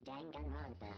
Dangan Ronpa.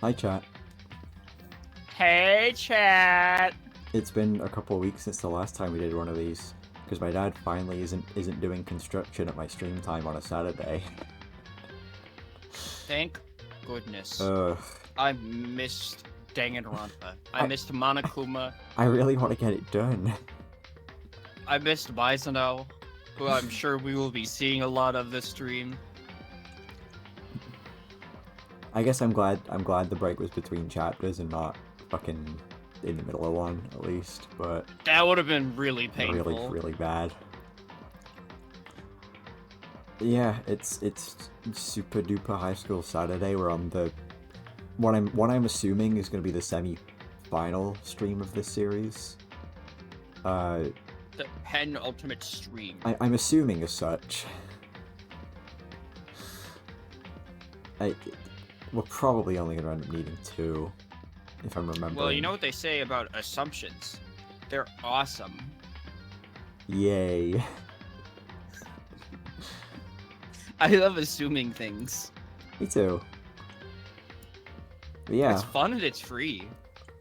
Hi chat. Hey, chat. It's been a couple of weeks since the last time we did one of these, because my dad finally isn't doing construction at my stream time on a Saturday. Thank goodness. Ugh. I missed Dangan Ronpa. I missed Monokuma. I really want to get it done. I missed Bisono, who I'm sure we will be seeing a lot of this stream. I guess I'm glad the break was between chapters and not fucking in the middle of one, at least, but That would have been really painful. really bad. Yeah, it's super duper high school Saturday. We're on the what I'm assuming is going to be the semi-final stream of this series. The penultimate stream. I'm assuming as such. We're probably only going to end up needing 2, if I'm remembering. Well, you know what they say about assumptions? They're awesome. Yay. I love assuming things. Me too. But yeah. It's fun and it's free.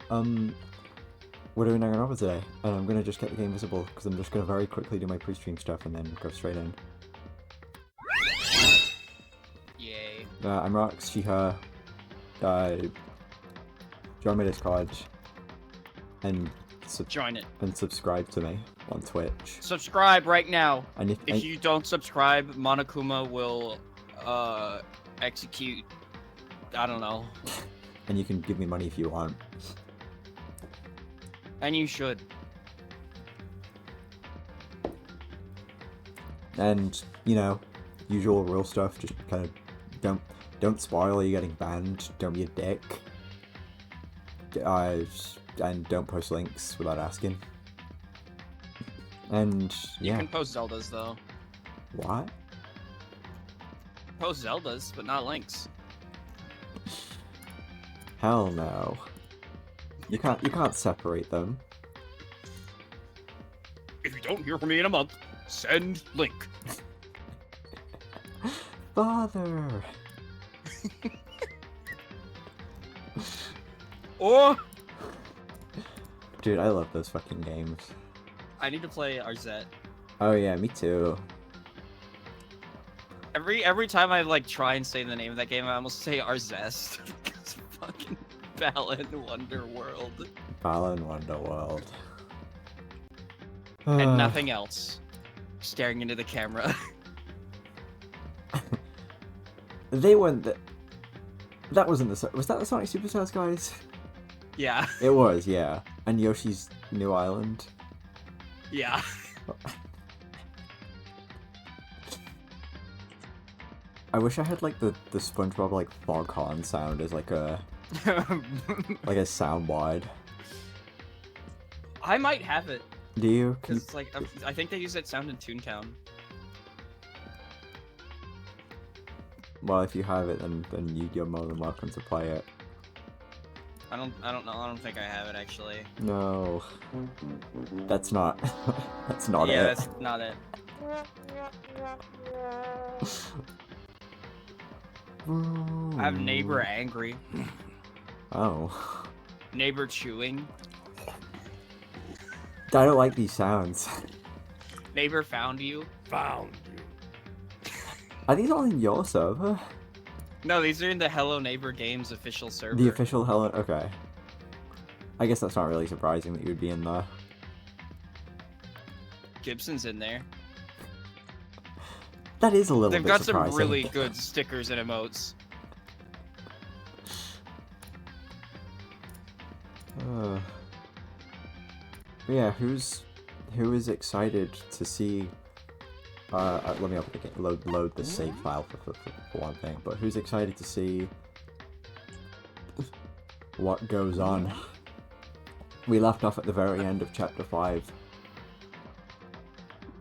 We're doing Dangan Ronpa today, and I'm gonna just get the game visible, because I'm just gonna very quickly do my pre-stream stuff and then go straight in. Yay. I'm Rox, she, her. Join my Discord, and Join it. And subscribe to me on Twitch. Subscribe right now. And if you don't subscribe, Monokuma will execute. I don't know. And you can give me money if you want. And you should. And you know, usual real stuff. Just kind of don't spoil. You're getting banned. Don't be a dick. And don't post links without asking. And yeah. You can post Zeldas though. What? Post Zeldas, but not links. Hell no. You can't separate them. If you don't hear from me in a month, send link. Father. Or Dude, I love those fucking games. I need to play Arzette. Oh yeah, me too. Every time I like try and say the name of that game, I almost say Arzest. Because fucking Balan Wonderworld. Balan Wonderworld. And nothing else. Staring into the camera. They weren't the... That wasn't the... Was that the Sonic Superstars, guys? Yeah. It was, yeah. And Yoshi's New Island. Yeah. I wish I had like the SpongeBob like foghorn sound as like a like a soundboard. I might have it. Do you? Cause it's like I think they use that sound in Toontown. Well, if you have it, then you're more than welcome to play it. I don't know. I don't think I have it actually. No, that's not. That's not it. Yeah, that's not it. I have neighbor angry. Oh. Neighbor chewing. I don't like these sounds. Neighbor found you. Found you. Are these all in your server? No, these are in the Hello Neighbor Games official server. The official Hello... Okay. I guess that's not really surprising that you would be in there. Gibson's in there. That is a little They've bit got surprising. some really good stickers and emotes. Yeah, who is excited to see? Let me open again. Load the save file for one thing. But who's excited to see what goes on? We left off at the very end of chapter 5.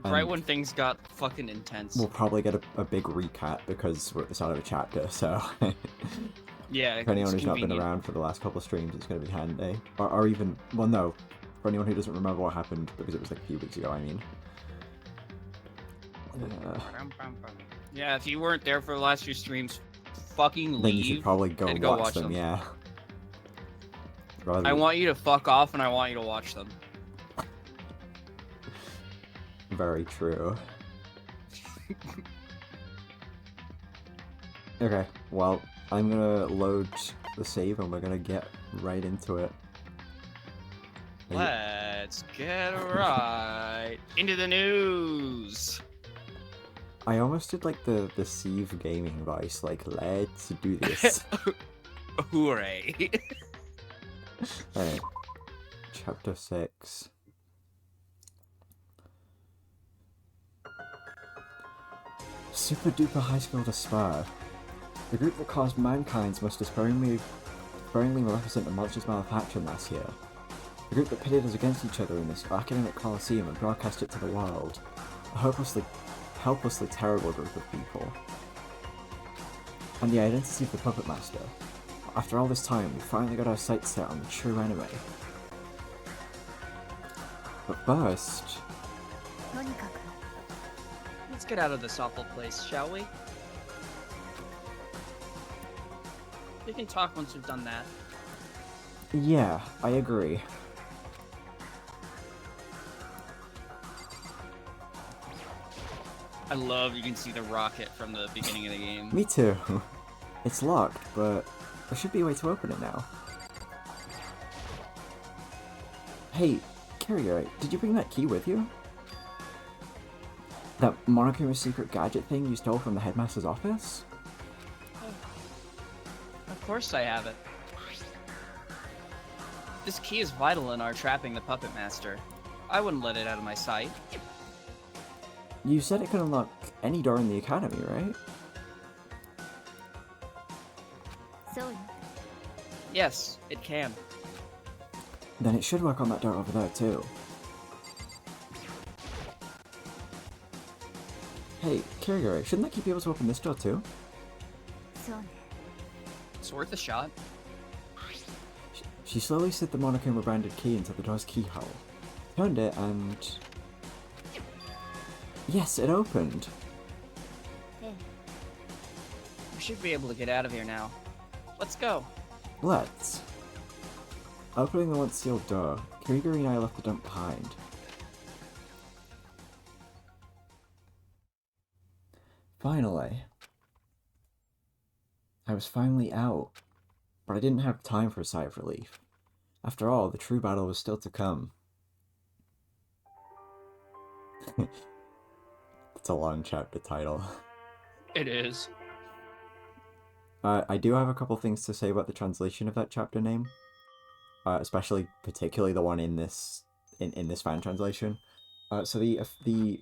Right when things got fucking intense. We'll probably get a big recap because we're at the start of a chapter, so... Yeah, if anyone it's who's not been convenient. around for the last couple of streams, it's going to be handy. Or even... Well, no. For anyone who doesn't remember what happened, because it was like a few weeks ago, I mean. Yeah, if you weren't there for the last few streams, fucking leave. Then you should probably go and watch them, yeah. I want you to fuck off and I want you to watch them. Very true. Okay, well, I'm gonna load the save and we're gonna get right into it. Let's get right into the news. I almost did like the Sieve gaming voice, like, let's do this. Hooray. Alright. Chapter 6. Super duper high school despair. The group that caused mankind's most despairingly represent the monstrous malefactor last year. The group that pitted us against each other in this academic coliseum and broadcast it to the world. A helplessly terrible group of people. And the identity of the Puppet Master. After all this time, we finally got our sights set on the true enemy. But first... Let's get out of this awful place, shall we? We can talk once we've done that. Yeah, I agree. I love you can see the rocket from the beginning of the game. Me too. It's locked, but there should be a way to open it now. Hey, Kyrio, did you bring that key with you? That Monokuma's secret gadget thing you stole from the headmaster's office? Of course I have it. This key is vital in our trapping the Puppet Master. I wouldn't let it out of my sight. You said it could unlock any door in the academy, right? Yes, it can. Then it should work on that door over there too. Hey, Kyrio, shouldn't that keep you able to open this door too? It's worth a shot. She slowly slid the Monokuma branded key into the door's keyhole, turned it, and... Yes, it opened! We should be able to get out of here now. Let's go. Let's. Opening the once sealed door, Kirigiri and I left the dump behind. Finally. I was finally out, but I didn't have time for a sigh of relief. After all, the true battle was still to come. It's a long chapter title. It is. I do have a couple things to say about the translation of that chapter name, particularly the one in this fan translation. So the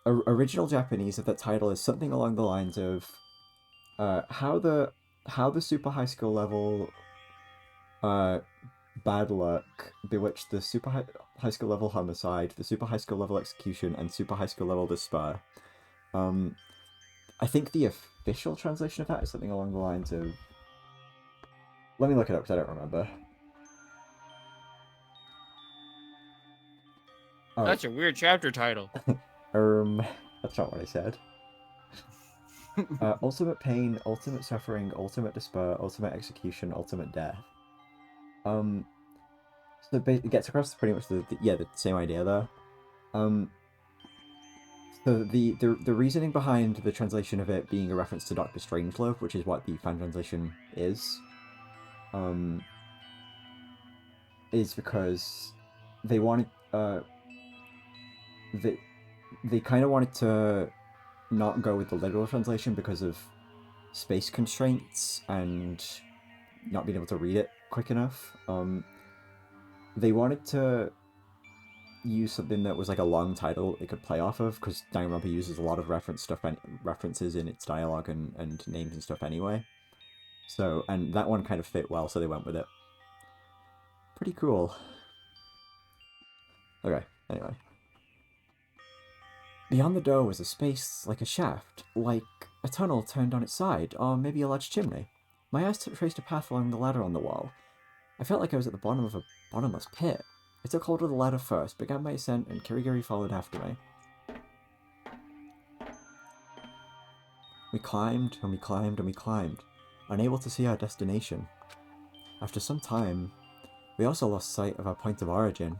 original Japanese of that title is something along the lines of how the super high skill level bad luck bewitched the super high skill level homicide, the super high skill level execution, and super high skill level despair. I think the official translation of that is something along the lines of... Let me look it up because I don't remember. Oh. That's a weird chapter title. That's not what I said. Ultimate pain, ultimate suffering, ultimate despair, ultimate execution, ultimate death. So it gets across pretty much the same idea there. So the reasoning behind the translation of it being a reference to Doctor Strangelove, which is what the fan translation is because they wanted they kind of wanted to not go with the literal translation because of space constraints and not being able to read it quick enough. They wanted to use something that was like a long title it could play off of, because Dangan Ronpa uses a lot of references in its dialogue and names and stuff anyway. So, and that one kind of fit well, so they went with it. Pretty cool. Okay, anyway. Beyond the door was a space like a shaft, like a tunnel turned on its side, or maybe a large chimney. My eyes traced a path along the ladder on the wall. I felt like I was at the bottom of a bottomless pit. I took hold of the ladder first, began my ascent, and Kirigiri followed after me. We climbed, and we climbed, and we climbed, unable to see our destination. After some time, we also lost sight of our point of origin.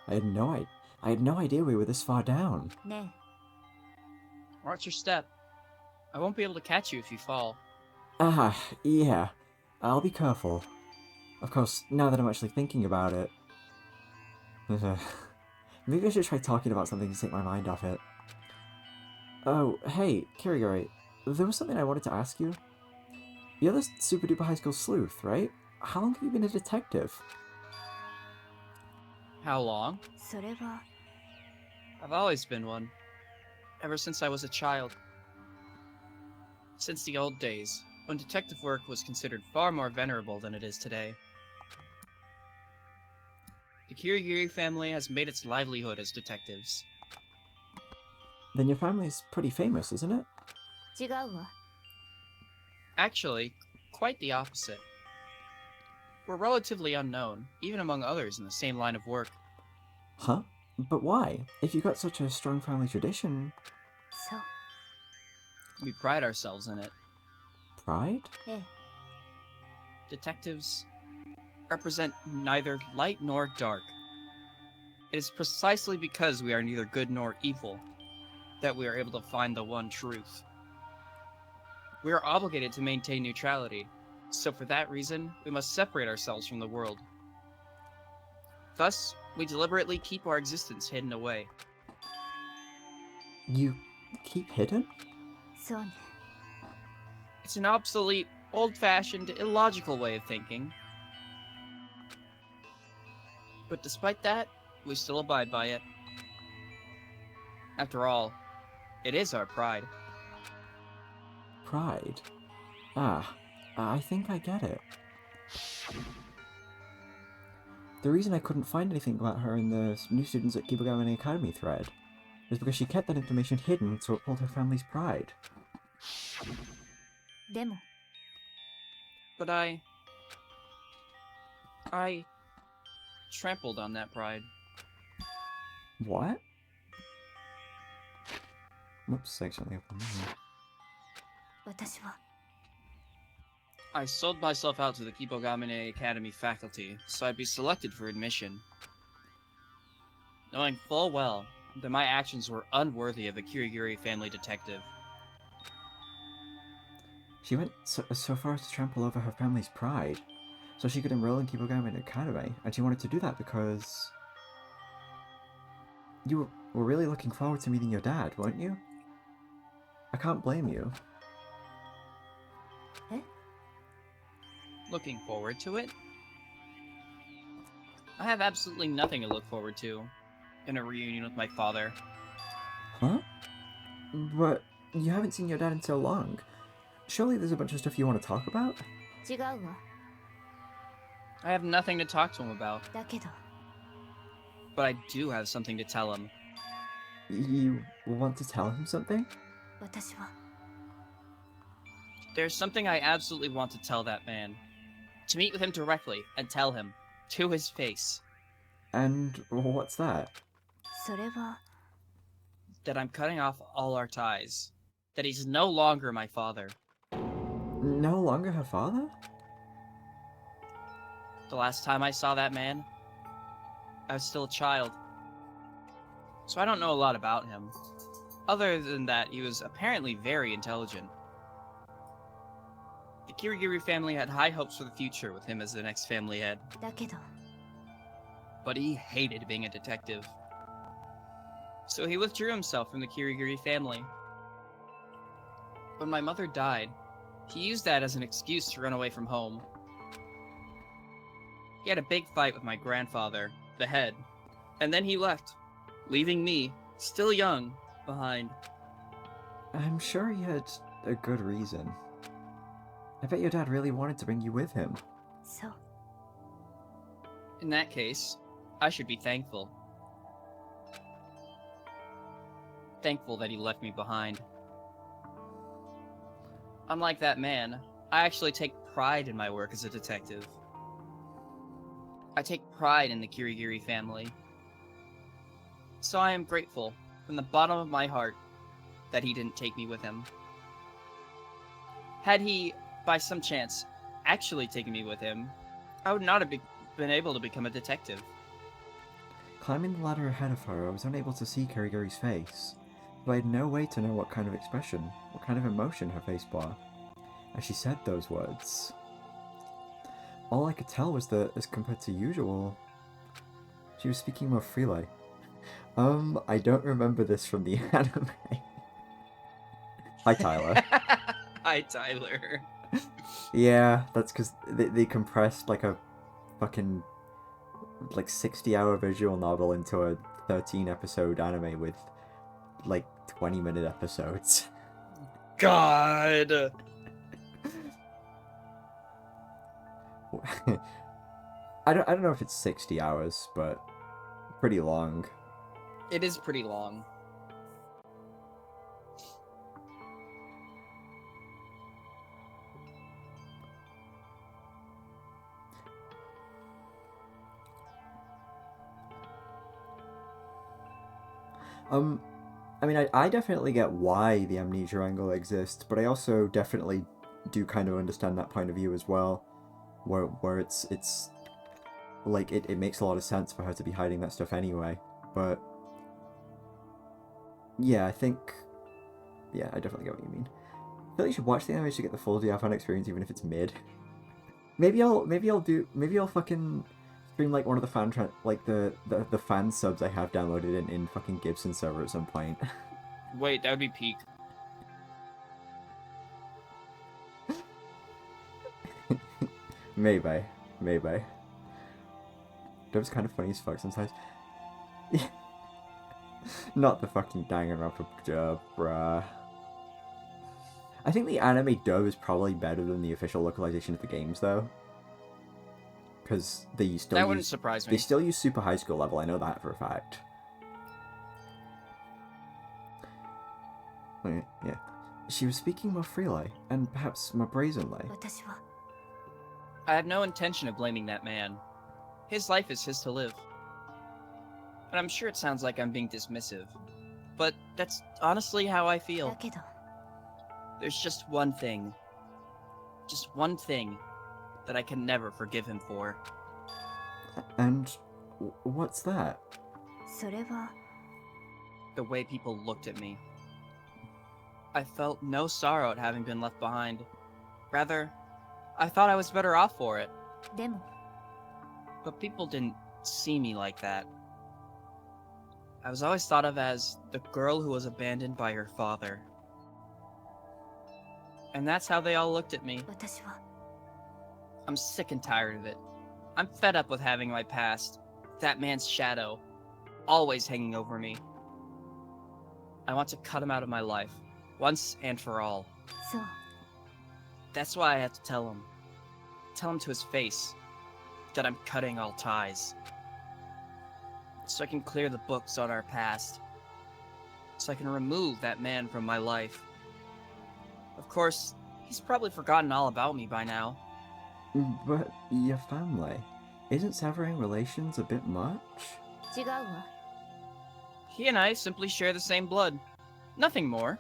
I had no idea we were this far down. Watch your step. I won't be able to catch you if you fall. Ah, yeah. I'll be careful. Of course, now that I'm actually thinking about it... Maybe I should try talking about something to take my mind off it. Oh, hey, Kirigiri. There was something I wanted to ask you. You're the super duper high school sleuth, right? How long have you been a detective? How long? I've always been one. Ever since I was a child. Since the old days, when detective work was considered far more venerable than it is today. The Kirigiri family has made its livelihood as detectives. Then your family's pretty famous, isn't it? Actually, quite the opposite. We're relatively unknown, even among others in the same line of work. Huh? But why? If you got such a strong family tradition... We pride ourselves in it. Pride? Detectives represent neither light nor dark. It is precisely because we are neither good nor evil that we are able to find the one truth. We are obligated to maintain neutrality, so for that reason, we must separate ourselves from the world. Thus, we deliberately keep our existence hidden away. You keep hidden? It's an obsolete, old-fashioned, illogical way of thinking. But despite that, we still abide by it. After all, it is our pride. Pride? Ah, I think I get it. The reason I couldn't find anything about her in the new students at Kibagami Academy thread is because she kept that information hidden to uphold her family's pride. But I trampled on that pride. What? Whoops, accidentally opened that. I sold myself out to the Kibagami Academy faculty, so I'd be selected for admission. Knowing full well that my actions were unworthy of a Kirigiri family detective. She went so far as to trample over her family's pride, so she could enroll in Kibogami Academy, and she wanted to do that because you were really looking forward to meeting your dad, weren't you? I can't blame you. Eh? Looking forward to it? I have absolutely nothing to look forward to in a reunion with my father. Huh? But you haven't seen your dad in so long. Surely there's a bunch of stuff you want to talk about? 違うわ。 I have nothing to talk to him about, だけど、 but I do have something to tell him. You want to tell him something? 私は There's something I absolutely want to tell that man. To meet with him directly and tell him, to his face, And what's that? それは that I'm cutting off all our ties. That he's no longer my father. No longer her father? The last time I saw that man, I was still a child. So I don't know a lot about him. Other than that, he was apparently very intelligent. The Kirigiri family had high hopes for the future with him as the next family head, だけど but he hated being a detective. So he withdrew himself from the Kirigiri family. When my mother died, he used that as an excuse to run away from home. He had a big fight with my grandfather, the head, and then he left, leaving me, still young, behind. I'm sure he had a good reason. I bet your dad really wanted to bring you with him. そう In that case, I should be thankful. Thankful that he left me behind. Unlike that man, I actually take pride in my work as a detective. I take pride in the Kirigiri family. So I am grateful, from the bottom of my heart, that he didn't take me with him. Had he, by some chance, actually taken me with him, I would not have been able to become a detective. Climbing the ladder ahead of her, I was unable to see Kurigiri's face, but I had no way to know what kind of expression, what kind of emotion her face bore, as she said those words. All I could tell was that, as compared to usual, she was speaking more freely. I don't remember this from the anime. Hi, Tyler. Hi, Tyler. Yeah, that's because they compressed like a fucking 60-hour visual novel into a 13-episode anime with like 20-minute episodes. God. I don't know if it's 60 hours, but pretty long. It is pretty long. I mean, I definitely get why the amnesia angle exists, but I also definitely do kind of understand that point of view as well, where it's like it makes a lot of sense for her to be hiding that stuff anyway. But yeah, I definitely get what you mean. I feel like you should watch the anime to get the full Diafan experience, even if it's mid. Maybe I'll fucking stream like one of the the fan subs I have downloaded in fucking Gibson server at some point. Wait, that would be peak. Maybe. Dub's kind of funny as fuck sometimes. Not the fucking Dangan Ronpa dub, bruh. I think the anime dub is probably better than the official localization of the games, though. Because That wouldn't surprise me. They still use Super High School level, I know that for a fact. Yeah. She was speaking more freely, and perhaps more brazenly. 私は I have no intention of blaming that man. His life is his to live. And I'm sure it sounds like I'm being dismissive, but that's honestly how I だ feel. けど There's just one thing that I can never forgive him for. And what's that? それは The way people looked at me. I felt no sorrow at having been left behind. Rather, I thought I was better off for it. でも But people didn't see me like that. I was always thought of as the girl who was abandoned by her father. And that's how they all looked at me. 私は I'm sick and tired of it. I'm fed up with having my past, that man's shadow, always hanging over me. I want to cut him out of my life, once and for all. そう That's why I have to tell him. Tell him to his face that I'm cutting all ties. So I can clear the books on our past. So I can remove that man from my life. Of course, he's probably forgotten all about me by now. But your family, isn't severing relations a bit much? 違うわ He and I simply share the same blood. Nothing more.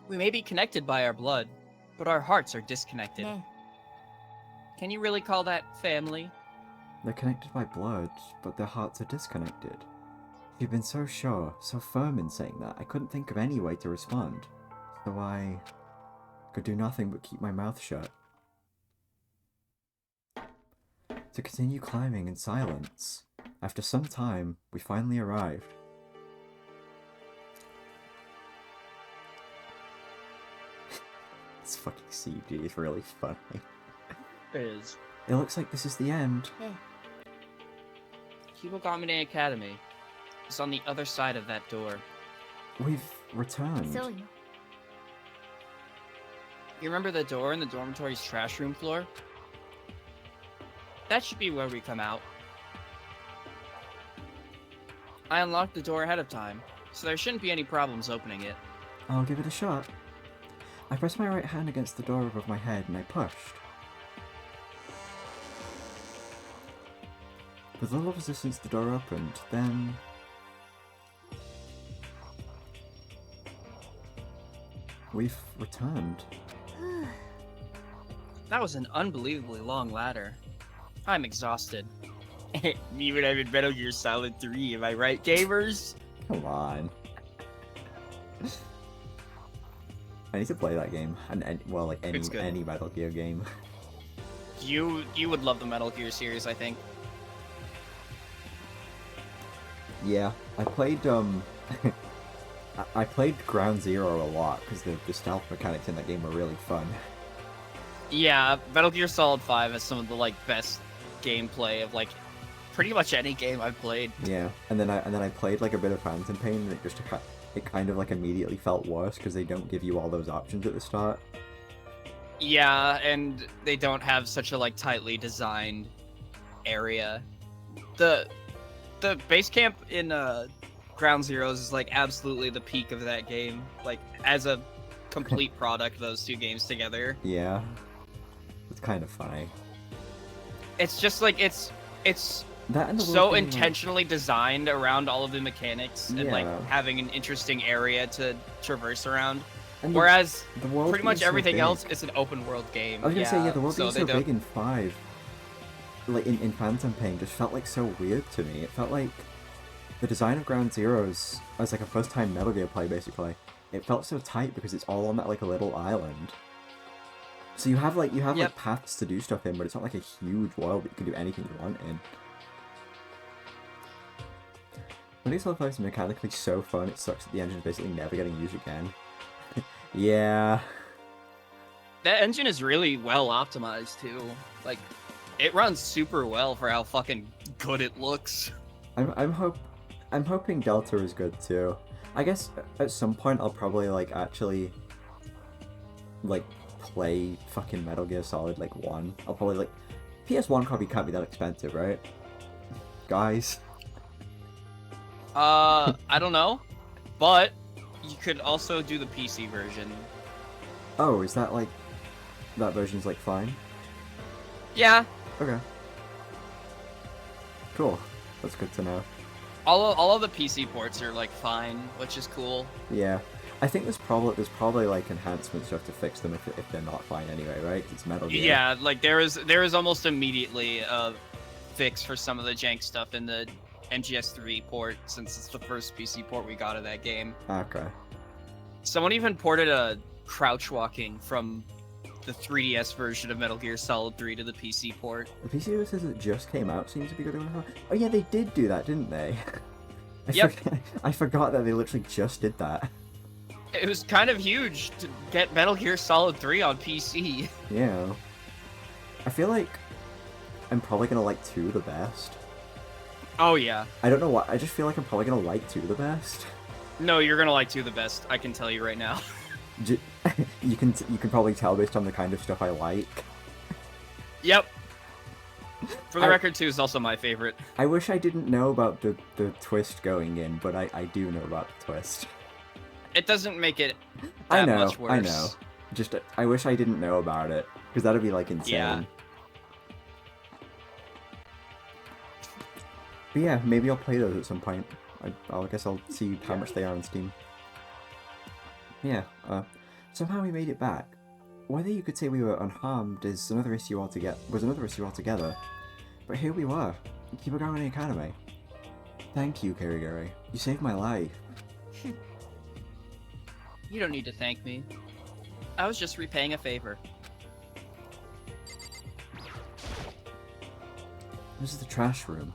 We may be connected by our blood, but our hearts are disconnected. ね Can you really call that family? They're connected by blood, but their hearts are disconnected. You've been so sure, so firm in saying that, I couldn't think of any way to respond. So I could do nothing but keep my mouth shut. To continue climbing in silence. After some time, we finally arrived. This fucking CG is really funny. It is. It looks like this is the end. え Kibogamine Academy is on the other side of that door. We've returned. そうよ You remember the door in the dormitory's trash room floor? That should be where we come out. I unlocked the door ahead of time, so there shouldn't be any problems opening it. I'll give it a shot. I pressed my right hand against the door above my head and I pushed. With little resistance, the door opened, then... We've returned. ふう That was an unbelievably long ladder. I'm exhausted. Me when I'm in Metal Gear Solid 3, am I right, gamers? Come on. I need to play that game, and well, like It's good. any Metal Gear game. You would love the Metal Gear series, I think. Yeah, I played I played Ground Zero a lot because the stealth mechanics in that game were really fun. Yeah, Metal Gear Solid 5 has some of the best gameplay of pretty much any game I've played. Yeah, and then I played like a bit of Phantom Pain, and it kind of immediately felt worse because they don't give you all those options at the start. Yeah, and they don't have such a tightly designed area. The base camp in Ground Zeroes is absolutely the peak of that game. As a complete product, those two games together. Yeah, it's kind of funny. It's just it's That and the so world being, intentionally designed around all of the mechanics and Yeah. having an interesting area to traverse around. and the- Whereas the world pretty much being so everything big. else is an open world game. I was gonna say, yeah, the world so being they so don't- big in 5, in Phantom Pain, just felt so weird to me. It felt like the design of Ground Zeroes, as a first-time Metal Gear play, basically, it felt so tight because it's all on that a little island. So you have Yep. paths to do stuff in, but it's not a huge world that you can do anything you want in. Metal Gear Solid 5 is mechanically so fun, it sucks that the engine is basically never getting used again. Yeah. That engine is really well optimized too. It runs super well for how fucking good it looks. I'm hoping Delta is good too. I guess at some point I'll probably actually play fucking Metal Gear Solid 1. I'll probably PS1 copy can't be that expensive, right? Guys. I don't know, but you could also do the PC version. Oh, is that that version's fine? Yeah, Okay. Cool. That's good to know. all of the PC ports are fine, which is cool. Yeah. I think there's probably enhancements you have to fix them if they're not fine anyway, right? 'Cause it's Metal Gear. Yeah, there is almost immediately a fix for some of the jank stuff in the MGS3 port, since it's the first PC port we got of that game. Okay. Someone even ported a crouch walking from the 3DS version of Metal Gear Solid 3 to the PC port. The PC version that just came out seems to be good. Oh yeah, they did do that, didn't they? Yep. I forgot that they literally just did that. It was kind of huge to get Metal Gear Solid 3 on PC. Yeah. I feel like I'm probably gonna like 2 the best. Oh yeah. I don't know why, I just feel like I'm probably gonna like 2 the best. No, you're gonna like 2 the best, I can tell you right now. You can probably tell based on the kind of stuff I like. Yep. For the record, 2 is also my favorite. I wish I didn't know about the twist going in, but I do know about the twist. It doesn't make it I that know, much worse. I know. Just, I wish I didn't know about it, because that'd be, like, insane. Yeah. But yeah, maybe I'll play those at some point. I guess I'll see how much they are on Steam. Yeah, somehow we made it back. Whether you could say we were unharmed was another issue altogether. But here we were, Kibagami Academy. Thank you, Kirigiri. You saved my life. You don't need to thank me. I was just repaying a favor. This is the trash room,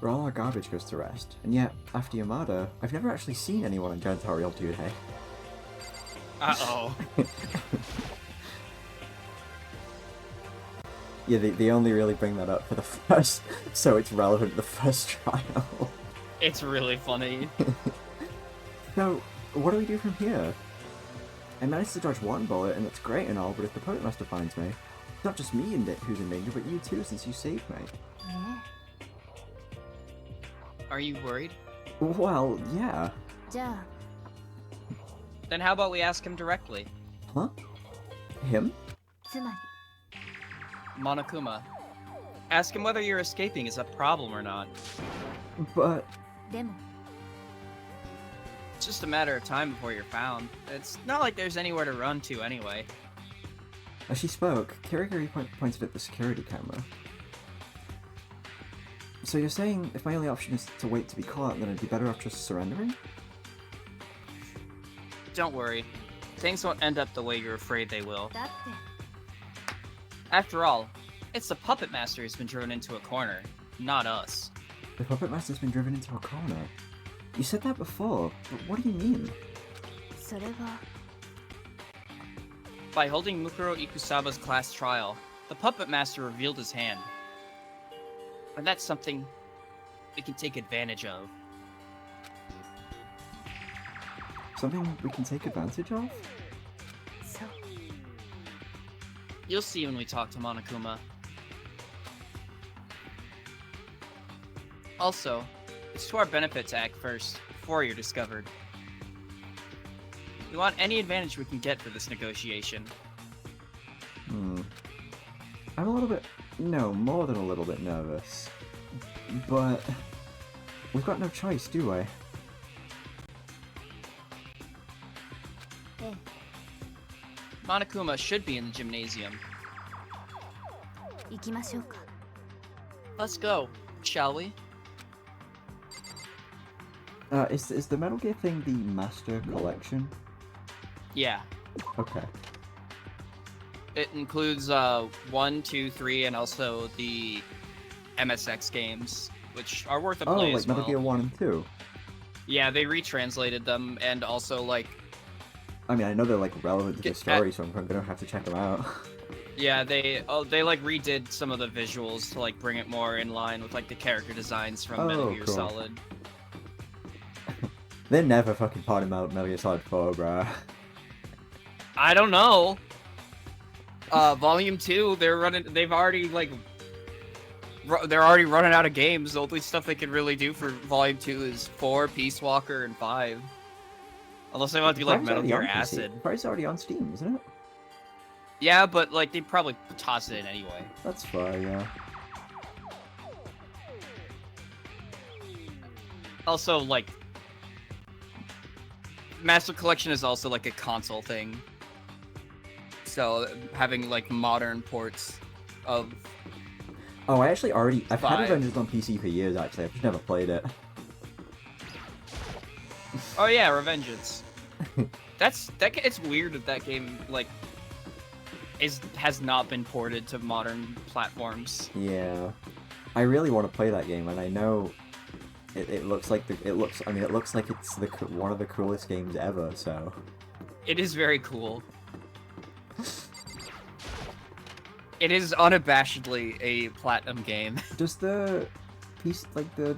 where all our garbage goes to rest. And yet, after Yamada, I've never actually seen anyone on janitorial duty. Uh-oh. Yeah, they only really bring that up for the first, so it's relevant to the first trial. It's really funny. So, what do we do from here? I managed to dodge one bullet, and that's great and all, but if the Puppet Master finds me, it's not just me who's in danger, but you too, since you saved me. Are you worried? Well, yeah. じゃあ Then how about we ask him directly? Huh? Him? つまり Monokuma. Ask him whether your escaping is a problem or not. But... でも It's just a matter of time before you're found. It's not like there's anywhere to run to anyway. As she spoke, Kirigiri pointed at the security camera. So you're saying if my only option is to wait to be caught, then I'd be better off just surrendering? Don't worry. Things won't end up the way you're afraid they will. だって After all, it's the Puppet Master who's been driven into a corner, not us. The Puppet Master's been driven into a corner. You said that before, but what do you mean? それは By holding Mukuro Ikusaba's class trial, the Puppet Master revealed his hand. And that's something we can take advantage of. Something we can take advantage of? そう You'll see when we talk to Monokuma. Also, it's to our benefit to act first, before you're discovered. We want any advantage we can get for this negotiation. I'm a little bit... no, more than a little bit nervous. But... we've got no choice, do we? ええ Monokuma should be in the gymnasium. 行きましょうか Let's go, shall we? Is the Metal Gear thing the Master Collection? Yeah. Okay. It includes 1, 2, 3, and also the MSX games, which are worth a Oh, play like as well. Metal Gear 1 and 2? Yeah, they retranslated them, and also, like... I mean, I know they're, like, relevant to the story, so I'm gonna have to check them out. Yeah, they like, redid some of the visuals to, like, bring it more in line with, like, the character designs from Metal Gear cool. Solid. They're never fucking part of Metal Gear Solid 4, bruh. I don't know! Volume 2, they've already, like... They're already running out of games. The only stuff they can really do for Volume 2 is 4, Peace Walker, and 5. Unless they want to do, like, Five's Metal already Gear on PC. Acid. Five's already on Steam, isn't it? Yeah, but, like, they'd probably toss it in anyway. That's fine, yeah. Also, like... Master Collection is also, like, a console thing. So, having, like, modern ports of... Oh, I've had 5. Avengers on PC for years, actually. I've just never played it. Oh yeah, Revengeance. It's weird that game, like... has not been ported to modern platforms. Yeah. I really want to play that game, and I know it looks like it looks like it's one of the coolest games ever, so... It is very cool. It is unabashedly a platinum game. Does the piece, like, the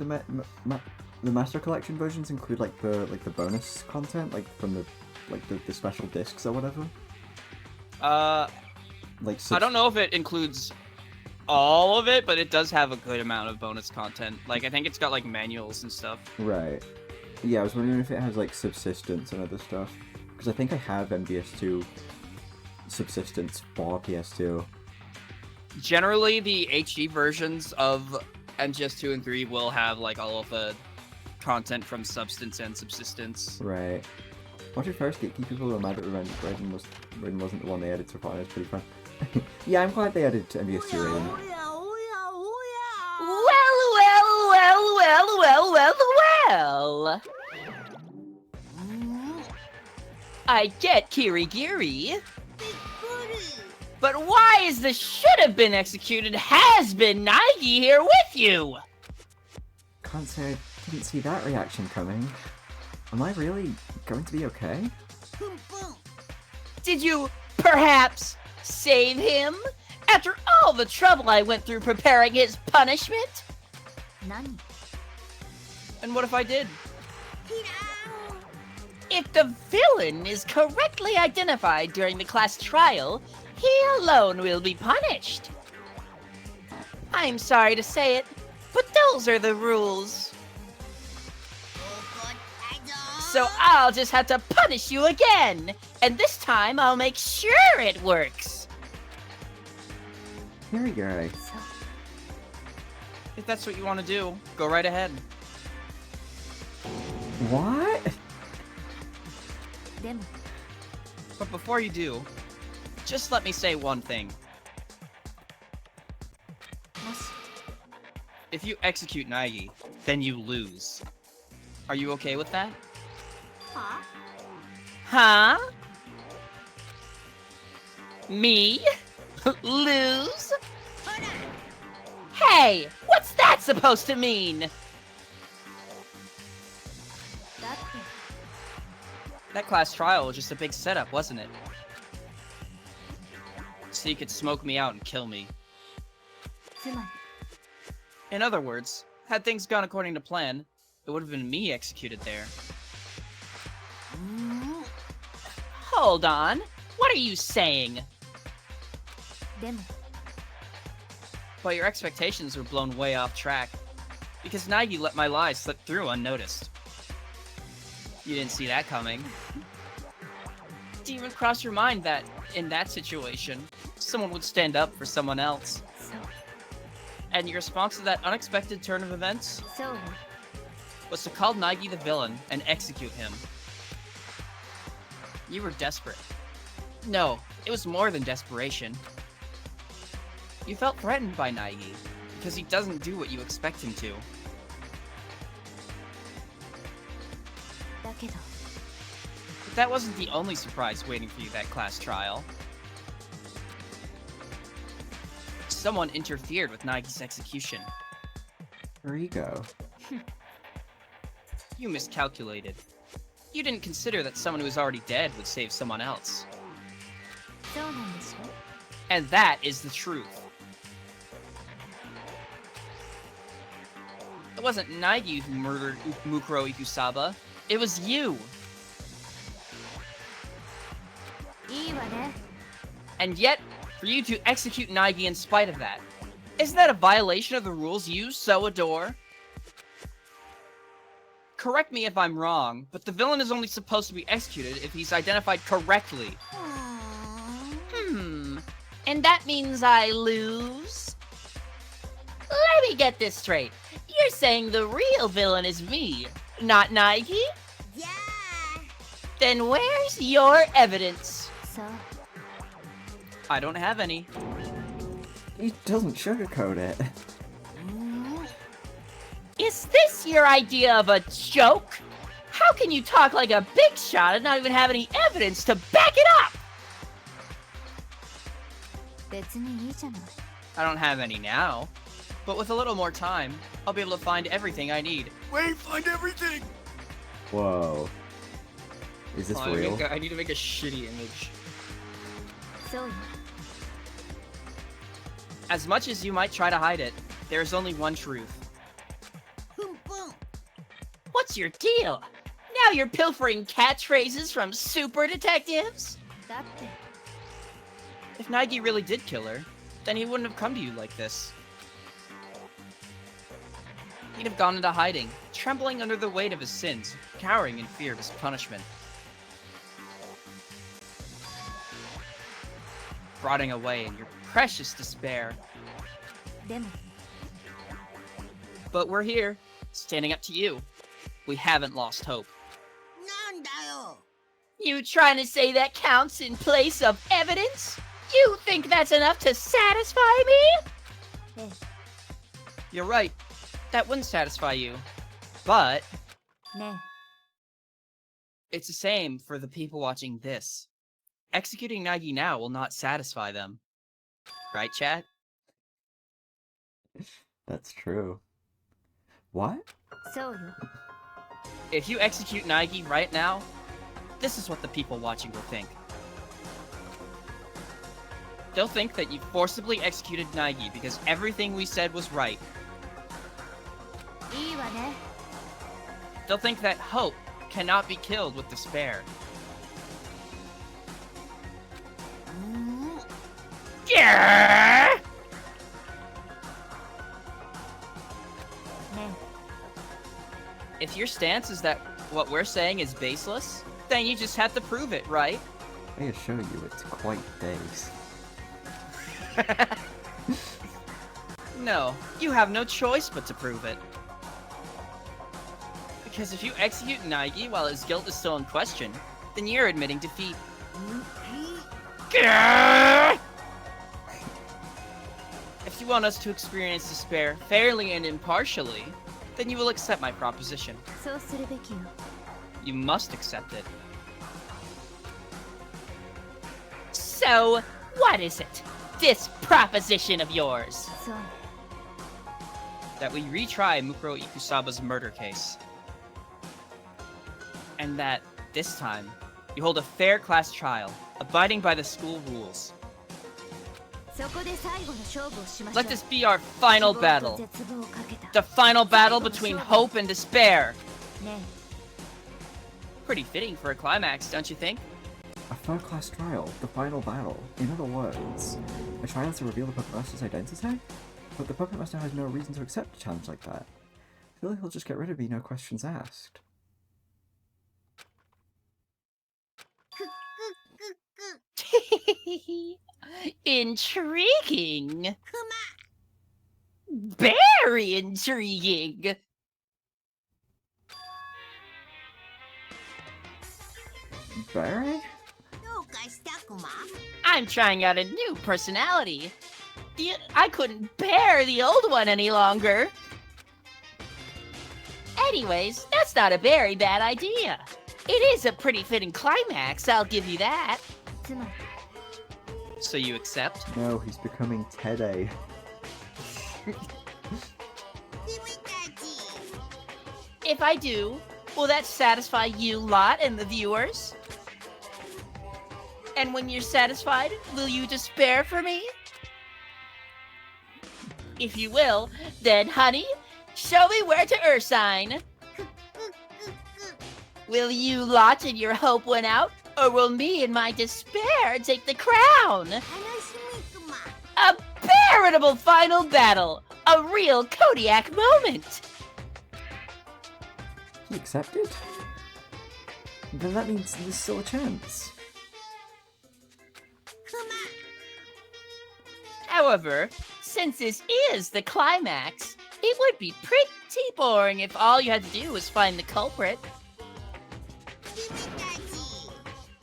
Master Collection versions include, like, the bonus content, like, from the special discs or whatever? Like, I don't know if it includes all of it, but it does have a good amount of bonus content. Like, I think it's got, like, manuals and stuff. Right. Yeah, I was wondering if it has, like, subsistence and other stuff. Because I think I have MGS2 subsistence for PS2. Generally, the HD versions of MGS2 and 3 will have, like, all of the content from Substance and Subsistence. Right. Watch it first, keep people who are mad at Raiden wasn't the one they added so far, it's pretty fun. Yeah, I'm glad they added to MGS2 Raiden. Well. I get Kirigiri. But why is the should have been executed has been Naegi here with you? Can't say I didn't see that reaction coming. Am I really going to be okay? Did you perhaps save him? After all the trouble I went through preparing his punishment? Nani? And what if I did? If the villain is correctly identified during the class trial, he alone will be punished. I'm sorry to say it, but those are the rules. So I'll just have to punish you again, and this time I'll make sure it works. Here we go. If that's what you want to do, go right ahead. What? But before you do, just let me say one thing. If you execute Naegi, then you lose. Are you okay with that? Huh? Me? Lose? Hey, what's that supposed to mean? That class trial was just a big setup, wasn't it? So you could smoke me out and kill me. In other words, had things gone according to plan, it would have been me executed there. Hold on. What are you saying? But your expectations were blown way off track, because Naegi let my lies slip through unnoticed. You didn't see that coming. Did it even cross your mind that, in that situation, someone would stand up for someone else? And your response to that unexpected turn of events was to call Naegi the villain and execute him. You were desperate. No, it was more than desperation. You felt threatened by Naegi, because he doesn't do what you expect him to. But that wasn't the only surprise waiting for you that class trial. Someone interfered with Naigi's execution. Rigo. You miscalculated. You didn't consider that someone who was already dead would save someone else. And that is the truth. It wasn't Naegi who murdered Mukuro Ikusaba. It was you. And yet, for you to execute Naegi in spite of that, isn't that a violation of the rules you so adore? Correct me if I'm wrong, but the villain is only supposed to be executed if he's identified correctly. And that means I lose? Let me get this straight. You're saying the real villain is me, not Naegi? Yeah. Then where's your evidence? I don't have any. He doesn't sugarcoat it. Is this your idea of a joke? How can you talk like a big shot and not even have any evidence to back it up? 別にいいじゃない。 I don't have any now, but with a little more time, I'll be able to find everything I need. Wait, find everything! Whoa. Is this real? I need to make a shitty image. そうよ。 As much as you might try to hide it, there is only one truth. What's your deal? Now you're pilfering catchphrases from super detectives? だって If Nagi really did kill her, then he wouldn't have come to you like this. He'd have gone into hiding, trembling under the weight of his sins, cowering in fear of his punishment. Rotting away in your precious despair. でも But we're here, standing up to you. We haven't lost hope. なんだよ。 You trying to say that counts in place of evidence? You think that's enough to satisfy me? ええ You're right. That wouldn't satisfy you. But ね it's the same for the people watching this. Executing Nagi now will not satisfy them. Right, chat? That's true. What? えそうよ。 If you execute Nagi right now, this is what the people watching will think. They'll think that you forcibly executed Nagi because everything we said was right. いいわね。 They'll think that hope cannot be killed with despair. うん。 Yeah! ね If your stance is that what we're saying is baseless, then you just have to prove it, right? I assure you it's quite base. No, you have no choice but to prove it. Because if you execute Nagi while his guilt is still in question, then you're admitting defeat. Grrr! If you want us to experience despair fairly and impartially, then you will accept my proposition. そうするべきよ。 You must accept it. So, what is it? This proposition of yours? そう That we retry Mukuro Ikusaba's murder case. And that, this time, you hold a fair class trial, abiding by the school rules. そこで最後の勝負をしましょう。 Let this be our final 希望と battle. 絶望をかけた。 The final battle between hope and despair. ね Pretty fitting for a climax, don't you think? A third-class trial, the final battle. In other words, a trial to reveal the Puppet Master's identity? But the Puppet Master has no reason to accept a challenge like that. I feel like he'll just get rid of me, no questions asked. Intriguing. くま。 Very intriguing. Barry? どうかしたくま。 I'm trying out a new personality. I couldn't bear the old one any longer. Anyways, that's not a very bad idea. It is a pretty fitting climax, I'll give you that. つまり So you accept? No, he's becoming Teddy. 君たち。 If I do, will that satisfy you lot and the viewers? And when you're satisfied, will you despair for me? If you will, then honey, show me where to Ursine. Will you lot in your hope win out, or will me in my despair take the crown? 楽しみくま。 A veritable final battle! A real Kodiak moment! He accepted? Then that means there's still a chance. くま。 However, since this is the climax, it would be pretty boring if all you had to do was find the culprit. 君たち。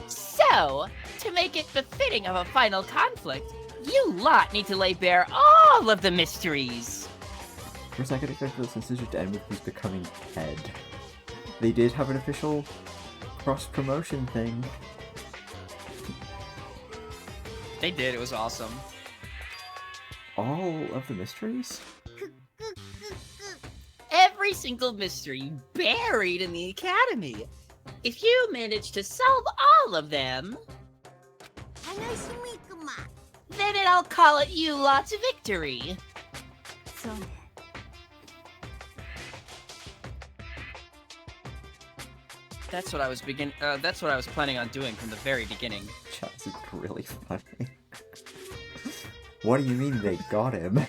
So, to make it befitting of a final conflict, you lot need to lay bare all of the mysteries. For a second, I expected this decision to end with he's becoming Ted. They did have an official cross-promotion thing. They did, it was awesome. All of the mysteries? Every single mystery buried in the Academy. If you manage to solve all of them, 楽しみくま then I'll call it you lot's victory. そうね That's what I was planning on doing from the very beginning. That's really funny. What do you mean they got him?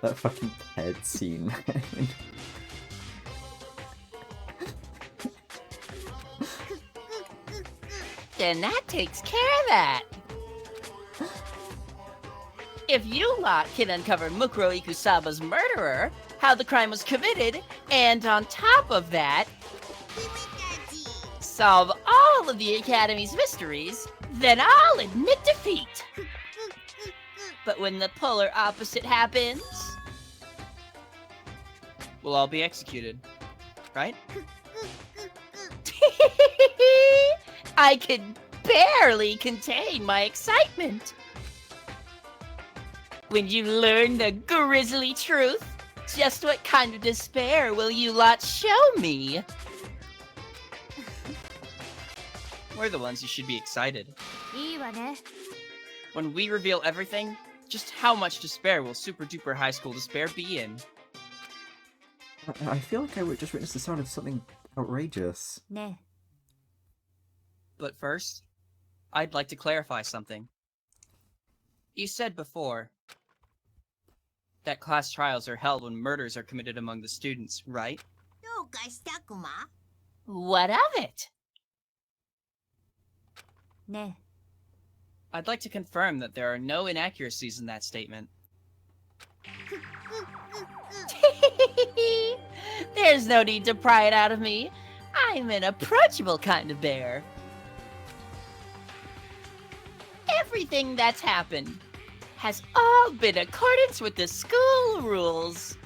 That fucking head scene, man. Then that takes care of that. If you lot can uncover Mukuro Ikusaba's murderer, how the crime was committed, and on top of that, 君たち solve all of the Academy's mysteries, then I'll admit defeat. But when the polar opposite happens, we'll all be executed, right? I could barely contain my excitement. When you learn the grisly truth, just what kind of despair will you lot show me? We're the ones who should be excited. いいわね When we reveal everything, just how much despair will Super Duper High School Despair be in? I feel like I would just witness the start of something outrageous. ね But first, I'd like to clarify something. You said before that class trials are held when murders are committed among the students, right? どうかしたくま What of it? ね I'd like to confirm that there are no inaccuracies in that statement. There's no need to pry it out of me. I'm an approachable kind of bear. Everything that's happened has all been in accordance with the school rules.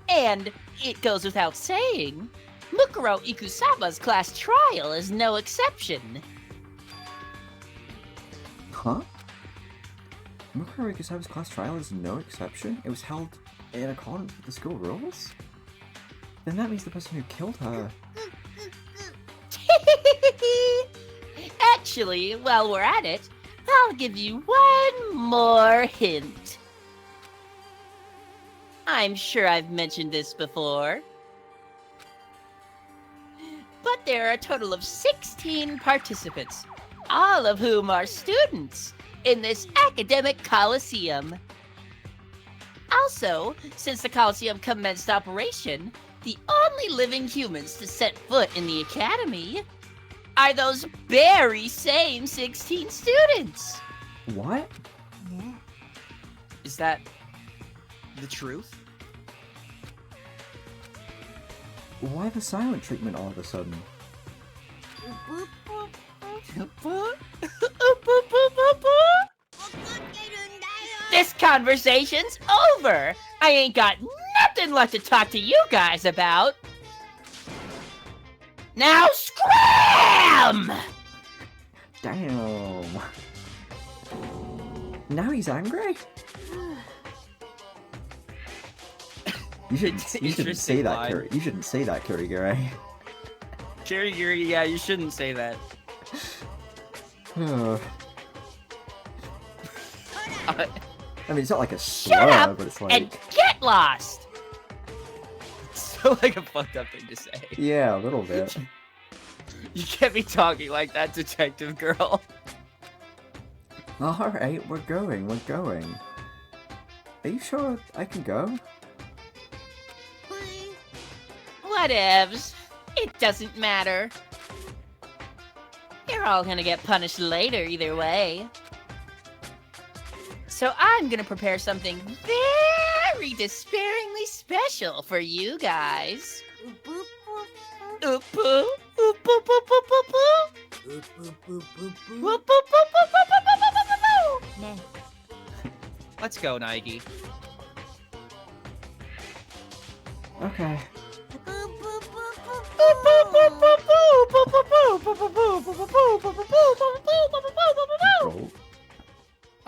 And it goes without saying, Mukuro Ikusaba's class trial is no exception. Huh? Mukuro Ikusaba's class trial is no exception? It was held in accordance with the school rules? Then that means the person who killed her... Actually, while we're at it, I'll give you one more hint. I'm sure I've mentioned this before. But there are a total of 16 participants, all of whom are students, in this academic coliseum. Also, since the coliseum commenced operation, the only living humans to set foot in the academy are those very same 16 students. What? ね Is that the truth? Why the silent treatment all of a sudden? 怒ってるんだよ This conversation's over. I ain't got nothing left to talk to you guys about. Now scram! Damn. Now he's angry? You shouldn't say Interesting that, line. You shouldn't say that, Kurigure. Kirigiri, yeah, you shouldn't say that. I mean, it's not like a Shut slur, up but it's and like... get lost! So like a fucked up thing to say. Yeah, a little bit. You can't be talking like that, detective girl. Alright, we're going. Are you sure I can go? Whatevs. It doesn't matter. You're all gonna get punished later either way. So I'm gonna prepare something very despairingly special for you guys. Oop poo, oop poo poo poo poo poo. Oop poo poo poo poo poo poo. ね Let's go, Naigi. Okay. Roll.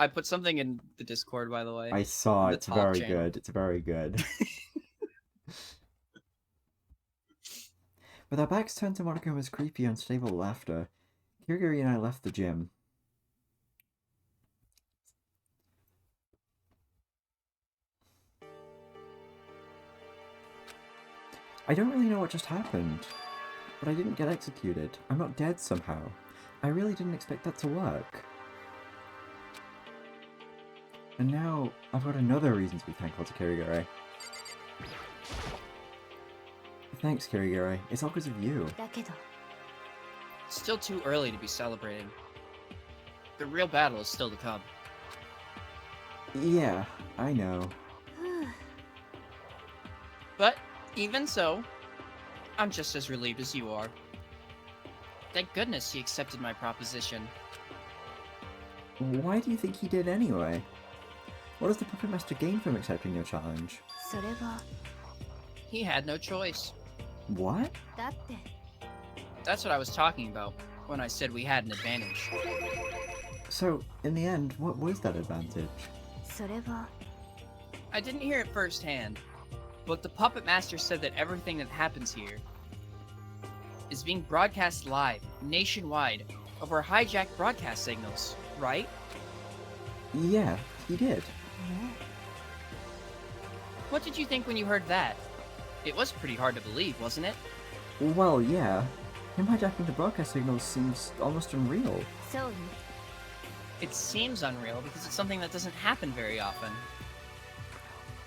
I put something in the Discord, by the way. I saw. The It's top very channel. good. It's very good. With our backs turned to Monokuma's creepy, unstable laughter, Kirigiri and I left the gym. I don't really know what just happened, but I didn't get executed. I'm not dead somehow. I really didn't expect that to work. And now, I've got another reason to be thankful to Kirigiri. Thanks, Kirigiri. It's all because of you. だけど It's still too early to be celebrating. The real battle is still to come. Yeah, I know. But, even so, I'm just as relieved as you are. Thank goodness he accepted my proposition. Why do you think he did anyway? What does the Puppet Master gain from accepting your challenge? それは He had no choice. What? だって That's what I was talking about when I said we had an advantage. So, in the end, what was that advantage? それは I didn't hear it firsthand, but the Puppet Master said that everything that happens here is being broadcast live, nationwide, over hijacked broadcast signals, right? Yeah, he did. ね What did you think when you heard that? It was pretty hard to believe, wasn't it? Well, yeah. Him hijacking the broadcast signals seems almost unreal. そうよ It seems unreal because it's something that doesn't happen very often.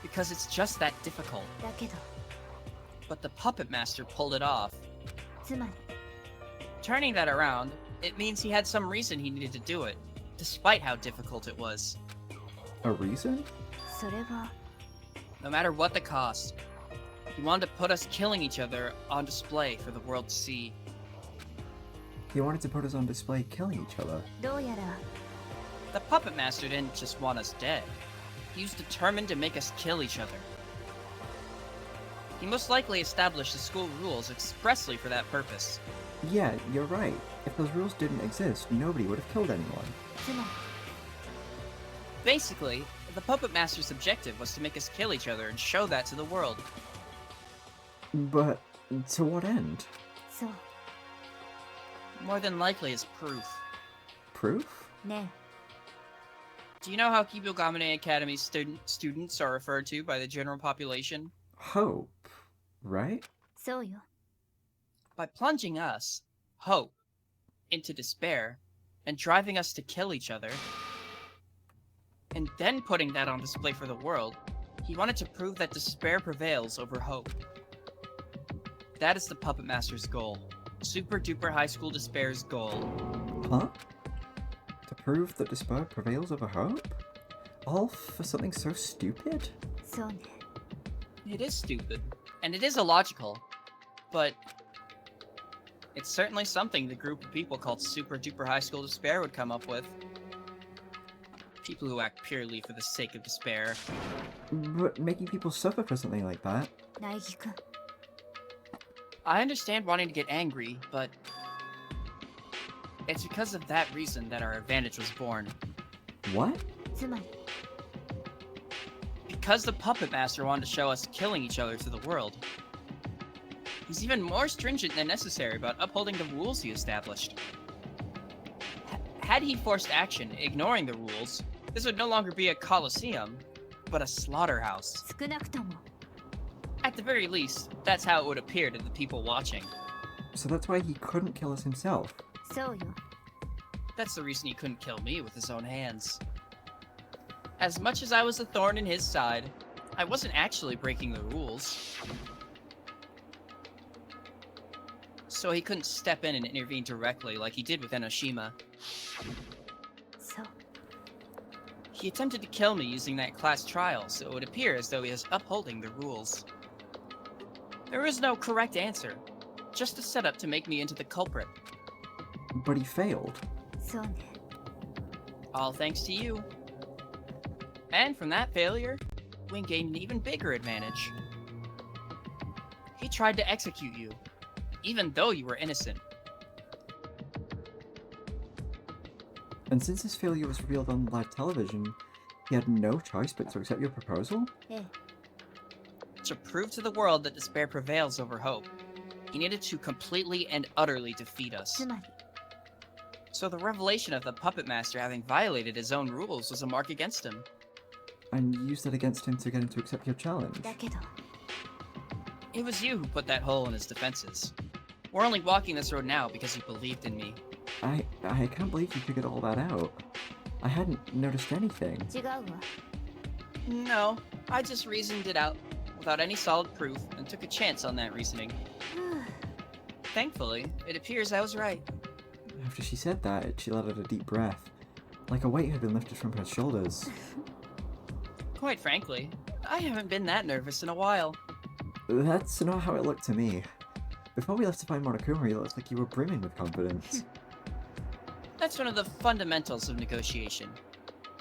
Because it's just that difficult. だけど But the Puppet Master pulled it off. つまり Turning that around, it means he had some reason he needed to do it, despite how difficult it was. A reason? それは No matter what the cost, he wanted to put us killing each other on display for the world to see. He wanted to put us on display killing each other. どうやら The Puppet Master didn't just want us dead. He was determined to make us kill each other. He most likely established the school rules expressly for that purpose. Yeah, you're right. If those rules didn't exist, nobody would have killed anyone. つまり Basically, the Puppet Master's objective was to make us kill each other and show that to the world. But to what end? そう More than likely as proof. Proof? ね Do you know how Kibogamine Academy students are referred to by the general population? Hope, right? そうよ By plunging us, hope, into despair, and driving us to kill each other, and then putting that on display for the world, he wanted to prove that despair prevails over hope. That is the Puppet Master's goal. Super Duper High School Despair's goal. Huh? To prove that despair prevails over hope? All for something so stupid? そうね It is stupid, and it is illogical, but it's certainly something the group of people called Super Duper High School Despair would come up with. People who act purely for the sake of despair. But making people suffer for something like that? 苗木くん I understand wanting to get angry, but it's because of that reason that our advantage was born. What? つまり Because the Puppet Master wanted to show us killing each other to the world. He's even more stringent than necessary about upholding the rules he established. Had he forced action, ignoring the rules, this would no longer be a coliseum, but a slaughterhouse. 少なくとも At the very least, that's how it would appear to the people watching. So that's why he couldn't kill us himself. そうよ That's the reason he couldn't kill me with his own hands. As much as I was a thorn in his side, I wasn't actually breaking the rules. So he couldn't step in and intervene directly like he did with Enoshima. そう He attempted to kill me using that class trial, so it would appear as though he is upholding the rules. There is no correct answer, just a setup to make me into the culprit. But he failed. そうね All thanks to you. And from that failure, we gained an even bigger advantage. He tried to execute you, even though you were innocent. And since his failure was revealed on live television, he had no choice but to accept your proposal? ええ To prove to the world that despair prevails over hope, he needed to completely and utterly defeat us. つまり So the revelation of the puppet master having violated his own rules was a mark against him. And you used it against him to get him to accept your challenge? だけど It was you who put that hole in his defenses. We're only walking this road now because you believed in me. I can't believe you figured all that out. I hadn't noticed anything. 違うわ No, I just reasoned it out without any solid proof and took a chance on that reasoning. ふう Thankfully, it appears I was right. After she said that, she let out a deep breath, like a weight had been lifted from her shoulders. Quite frankly, I haven't been that nervous in a while. That's not how it looked to me. Before we left to find Monokuma, you looked like you were brimming with confidence. That's one of the fundamentals of negotiation.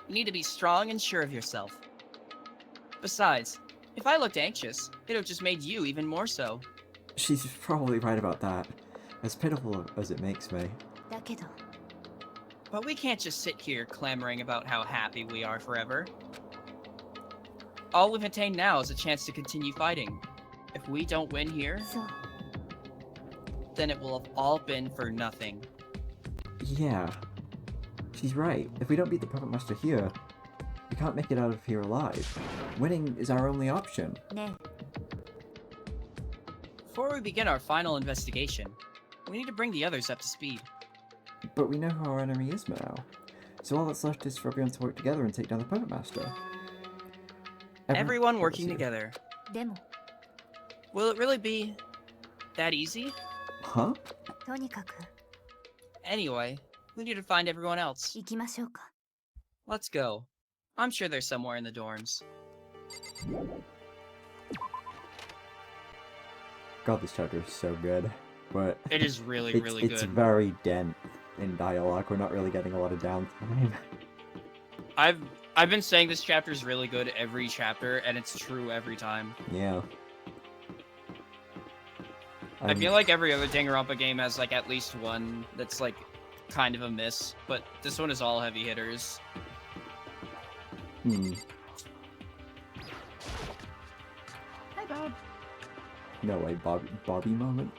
You need to be strong and sure of yourself. Besides, if I looked anxious, it would have just made you even more so. She's probably right about that, as pitiful as it makes me. だけど But we can't just sit here clamoring about how happy we are forever. All we've attained now is a chance to continue fighting. If we don't win here, そう then it will have all been for nothing. Yeah. She's right. If we don't beat the Puppet Master here, we can't make it out of here alive. Winning is our only option. ね Before we begin our final investigation, we need to bring the others up to speed. But we know who our enemy is now. So all that's left is for everyone to work together and take down the Puppet Master. Everyone working together. でも Will it really be that easy? Huh? とにかく Anyway, we need to find everyone else. 行きましょうか Let's go. I'm sure they're somewhere in the dorms. God, this chapter is so good. But It is really, it's, really it's good. very dense in dialogue. We're not really getting a lot of downtime. I've been saying this chapter is really good every chapter, and it's true every time. Yeah. I feel like every other Danganronpa game has like at least one that's like kind of a miss, but this one is all heavy hitters. Hmm. Hi, Bob. No way, Bobby moment.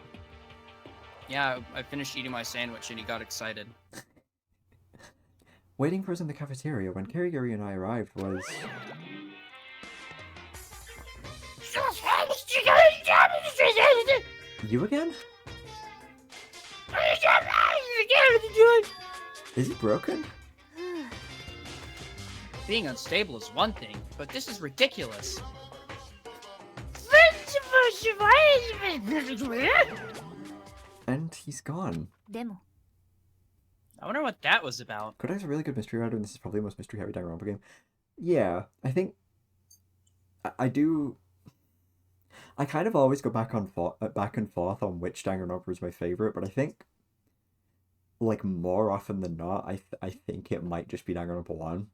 Yeah, I finished eating my sandwich and he got excited. Waiting for us in the cafeteria when Kirigiri and I arrived was... You again? Is it broken? ふう Being unstable is one thing, but this is ridiculous. And he's gone. でも I wonder what that was about. Kodai's a really good mystery writer, and this is probably the most mystery-heavy Danganronpa game. Yeah, I think... I do... I kind of always go back and forth on which Danganronpa is my favorite, but I think, like, more often than not, I think it might just be Danganronpa 1.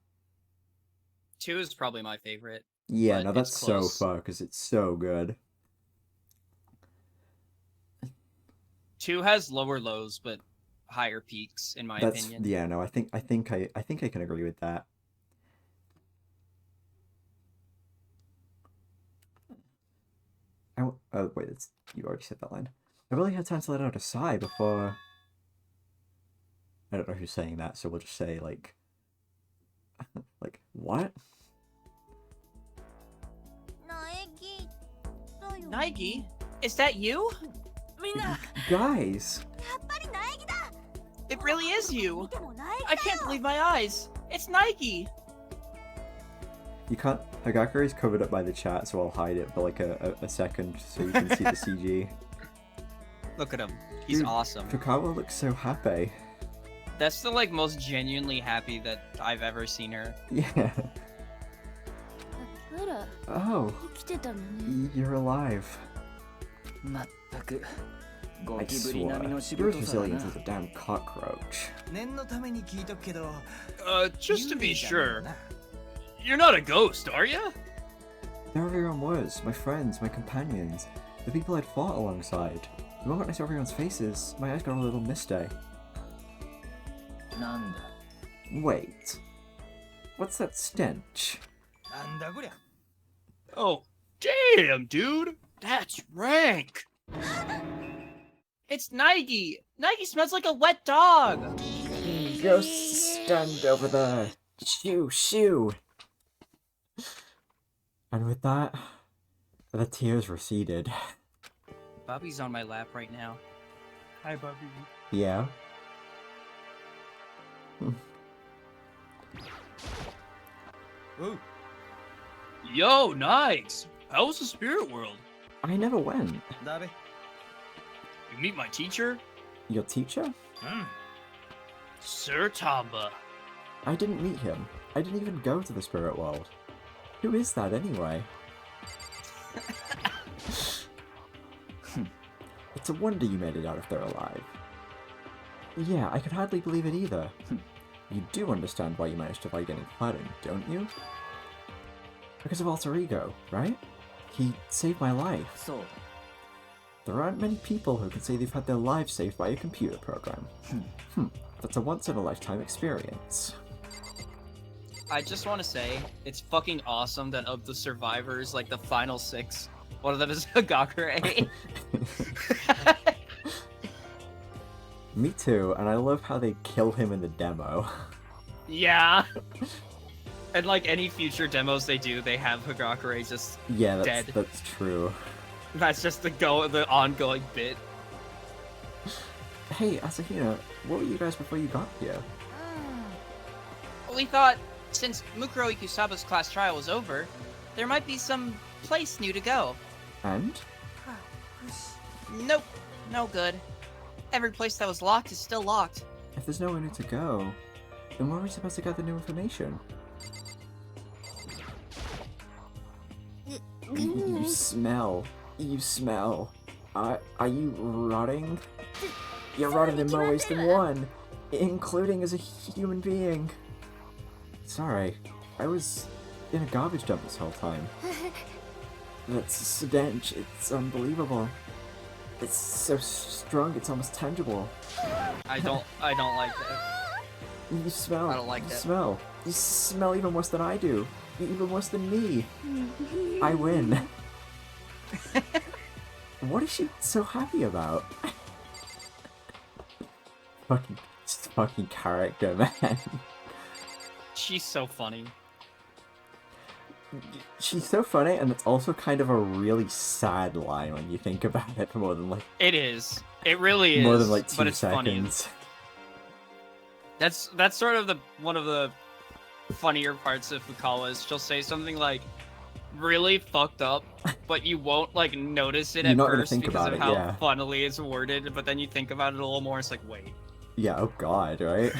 2 is probably my favorite. Yeah, But no, it's that's so close. far, because it's so good. 2 has lower lows, but higher peaks, in my opinion. Yeah, no, I think I can agree with that. Oh, wait, you already said that line. I really had time to let out a sigh before... I don't know who's saying that, so we'll just say, like... like, what? 苗木だよね Nike? Is that you? みんな Guys! やっぱり苗木だ It really is you! 見ても苗木 I だ can't よ believe my eyes! It's Nike! You can't... Hagakure is covered up by the chat, so I'll hide it for like a second so you can see the CG. Look at him. He's Dude, awesome. Fukawa looks so happy. That's the like most genuinely happy that I've ever seen her. Yeah. あら Oh, 生きてたのね you're alive. まったく I ゴキブリ並み swear. のし You're ぶ as とさだ resilient な as a damn cockroach. 念のために聞いとくけど Just to 幽 be 霊じゃねえ sure, な you're not a ghost, are you? There everyone was, my friends, my companions, the people I'd fought alongside. The moment I saw everyone's faces, my eyes got a little misty. なんだ Wait. What's that stench? なんだこりゃ。 Oh, damn, dude! That's rank! It's Nike! Nike smells like a wet dog! Go stand over there. Shoo, shoo. And with that, the tears receded. Bobby's on my lap right now. Hi, Bobby. Yeah. Ooh. Yo, Nikes! How was the spirit world? I never went. だべ。 You meet my teacher? Your teacher? Sir Tamba. I didn't meet him. I didn't even go to the spirit world. Who is that anyway? It's a wonder you made it out if they're alive. Yeah, I could hardly believe it either. You do understand why you managed to avoid getting flattened, don't you? Because of Alter Ego, right? He saved my life. そうだ。 There aren't many people who can say they've had their lives saved by a computer program. That's a once-in-a-lifetime experience. I just want to say, it's fucking awesome that of the survivors, like the final 6, one of them is Hagakure. Me too, and I love how they kill him in the demo. Yeah. And like any future demos they do, they have Hagakure just Yeah, dead. that's true. That's just the ongoing bit. Hey, Asahina, what were you guys before you got here? We thought, since Mukuro Ikusaba's class trial was over, there might be some place new to go. And? Nope, no good. Every place that was locked is still locked. If there's nowhere new to go, then where are we supposed to gather new information? You smell. You smell. Are you rotting? You're rotting in more ways than one, including as a human being. Sorry, I was in a garbage dump this whole time. That stench, it's unbelievable. It's so strong, it's almost tangible. I don't like that. You smell. I don't like you that. smell. You smell even worse than I do. Even worse than me. I win. What is she so happy about? fucking character, man. She's so funny. She's so funny, and it's also kind of a really sad line when you think about it for more than like... It is. It really is. More than like 2 but it's seconds. funny. That's sort of one of the funnier parts of Fukawa's. She'll say something like really fucked up, but you won't like notice it You're at not gonna first think because about of it, how yeah. funnily it's worded, but then you think about it a little more, it's like, wait. Yeah, oh god, right?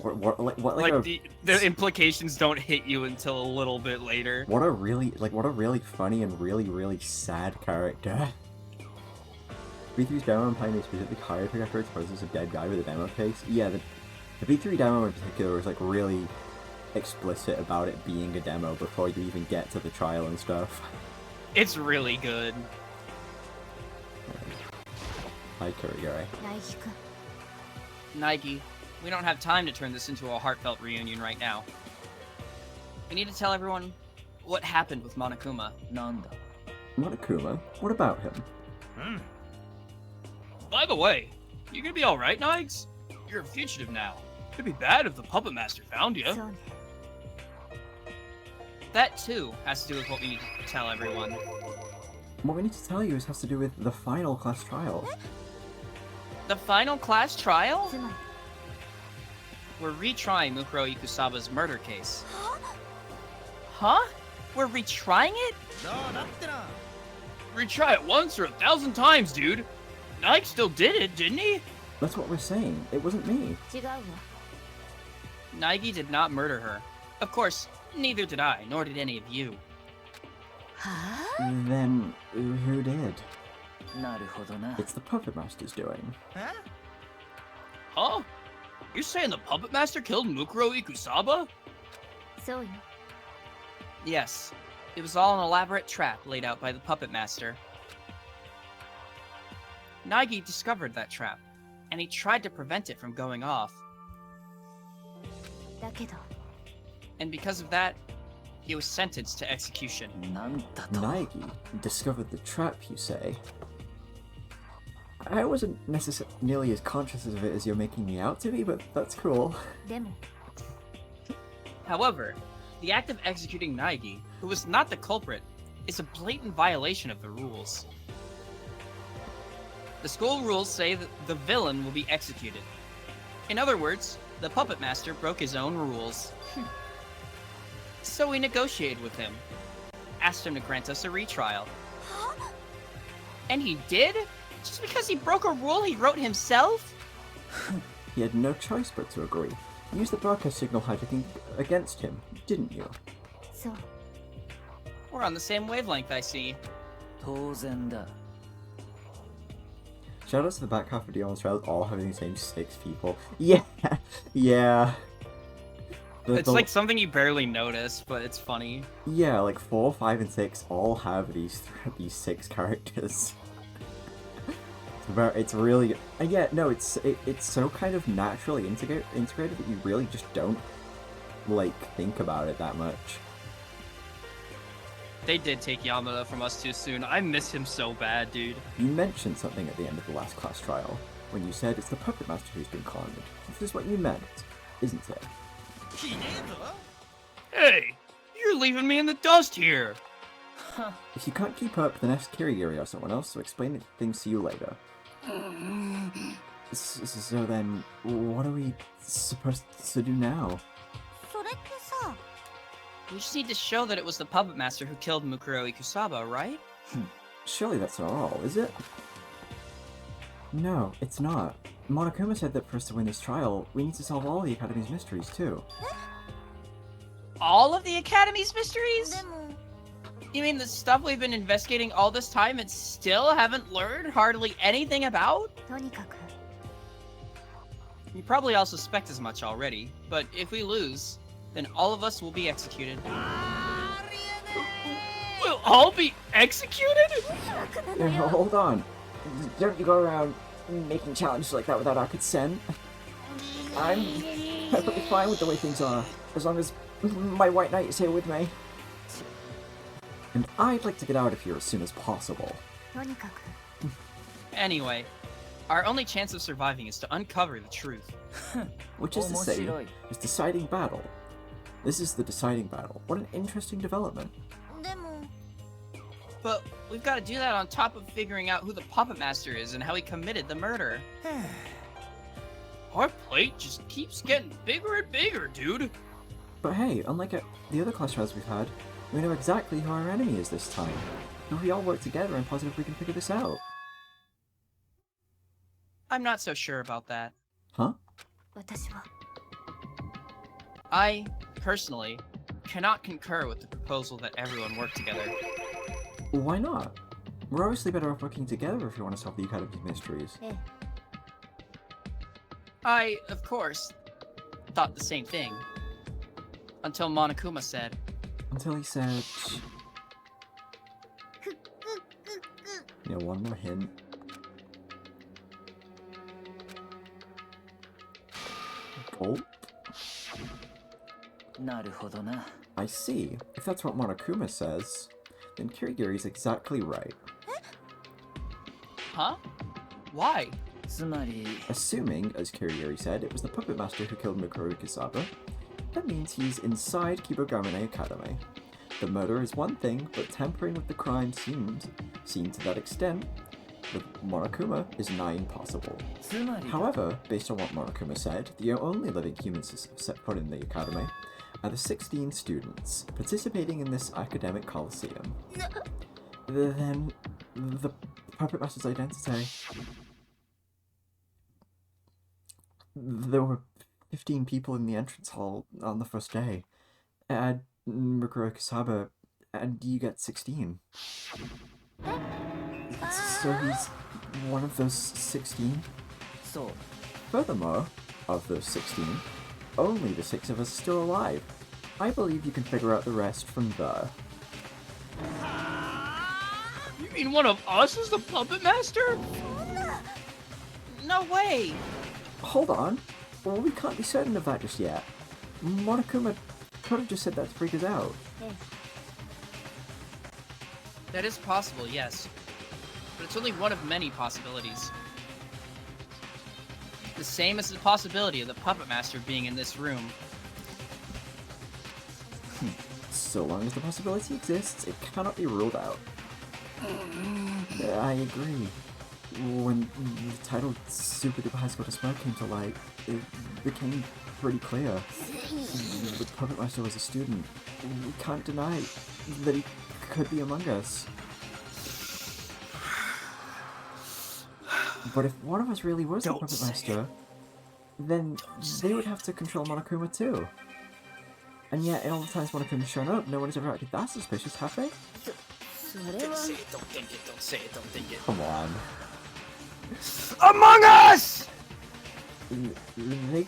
Like the implications don't hit you until a little bit later. What a really funny and really sad character. B3's demo and Pioneer specifically hired Hagakure to pose as a dead guy with a demo case. Yeah, the B3 demo in particular was like really explicit about it being a demo before you even get to the trial and stuff. It's really good. Hi, Kurigare. ナイヒ君 Nike, we don't have time to turn this into a heartfelt reunion right now. We need to tell everyone what happened with Monokuma. なんだ。 Monokuma? What about him? By the way, you gonna be alright, Nikes? You're a fugitive now. It'd be bad if the Puppet Master found you. そうね That too has to do with what we need to tell everyone. What we need to tell you has to do with the final class trial. The final class trial? つまり We're retrying Mukuro Ikusaba's murder case. Huh? We're retrying it? どうだってな。 Retry it once or 1,000 times, dude. Nike still did it, didn't he? That's what we're saying. It wasn't me. 違うわ Nike did not murder her. Of course, neither did I, nor did any of you. は Then who did? なるほどな。 It's the Puppet Master's doing. え Huh? You're saying the Puppet Master killed Mukuro Ikusaba? あそうよ Yes. It was all an elaborate trap laid out by the Puppet Master. Nagi discovered that trap. and he tried to prevent it from going off. だけど And because of that, he was sentenced to execution. なんだと Naegi discovered the trap, you say? I wasn't nearly as conscious of it as you're making me out to be, but that's cool. でも However, the act of executing Naegi, who was not the culprit, is a blatant violation of the rules. The school rules say that the villain will be executed. In other words, the puppet master broke his own rules. So we negotiated with him, asked him to grant us a retrial. And he did? Just because he broke a rule he wrote himself? He had no choice but to agree. You used the broadcast signal hijacking against him, didn't you? そう We're on the same wavelength, I see. 当然だ Shoutouts to the back half of Dion's trial, all having the same 6 people. Yeah, yeah. It's like something you barely notice, but it's funny. Yeah, like 4, 5, and 6 all have these 6 characters. It's really yeah, no, it's so kind of naturally integrated that you really just don't like think about it that much. They did take Yamada from us too soon. I miss him so bad, dude. You mentioned something at the end of the last class trial when you said it's the puppet master who's been conned. This is what you meant, isn't it? ひねえぞ Hey, you're leaving me in the dust here. If you can't keep up, then ask Kirigiri or someone else to explain things to you later. So then, what are we supposed to do now? それってさ We just need to show that it was the puppet master who killed Mukuro Ikusaba, right? Surely that's not all, is it? No, it's not. Monokuma said that for us to win this trial, we need to solve all the Academy's mysteries, too. All of the Academy's mysteries? でも You mean the stuff we've been investigating all this time and still haven't learned hardly anything about? とにかく You probably all suspect as much already, but if we lose, then all of us will be executed. We'll all be executed? Hold on. Don't you go around making challenges like that without our consent? I'm perfectly fine with the way things are, as long as my White Knight is here with me. And I'd like to get out of here as soon as possible. とにかく Anyway, our only chance of surviving is to uncover the truth. Which is to say, 面白い is deciding battle. This is the deciding battle. What an interesting development. でも But we've got to do that on top of figuring out who the puppet master is and how he committed the murder. Our plate just keeps getting bigger and bigger, dude. But hey, unlike the other class trials we've had, we know exactly who our enemy is this time. If we all work together, I'm positive we can figure this out. I'm not so sure about that. Huh? 私は I, personally, cannot concur with the proposal that everyone work together. Why not? We're obviously better off working together if we want to solve the Academy's mysteries. ええ I, of course, thought the same thing. Until Monokuma said, Until he said... Yeah, one more hint. Gulp? なるほどな I see. If that's what Monokuma says, then Kirigiri's exactly right. huh? Why? つまり Assuming, as Kirigiri said, it was the puppet master who killed Mukuro Ikusaba, that means he's inside Kibogamine Academy. The murder is one thing, but tampering with the crime seen to that extent, with Monokuma is nigh impossible. つまり However, based on what Monokuma said, the only living humans to set foot in the academy are the 16 students participating in this academic coliseum. Then, the puppet master's identity... There were 15 people in the entrance hall on the first day. Add Mukuro Ikusaba, and you get 16. So he's one of those 16? そう Furthermore, of those 16, only the 6 of us are still alive. I believe you can figure out the rest from there. You mean one of us is the puppet master? No No way! Hold on. Well, we can't be certain of that just yet. Monokuma could have just said that to freak us out. That is possible, yes. But it's only one of many possibilities. The same as the possibility of the Puppet Master being in this room. So long as the possibility exists, it cannot be ruled out. I agree. When the title Super Duper High School Despair came to light, it became pretty clear. The Puppet Master was a student. We can't deny that he could be among us. But if one of us really was the Puppet Master, then they would have to control Monokuma too. And yet, in all the times Monokuma's shown up, no one has ever acted that suspicious, have they? Don't say it, don't think it, don't say it, don't think it. Come on. Among Us! They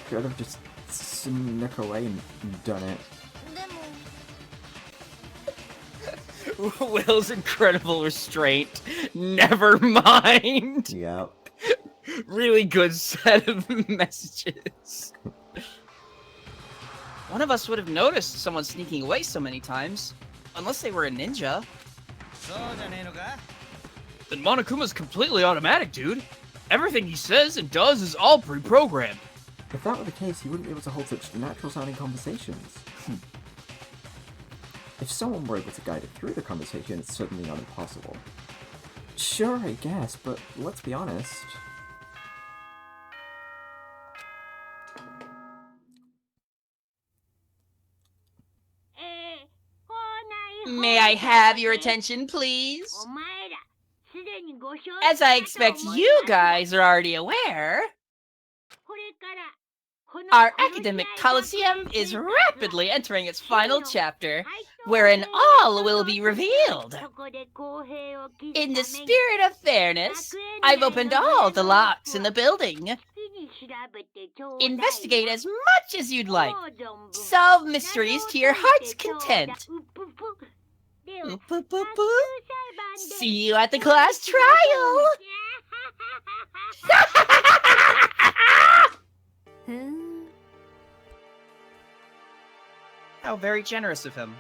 could have just snuck away and done it. でも Will's incredible restraint. Never mind. Yep. Really good set of messages. One of us would have noticed someone sneaking away so many times. Unless they were a ninja. Then Monokuma's completely automatic, dude. Everything he says and does is all pre-programmed. If that were the case, he wouldn't be able to hold such natural-sounding conversations. If someone were able to guide it through the conversation, it's certainly not impossible. Sure, I guess, but let's be honest. May I have your attention, please? As I expect you guys are already aware, our academic coliseum is rapidly entering its final chapter, wherein all will be revealed. In the spirit of fairness, I've opened all the locks in the building. Investigate as much as you'd like. Solve mysteries to your heart's content. See you at the class trial! How very generous of him,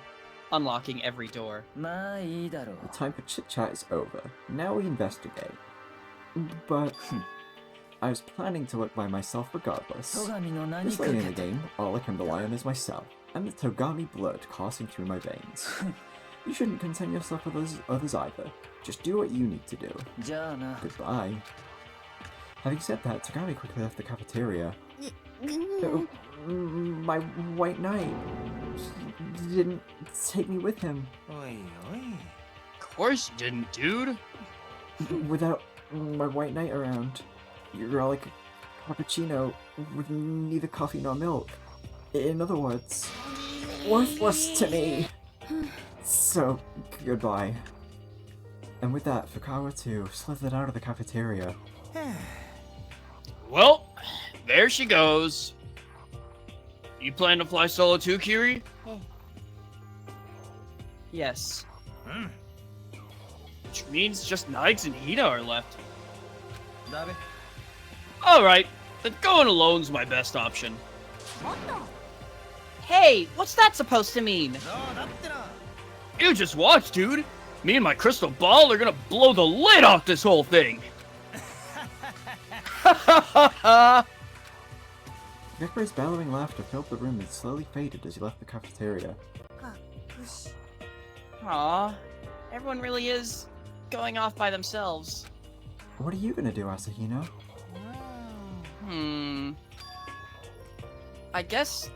unlocking every door. まあいいだろう The time for chit-chat is over. Now we investigate. But, I was planning to work by myself regardless. 戸上の何 This か late in け the game, all I can rely on is myself, and the Togami blood coursing through my veins. You shouldn't concern yourself with others either. Just do what you need to do. じゃあな Goodbye. Having said that, Togami quickly left the cafeteria. My white knight didn't take me with him. Of course you didn't, dude. Without my white knight around, you're all like a cappuccino with neither coffee nor milk. In other words, worthless to me. So, goodbye. And with that, Fukawa too slithered out of the cafeteria. Well, there she goes. You plan to fly solo too, Kiri? Yes. Which means just Nikes and Hina are left. Alright, then going alone's my best option. Hey, what's that supposed to mean? You just watch, dude. Me and my crystal ball are gonna blow the lid off this whole thing. Gekari's bellowing laughter filled the room and slowly faded as he left the cafeteria. Aw, everyone really is going off by themselves. What are you gonna do, Asahino? I guess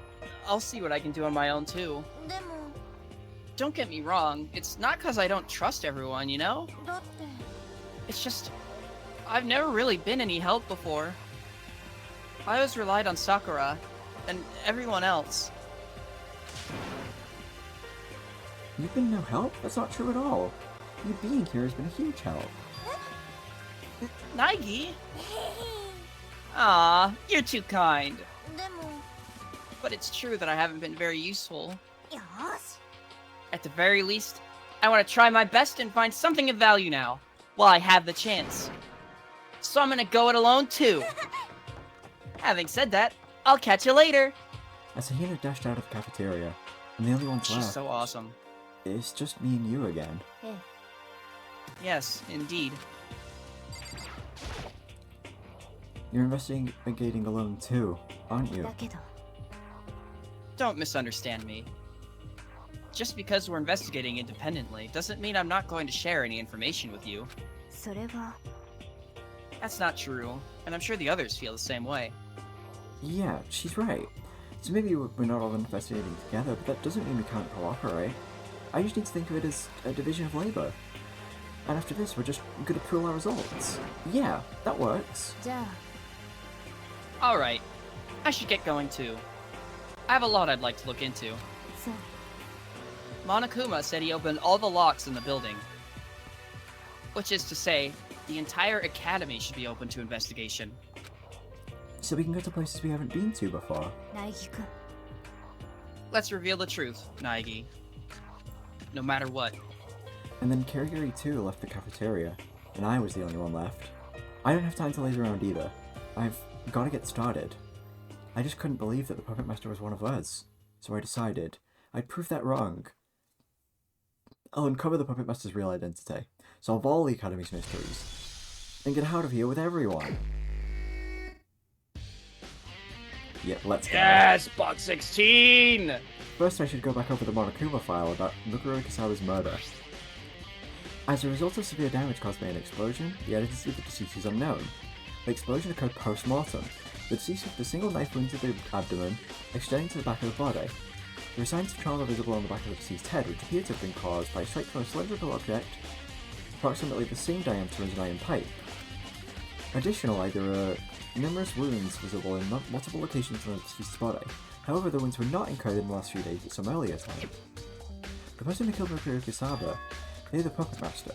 I'll see what I can do on my own too. でも Don't get me wrong, it's not because I don't trust everyone, you know? だって It's just, I've never really been any help before. I always relied on Sakura, and everyone else. You've been no help? That's not true at all. You being here has been a huge help. Naigi? Aw, you're too kind. でも But it's true that I haven't been very useful. よし At the very least, I want to try my best and find something of value now, while I have the chance. So I'm gonna go it alone too. Having said that, I'll catch you later. Asahina dashed out of the cafeteria, and the only ones She's left so awesome. is just me and you again. Yes, indeed. You're investigating alone too, aren't you? だけど Don't misunderstand me. Just because we're investigating independently doesn't mean I'm not going to share any information with you. それは That's not true, and I'm sure the others feel the same way. Yeah, she's right. So maybe we're not all investigating together, but that doesn't mean we can't cooperate. I just need to think of it as a division of labor. And after this, we're just gonna pool our results. Yeah, that works. じゃ Alright, I should get going too. I have a lot I'd like to look into. あそう Monokuma said he opened all the locks in the building. Which is to say, the entire academy should be open to investigation. So we can go to places we haven't been to before. 苗木くん Let's reveal the truth, Naegi. No matter what. And then Karigiri too left the cafeteria, and I was the only one left. I don't have time to laze around either. I've gotta get started. I just couldn't believe that the Puppet Master was one of us, so I decided I'd prove that wrong. I'll uncover the Puppet Master's real identity, solve all the Academy's mysteries, and get out of here with everyone. Yeah, let's go. Yes, Box 16! First, I should go back over the Monokuma file about Nukuro Kasawa's murder. As a result of severe damage caused by an explosion, the identity of the deceased is unknown. The explosion occurred post-mortem. The deceased suffered a single knife wound to the abdomen, extending to the back of the body. There are signs of trauma visible on the back of the deceased's head, which appear to have been caused by a strike from a cylindrical object approximately the same diameter as an iron pipe. Additionally, there are numerous wounds visible in multiple locations on the deceased's body. However, the wounds were not incurred in the last few days at some earlier time. The person who killed Nukuro Kasawa, they're the Puppet Master.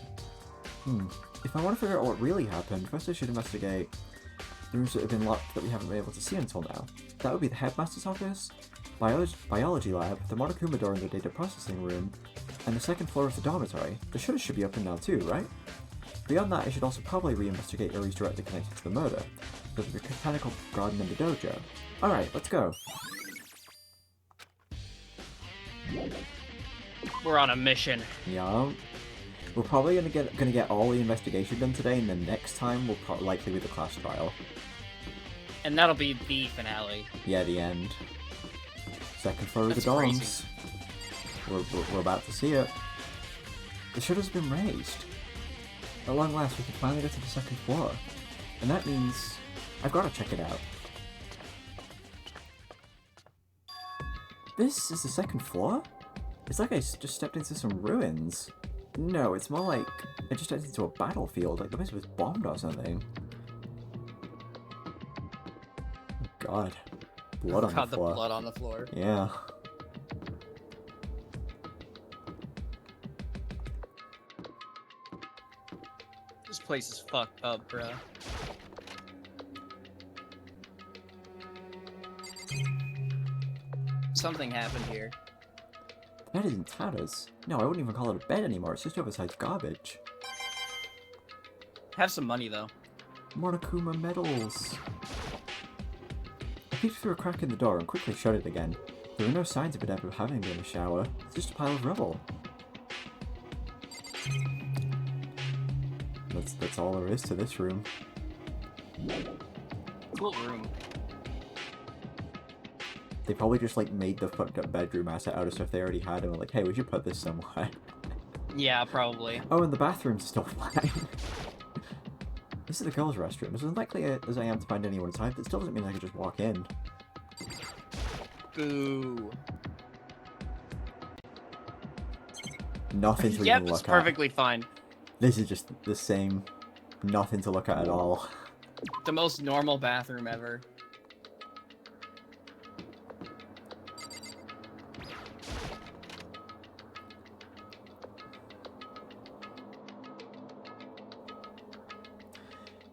If I want to figure out what really happened, first I should investigate the rooms that have been locked that we haven't been able to see until now. That would be the Headmaster's office, biology lab, the Monokuma door in the data processing room, and the second floor of the dormitory. The shutters should be open now too, right? Beyond that, I should also probably re-investigate areas directly connected to the murder, the botanical garden and the dojo. Alright, let's go. We're on a mission. Yeah. We're probably gonna get all the investigation done today, and then next time will likely be the class trial. And that'll be the finale. Yeah, the end. Second floor of the That's dorms. We're about to see it. The shutter's been raised. At long last, we can finally get to the second floor. And that means I've got to check it out. This is the second floor? It's like I just stepped into some ruins. No, it's more like I just stepped into a battlefield, like the place was bombed or something. God. Blood on the floor. The blood on the floor. Yeah. This place is fucked up, bruh. Something happened here. The bed is in tatters. No, I wouldn't even call it a bed anymore, it's just oversized garbage. Have some money, though. Monokuma medals. I peeked through a crack in the door and quickly shut it again. There were no signs of it ever having been a shower. It's just a pile of rubble. That's all there is to this room. Cool room. They probably just like made the fucked up bedroom asset out of stuff they already had and were like, hey, we should put this somewhere. Yeah, probably. Oh, and the bathroom's still fine. This is the girls' restroom. As unlikely as I am to find anyone inside, that still doesn't mean I can just walk in. Boo. Nothing to Yep, even it's look at. perfectly fine. This is just the same. Nothing to look at all. The most normal bathroom ever.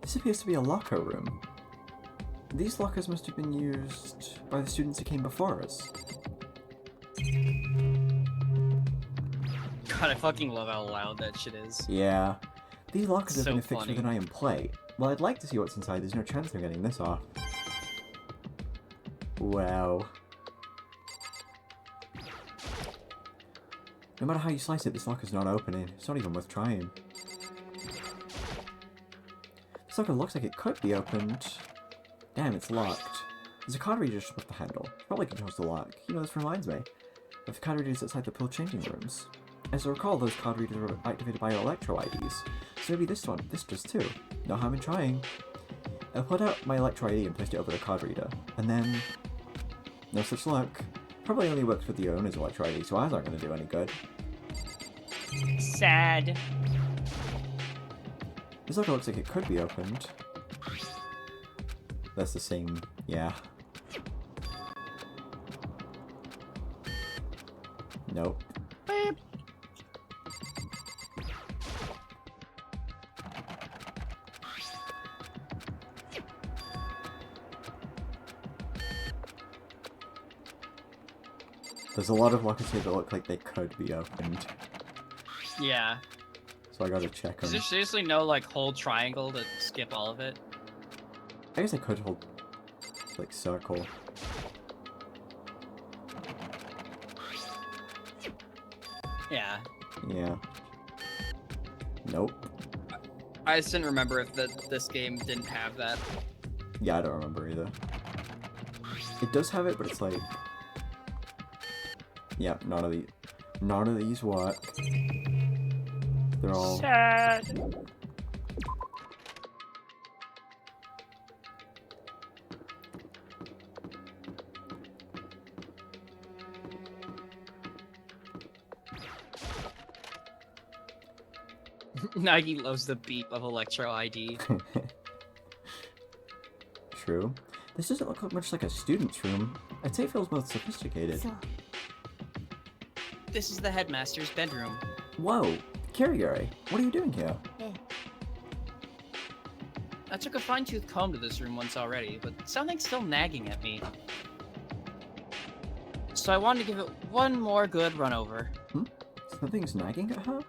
This appears to be a locker room. These lockers must have been used by the students who came before us. God, I fucking love how loud that shit is. Yeah. These lockers have So been affixed with funny. an iron plate. Well, I'd like to see what's inside. There's no chance of getting this off. Wow. No matter how you slice it, this lock is not opening. It's not even worth trying. This locker looks like it could be opened. Damn, it's locked. There's a card reader just above the handle. Probably controls the lock. You know, this reminds me of the card readers outside the pool changing rooms. As I recall, those card readers were activated by electro IDs. So maybe this does too. No harm in trying. I pulled out my electro ID and placed it over the card reader. And then... no such luck. Probably only works with the owner's electro ID, so ours aren't going to do any good. Sad. This locker looks like it could be opened. That's the same... yeah. Nope. Beep. There's a lot of lockers here that look like they could be opened. Yeah. So I gotta check Is them. there seriously no, like, whole triangle to skip all of it? I guess I could hold, like, circle. Yeah. Yeah. Nope. I just didn't remember if this game didn't have that. Yeah, I don't remember either. It does have it, but it's like... yeah, none of these work. They're all... Sad. Nagi loves the beep of Electro ID. True. This doesn't look much like a student's room. I'd say it feels more sophisticated. そう This is the headmaster's bedroom. Whoa! Kirigiri, what are you doing here? ええ I took a fine-tooth comb to this room once already, but something's still nagging at me. So I wanted to give it one more good run-over. Something's nagging at her?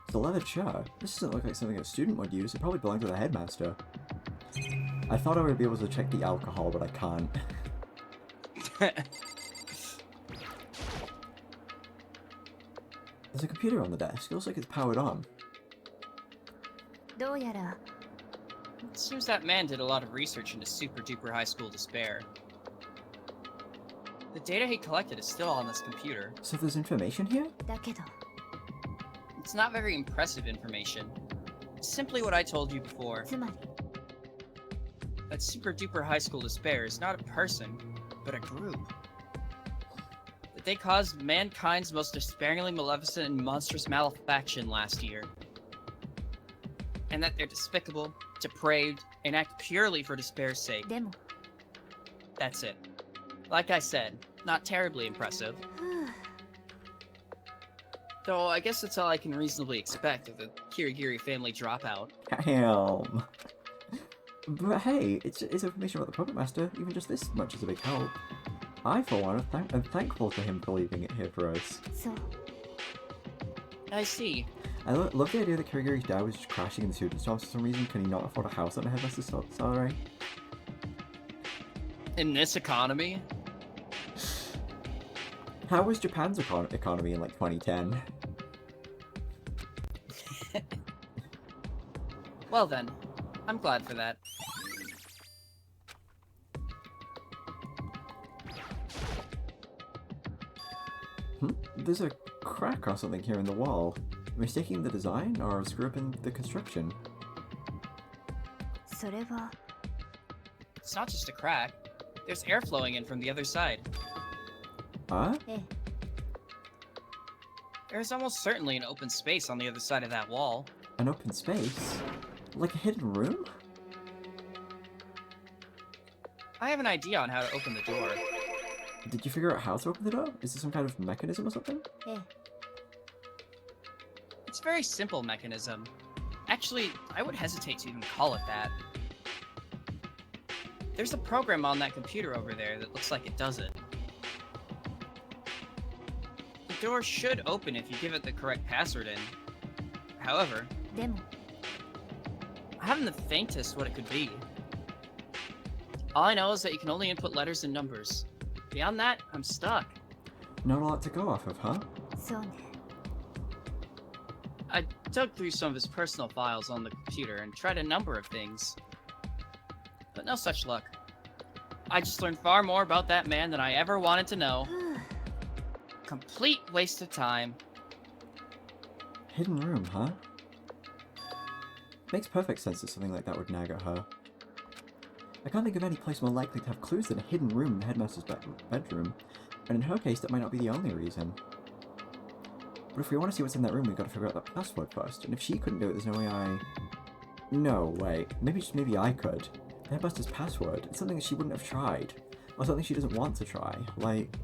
The leather chair. This doesn't look like something a student would use. It probably belonged to the headmaster. I thought I would be able to check the alcohol, but I can't. There's a computer on the desk. It looks like it's powered on. どうやら It seems that man did a lot of research into super-duper high school despair. The data he collected is still on this computer. So there's information here? だけど It's not very impressive information. It's simply what I told you before. つまり That super-duper high school despair is not a person, but a group. That they caused mankind's most despairingly maleficent and monstrous malefaction last year. And that they're despicable, depraved, and act purely for despair's sake. でも That's it. Like I said, not terribly impressive. ふう Though I guess that's all I can reasonably expect of the Kirigiri family dropout. Damn. But hey, it's information about the Puppet Master. Even just this much is a big help. I, for one, am thankful to him for leaving it here for us. そう I see. I love the idea that Kirigiri's dad was just crashing in the student storm for some reason. Can he not afford a house on a headmaster's salary? In this economy? How was Japan's economy in like 2010? Well then, I'm glad for that. There's a crack or something here in the wall. Mistaking the design or a screw up in the construction? それは It's not just a crack. There's air flowing in from the other side. Huh? ええ There's almost certainly an open space on the other side of that wall. An open space? Like a hidden room? I have an idea on how to open the door. Did you figure out how to open the door? Is there some kind of mechanism or something? ええ It's a very simple mechanism. Actually, I would hesitate to even call it that. There's a program on that computer over there that looks like it does it. door should open if you give it the correct password in. However, でも I haven't the faintest what it could be. All I know is that you can only input letters and numbers. Beyond that, I'm stuck. Not a lot to go off of, huh? そうね I dug through some of his personal files on the computer and tried a number of things. But no such luck. I just learned far more about that man than I ever wanted to know. Complete waste of time. Hidden room, huh? Makes perfect sense that something like that would nag at her. I can't think of any place more likely to have clues than a hidden room in the headmaster's bedroom, and in her case that might not be the only reason. But if we want to see what's in that room, we've got to figure out that password first, and if she couldn't do it, there's no way I... No, wait. Maybe I could. The headmaster's password, it's something that she wouldn't have tried, or something she doesn't want to try, like...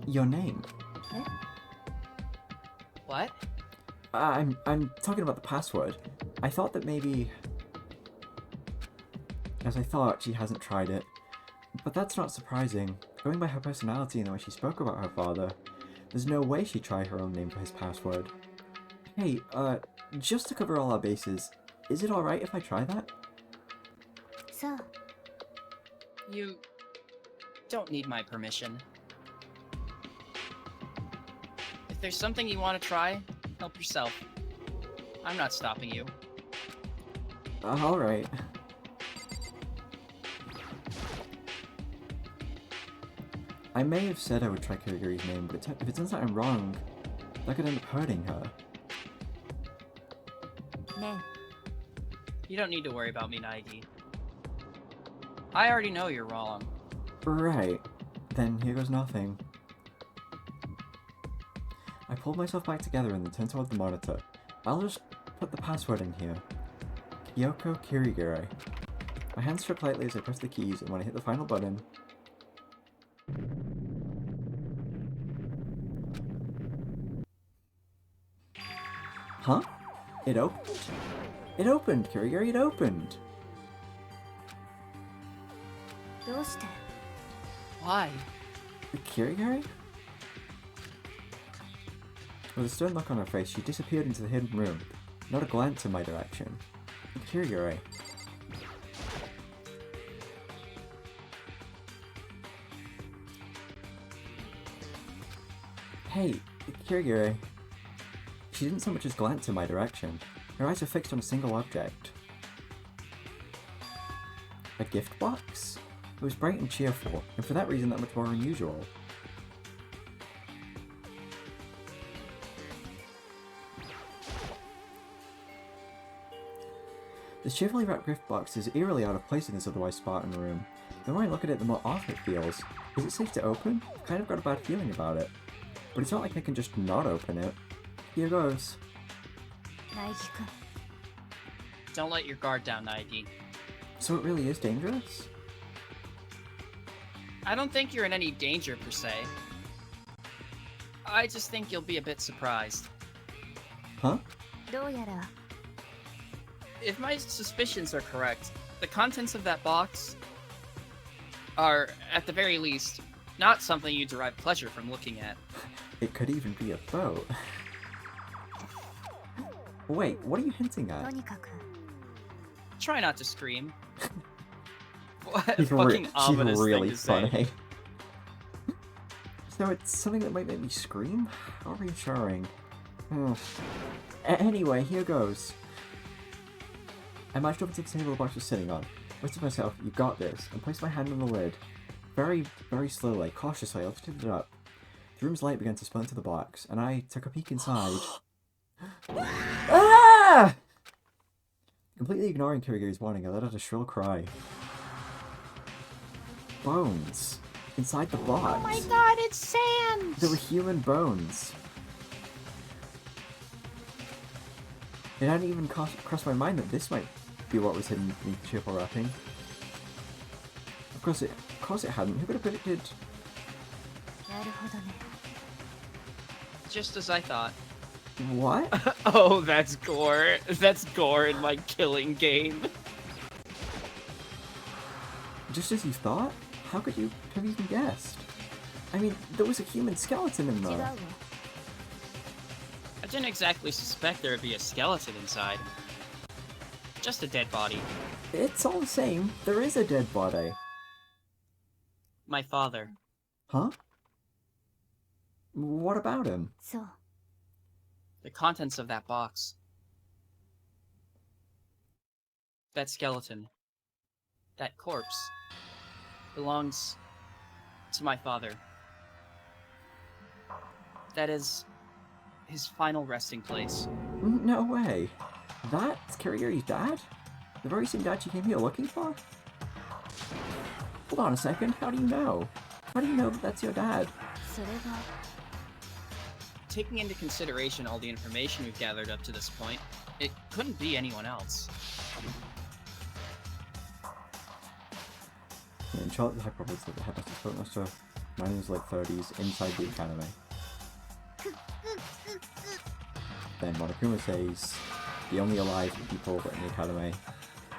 your name. What? I'm talking about the password. I thought that maybe... As I thought, she hasn't tried it. But that's not surprising. Going by her personality and the way she spoke about her father, there's no way she'd try her own name for his password. Hey, just to cover all our bases, is it alright if I try that? さあ You don't need my permission. If there's something you want to try, help yourself. I'm not stopping you. Alright. I may have said I would try Kirigiri's name, but if it turns out I'm wrong, that could end up hurting her. ね You don't need to worry about me, Naegi. I already know you're wrong. Right. Then here goes nothing. I pulled myself back together and then turned toward the monitor. I'll just put the password in here. Kyoko Kirigiri. My hands shook lightly as I pressed the keys, and when I hit the final button... Huh? It opened? It opened, Kirigiri, it opened! どうして Why? Kirigiri? With a stern look on her face, she disappeared into the hidden room, not a glance in my direction. Kirigiri. Hey, Kirigiri. She didn't so much as glance in my direction. Her eyes were fixed on a single object. A gift box? It was bright and cheerful, and for that reason that much more unusual. This cheerfully wrapped gift box is eerily out of place in this otherwise Spartan room. The more I look at it, the more off it feels. Is it safe to open? I've kind of got a bad feeling about it. But it's not like I can just not open it. Here goes. ナイキ君 Don't let your guard down, Naegi. So it really is dangerous? I don't think you're in any danger, per se. I just think you'll be a bit surprised. Huh? どうやら If my suspicions are correct, the contents of that box are, at the very least, not something you derive pleasure from looking at. It could even be a boat. Wait, what are you hinting と at? にかく Try not to scream. What a She's fucking ominous really thing to say. funny. So it's something that might make me scream? How reassuring. Anyway, here goes. I marched over to the table the box was sitting on, whispered to myself, "You got this," and placed my hand on the lid. Very, very slowly, cautiously, I lifted it up. The room's light began to spill into the box, and I took a peek inside. Ah! Completely ignoring Kirigiri's warning, I let out a shrill cry. Bones. Inside the box. Oh my god, it's sand! There were human bones. It hadn't even crossed my mind that this might be what was hidden beneath the cheerful wrapping. Of course it hadn't. Who could have predicted? なるほどね Just as I thought. What? Oh, that's gore. That's gore in my killing game. Just as you thought? How could you have even guessed? I mean, there was a human skeleton in 違うわ there. didn't exactly suspect there would be a skeleton inside. Just a dead body. It's all the same. There is a dead body. My father. Huh? What about him? そう The contents of that box. That skeleton. That corpse. Belongs to my father. That is his final resting place. No way. That's Kirigiri's dad? The very same dad she came here looking for? Hold on a second, how do you know? How do you know that that's your dad? それが Taking into consideration all the information we've gathered up to this point, it couldn't be anyone else. In short, the hypothesis that the headmaster's postmaster, man in his late 30s, inside the academy. Then Monokuma says, the only alive people in the academy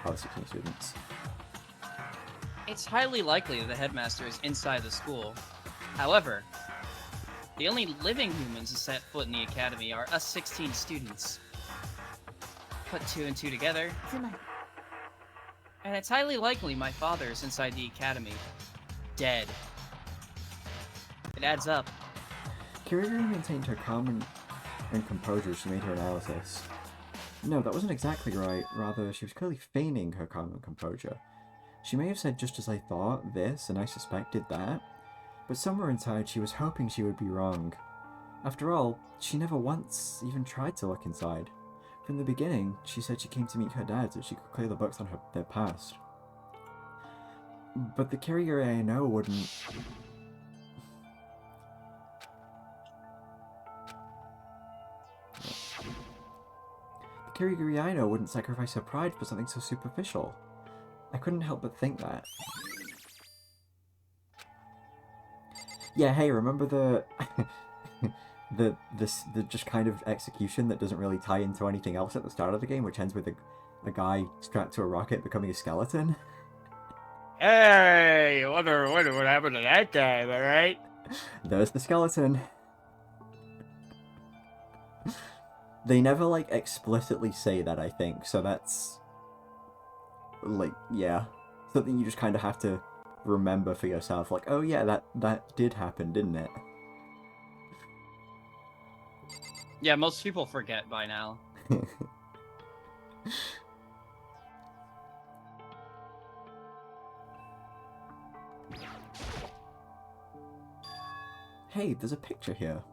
are the 16 students. It's highly likely that the headmaster is inside the school. However, the only living humans to set foot in the academy are us 16 students. Put 2 and 2 together, つまり and it's highly likely my father is inside the academy. Dead. It adds up. Kirigiri maintained her calm and composure as she made her analysis. No, that wasn't exactly right. Rather, she was clearly feigning her calm and composure. She may have said just as I thought this, and I suspected that, but somewhere inside she was hoping she would be wrong. After all, she never once even tried to look inside. From the beginning, she said she came to meet her dad so she could clear the books on their past. But the Kirigiri I know wouldn't... The Kirigiri I know wouldn't sacrifice her pride for something so superficial. I couldn't help but think that. Yeah, hey, remember the... the just kind of execution that doesn't really tie into anything else at the start of the game, which ends with a guy strapped to a rocket becoming a skeleton? Hey, wonder what happened to that guy, am I right? There's the skeleton. They never, like, explicitly say that, I think, so that's... like, yeah. Something you just kind of have to remember for yourself, like, oh yeah, that did happen, didn't it? Yeah, most people forget by now. Hey, there's a picture here.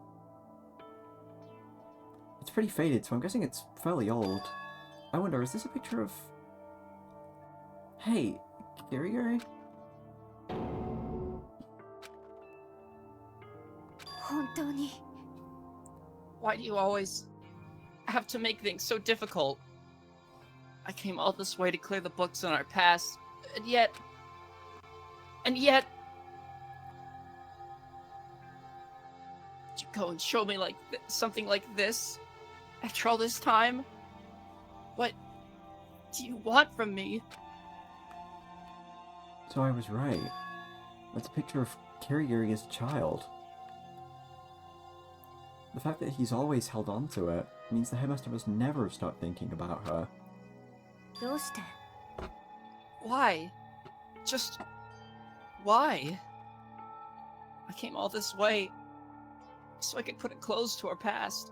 It's pretty faded, so I'm guessing it's fairly old. I wonder, is this a picture of... Hey, Kirigiri? 本当に Why do you always have to make things so difficult? I came all this way to clear the books on our past, and yet... You go and show me like something like this? After all this time? What do you want from me? So I was right. That's a picture of Kirigiri as a child. The fact that he's always held on to it means the headmaster must never have stopped thinking about her. どうして Why? Just... why? I came all this way so I could put a close to our past.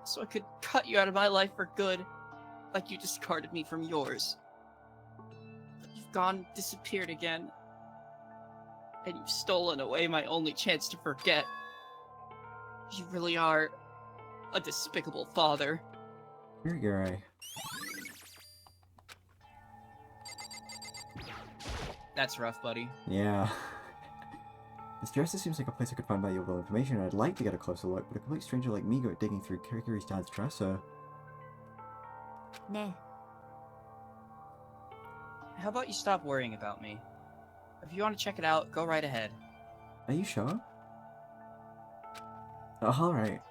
So I could cut you out of my life for good, like you discarded me from yours. But you've gone, disappeared again. And you've stolen away my only chance to forget. You really are a despicable father. Kirigiri. That's rough, buddy. Yeah. This dresser seems like a place I could find valuable information, and I'd like to get a closer look, but a complete stranger like me go digging through Kirigiri's dad's dresser. ね How about you stop worrying about me? If you want to check it out, go right ahead. Are you sure? Oh, alright.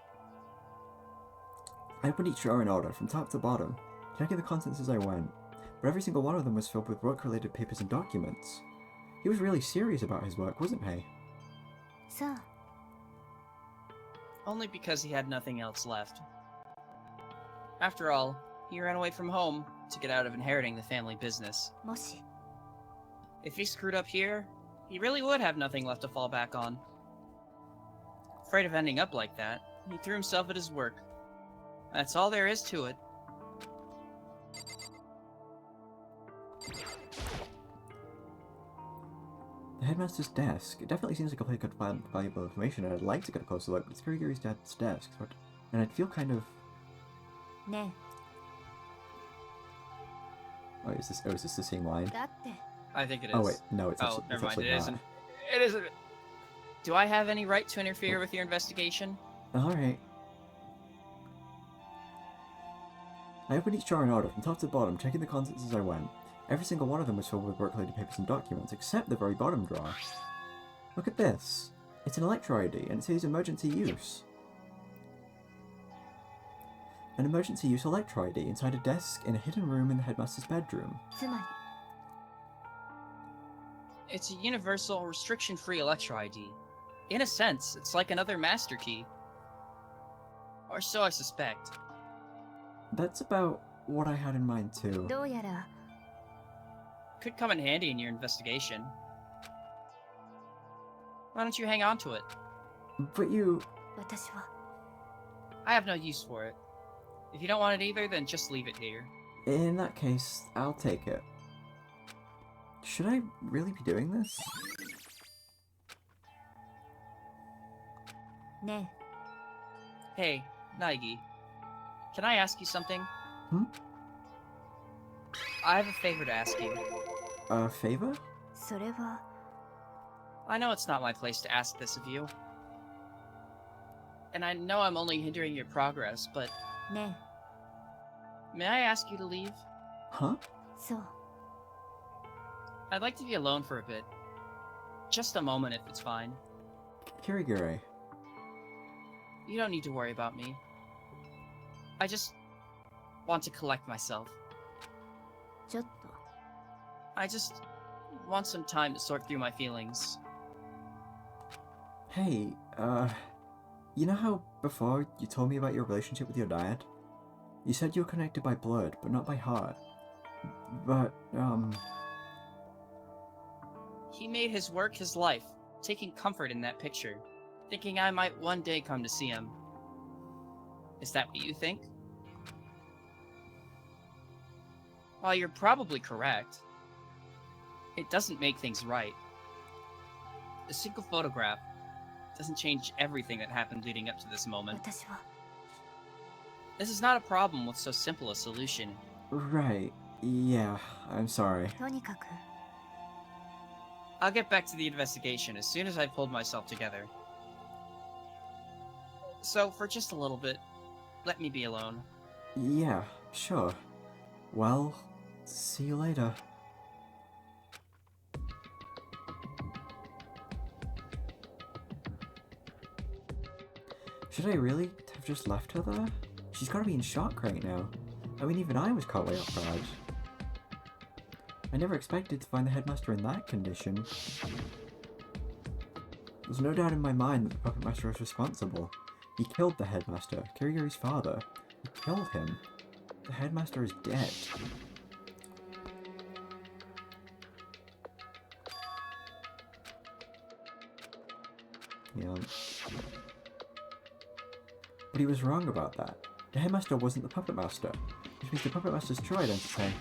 I opened each drawer in order, from top to bottom, checking the contents as I went, but every single one of them was filled with work-related papers and documents. He was really serious about his work, wasn't he? さあ only because he had nothing else left. After all, he ran away from home to get out of inheriting the family business. もし If he screwed up here, he really would have nothing left to fall back on. Afraid of ending up like that, he threw himself at his work. That's all there is to it. The headmaster's desk. It definitely seems like a place that could find valuable information, and I'd like to get a closer look, but it's Kirigiri's dad's desk, and I'd feel kind of... ね Oh, is this the same line? だって I think it is. Oh wait, no, it's Oh, actually, never it's mind. actually It not. isn't. It isn't. Do I have any right to interfere with your investigation? Alright. I opened each jar in order, from top to bottom, checking the contents as I went. Every single one of them was filled with work-related papers and documents, except the very bottom drawer. Look at this. It's an Electro ID, and it says emergency use. An emergency use Electro ID inside a desk in a hidden room in the headmaster's bedroom. つまり It's a universal, restriction-free Electro ID. In a sense, it's like another master key. Or so I suspect. That's about what I had in mind too. どうやら Could come in handy in your investigation. Why don't you hang on to it? But you... 私は I have no use for it. If you don't want it either, then just leave it here. In that case, I'll take it. Should I really be doing this? ね Hey, Naigi. Can I ask you something? Hmm? I have a favor to ask you. A favor? それは I know it's not my place to ask this of you. And I know I'm only hindering your progress, but ね may I ask you to leave? Huh? そう I'd like to be alone for a bit. Just a moment if it's fine. Kirigiri. You don't need to worry about me. I just want to collect myself. ちょっと I just want some time to sort through my feelings. Hey, you know how before you told me about your relationship with your dad? You said you were connected by blood, but not by heart. But, He made his work his life, taking comfort in that picture, thinking I might one day come to see him. Is that what you think? While you're probably correct, it doesn't make things right. A single photograph doesn't change everything that happened leading up to this moment. 私は This is not a problem with so simple a solution. right. Yeah, I'm sorry. とにかく I'll get back to the investigation as soon as I've pulled myself together. So, for just a little bit, let me be alone. Yeah, sure. Well, see you later. Should I really have just left her there? She's gotta be in shock right now. I mean, even I was caught way off guard. I never expected to find the headmaster in that condition. There's no doubt in my mind that the puppet master is responsible. He killed the headmaster, Kirigiri's father. He killed him. The headmaster is dead. Yeah. But he was wrong about that. The headmaster wasn't the puppet master, which means the puppet master's true identity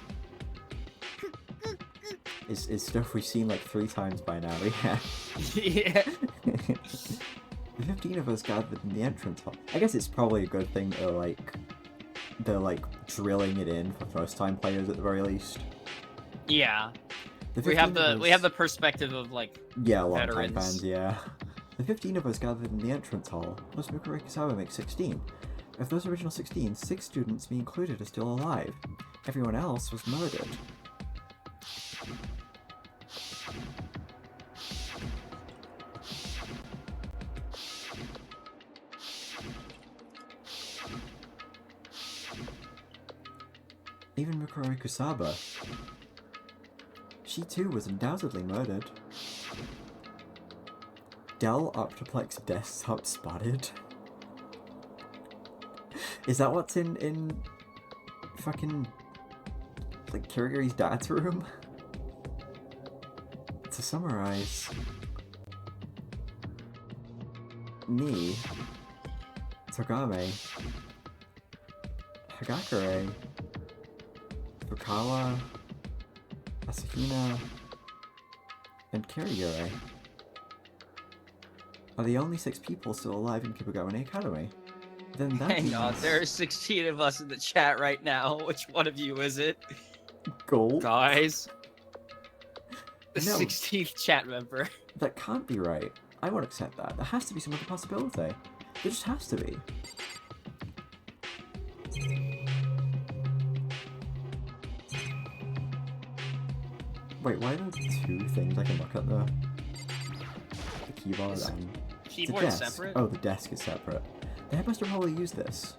is stuff we've seen like 3 times by now, yeah. Yeah. The 15 of us gathered in the entrance hall. I guess it's probably a good thing that they're like drilling it in for first-time players at the very least. Yeah. The We have 15 of the us- perspective of like Yeah, long-time veterans. fans, yeah. The 15 of us gathered in the entrance hall, plus Mikuro Kusawa makes 16. Of those original 16, 6 students, me included, are still alive. Everyone else was murdered. Even Mikuro Kusaba. She too was undoubtedly murdered. Dell Optiplex desktop spotted. Is that what's in fucking like Kirigiri's dad's room? To summarize, Ni, Togame, Hagakure, Fukawa, Asahina, and Kirigiri are the only 6 people still alive in Kibagawa Academy. Then that Hang on, means... there are 16 of us in the chat right now. Which one of you is it? Gold? Guys. The No. 16th chat member. That can't be right. I won't accept that. There has to be some other possibility. There just has to be. Wait, why are there 2 things I can look at the keyboard Is and the Keyboard desk? separate? Oh, the desk is separate. The headmaster probably use this.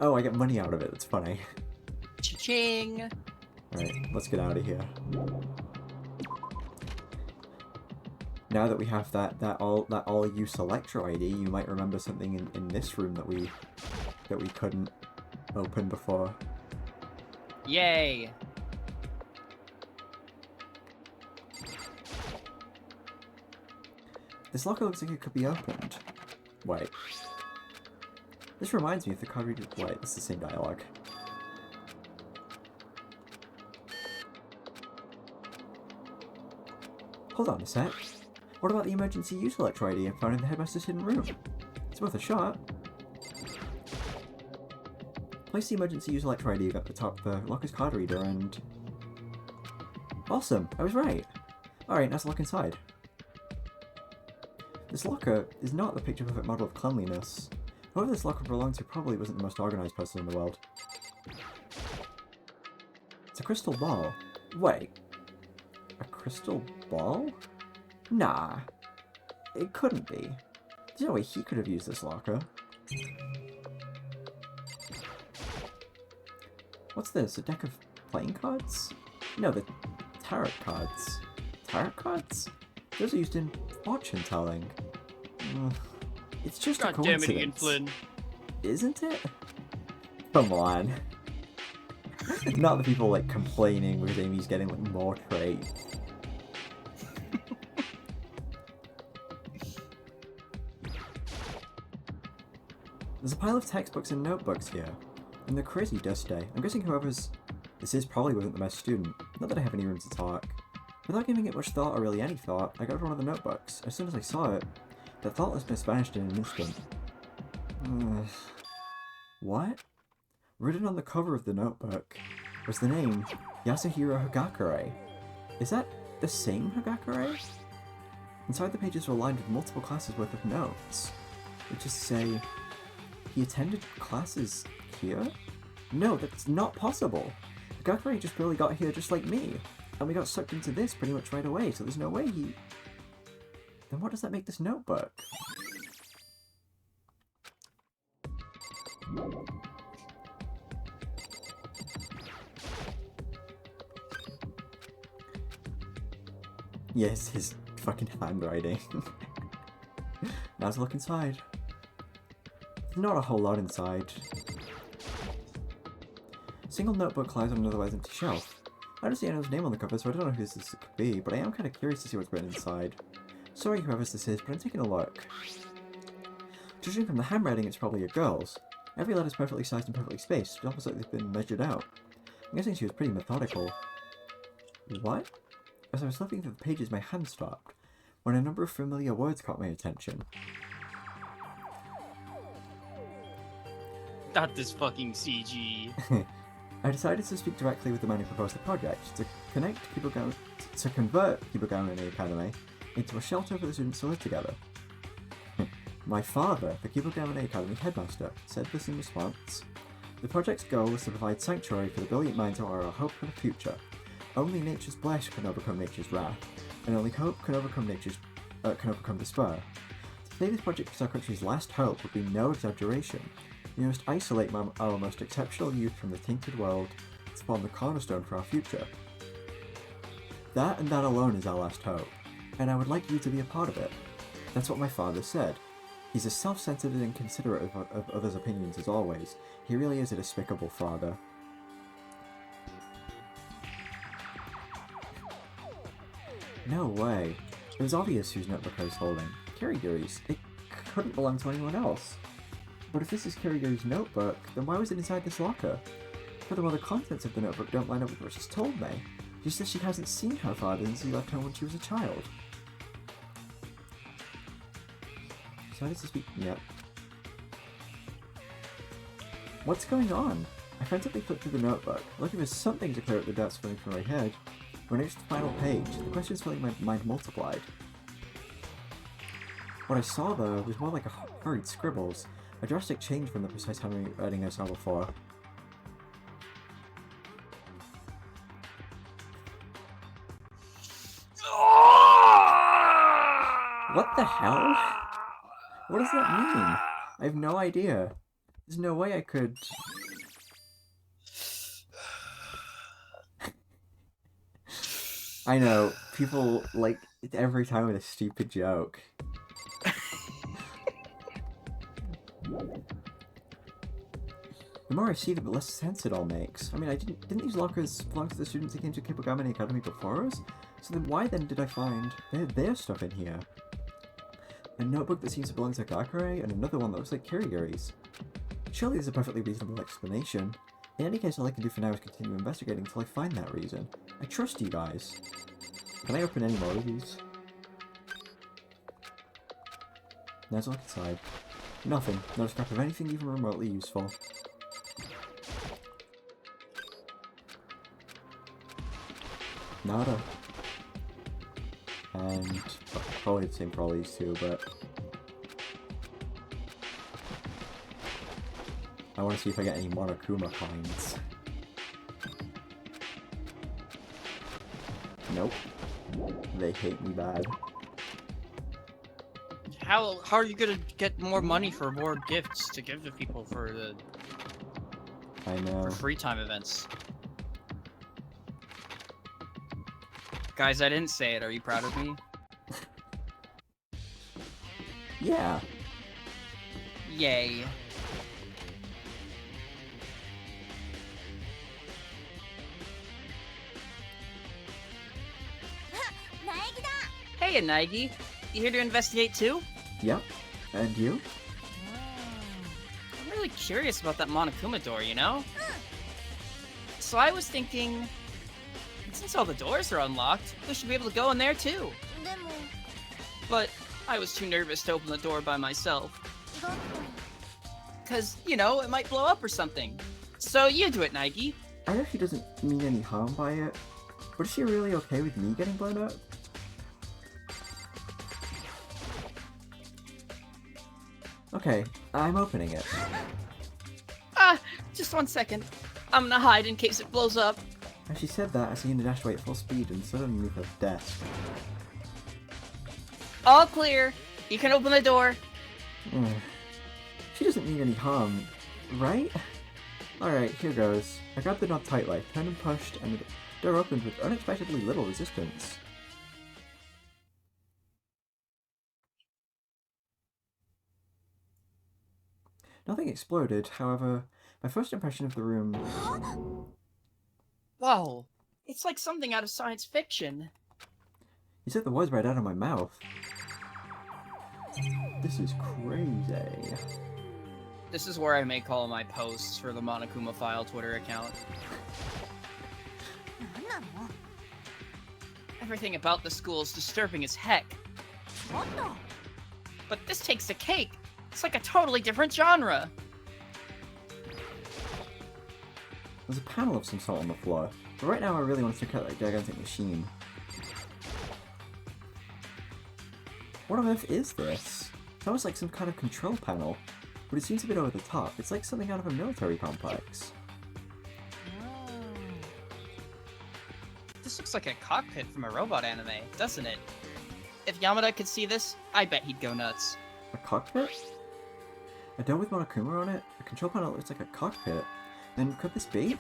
Oh, I get money out of it. That's funny. Cha-ching! Right, let's get out of here. Now that we have that all use Electro ID, you might remember something in this room that we couldn't open before. Yay! This locker looks like it could be opened. Wait. This reminds me of the card reader. Wait, it's the same dialogue. Hold on a sec. What about the emergency use Electro ID I found in the headmaster's hidden room? It's worth a shot. Place the emergency use Electro ID at the top of the locker's card reader and... Awesome! I was right! Alright, let's look inside. This locker is not the picture-perfect model of cleanliness. Whoever this locker belonged to probably wasn't the most organized person in the world. It's a crystal ball. Wait. A crystal ball? Nah. It couldn't be. There's no way he could have used this locker. What's this? A deck of playing cards? No, the tarot cards. Tarot cards? Those are used in fortune telling. It's just a God damn coincidence. it, Ian Flynn. Isn't it? Come on. Not the people like complaining because Amy's getting like more traits. There's a pile of textbooks and notebooks here, and they're crazy dusty. I'm guessing whoever's this is probably wasn't the best student. Not that I have any room to talk. Without giving it much thought or really any thought, I grabbed one of the notebooks. As soon as I saw it, that thoughtlessness vanished in an instant. What? Written on the cover of the notebook was the name Yasuhiro Hagakure. Is that the same Hagakure? Inside the pages were lined with multiple classes worth of notes, which is to say, he attended classes here? No, that's not possible. Hagakure just barely got here just like me, and we got sucked into this pretty much right away, so there's no way he... Then what does that make this notebook? Yes, his fucking handwriting. Now let's look inside. There's not a whole lot inside. Single notebook lies on an otherwise empty shelf. I don't see anyone's name on the cover, so I don't know who this could be, but I am kind of curious to see what's written inside. Sorry whoever this is, but I'm taking a look. Judging from the handwriting, it's probably a girl's. Every letter's perfectly sized and perfectly spaced. It's almost like they've been measured out. I'm guessing she was pretty methodical. What? As I was flipping through the pages, my hand stopped, when a number of familiar words caught my attention. Not this fucking CG. I decided to speak directly with the man who proposed the project, to convert Kibagawa Academy into a shelter for the students to live together. My father, the Kibagawa Academy headmaster, said this in response. The project's goal is to provide sanctuary for the brilliant minds who are our hope for the future. Only nature's blessed can overcome nature's wrath, and only hope can overcome despair. To say this project is our country's last hope would be no exaggeration. We must isolate our most exceptional youth from the tainted world to form the cornerstone for our future. That and that alone is our last hope, and I would like you to be a part of it. That's what my father said. He's as self-centered and inconsiderate of others' opinions as always. He really is a despicable father. No way. It was obvious whose notebook I was holding. Kirigiri's. It couldn't belong to anyone else. But if this is Kirigiri's notebook, then why was it inside this locker? Furthermore, the contents of the notebook don't line up with what she's told me. She says she hasn't seen her father since he left her when she was a child. Decided to speak. Yep. What's going on? I frantically flipped through the notebook, looking for something to clear up the doubts running through my head. When I reached the final page, the questions filling my mind multiplied. What I saw, though, was more like a hurried scribbles, a drastic change from the precise handwriting I saw before. What the hell? What does that mean? I have no idea. There's no way I could... I know, people, like, every time with a stupid joke. The more I see them, the less sense it all makes. I mean, didn't these lockers belong to the students who came to Kibogami Academy before us? So then why then did I find their stuff in here? A notebook that seems to belong to Gakure, and another one that looks like Kirigiri's. Surely there's a perfectly reasonable explanation. In any case, all I can do for now is continue investigating until I find that reason. I trust you guys. Can I open any more of these? Let's look inside. Nothing. No scrap of anything even remotely useful. Nada. And probably the same for all these two, but I want to see if I get any Monokuma coins. Nope. They hate me bad. How are you gonna get more money for more gifts to give to people for the I know. for free time events? Guys, I didn't say it. Are you proud of me? Yeah. Yay. Hey, Naegi. You here to investigate too? Yep. And you? I'm really curious about that Monokuma door, you know? So I was thinking, since all the doors are unlocked, we should be able to go in there too. But I was too nervous to open the door by myself. Cause, you know, it might blow up or something. So you do it, Naegi. I know she doesn't mean any harm by it, but is she really okay with me getting blown up? Okay, I'm opening it. Ah, just 1 second. I'm gonna hide in case it blows up. As she said that, I see Hina dash away at full speed and stood underneath her desk. All clear. You can open the door. She doesn't mean any harm, right? Alright, here goes. I grabbed the knob tightly, turned and pushed, and the door opened with unexpectedly little resistance. Nothing exploded, however, my first impression of the room... Whoa. It's like something out of science fiction. You took the words right out of my mouth. This is crazy. This is where I make all my posts for the Monokuma File Twitter account. Everything about the school is disturbing as heck. But this takes the cake. It's like a totally different genre. There's a panel of some sort on the floor, but right now I really want to check out that gigantic machine. What on earth is this? It's almost like some kind of control panel, but it seems a bit over the top. It's like something out of a military complex. This looks like a cockpit from a robot anime, doesn't it? If Yamada could see this, I bet he'd go nuts. A cockpit? A door with Monokuma on it? A control panel that looks like a cockpit? Then could this be?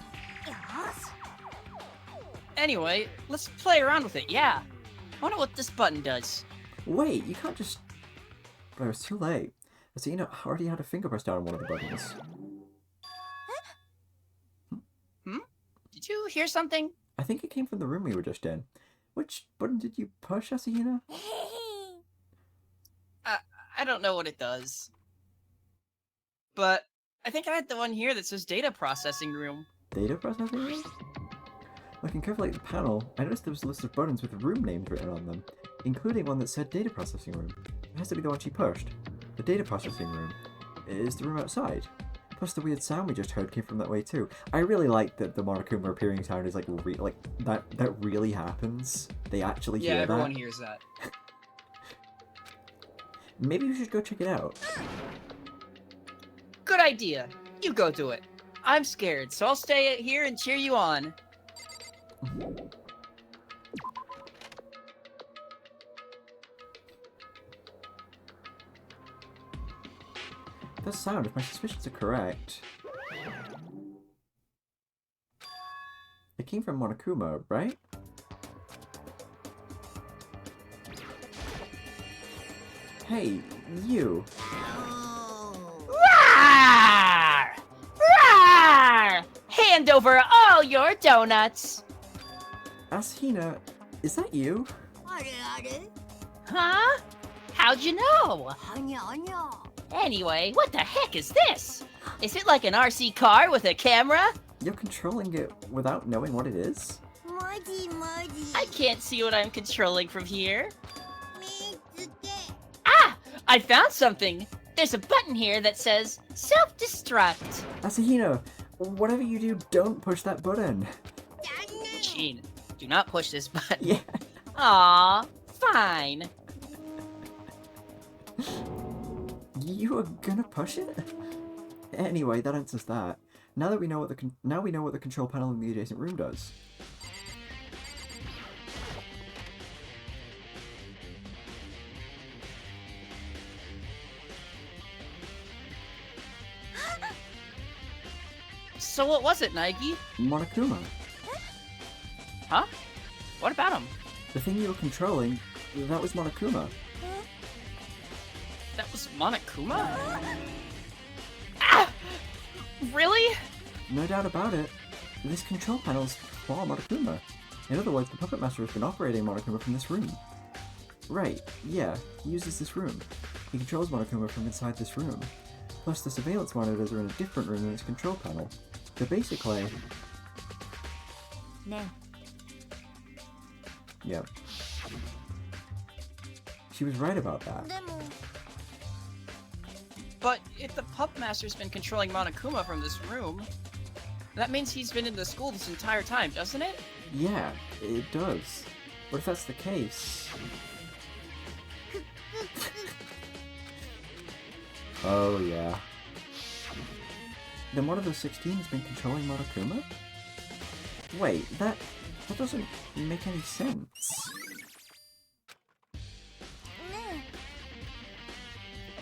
Anyway, let's play around with it, yeah. I wonder what this button does. Wait, you can't just... But I was too late. Asahina already had a finger pressed down on one of the buttons. Did you hear something? I think it came from the room we were just in. Which button did you push, Asahina? I don't know what it does. But I think I had the one here that says data processing room. Data processing room? Looking carefully at the panel, I noticed there was a list of buttons with room names written on them, including one that said data processing room. It has to be the one she pushed. The data processing room is the room outside. Plus the weird sound we just heard came from that way too. I really like that the Monokuma appearing sound is like that really happens. They actually hear that. Yeah, everyone hears that. Maybe we should go check it out. Good idea. You go do it. I'm scared, so I'll stay here and cheer you on. That sound, if my suspicions are correct. It came from Monokuma, right? Hey, you. Roar! Roar! Hand over all your donuts! Asahina, is that you? Huh? How'd you know? Anyway, what the heck is this? Is it like an RC car with a camera? You're controlling it without knowing what it is? I can't see what I'm controlling from here. Ah! I found something! There's a button here that says self-destruct. Asahina, whatever you do, don't push that button. Gene, do not push this button. Yeah. Aw, fine. You are gonna push it? Anyway, that answers that. Now we know what the control panel in the adjacent room does. So what was it, Naegi? Monokuma. Huh? What about him? The thing you were controlling, that was Monokuma. That was Monokuma? Ah! Really? No doubt about it. This control panel's for Monokuma. In other words, the Puppet Master has been operating Monokuma from this room. Right, yeah, he uses this room. He controls Monokuma from inside this room. Plus, the surveillance monitors are in a different room than its control panel. So basically... No. Yeah. She was right about that. But if the Pup Master's been controlling Monokuma from this room, that means he's been in the school this entire time, doesn't it? Yeah, it does. But if that's the case... Oh yeah. Then one of the 16 has been controlling Monokuma? Wait, that doesn't make any sense.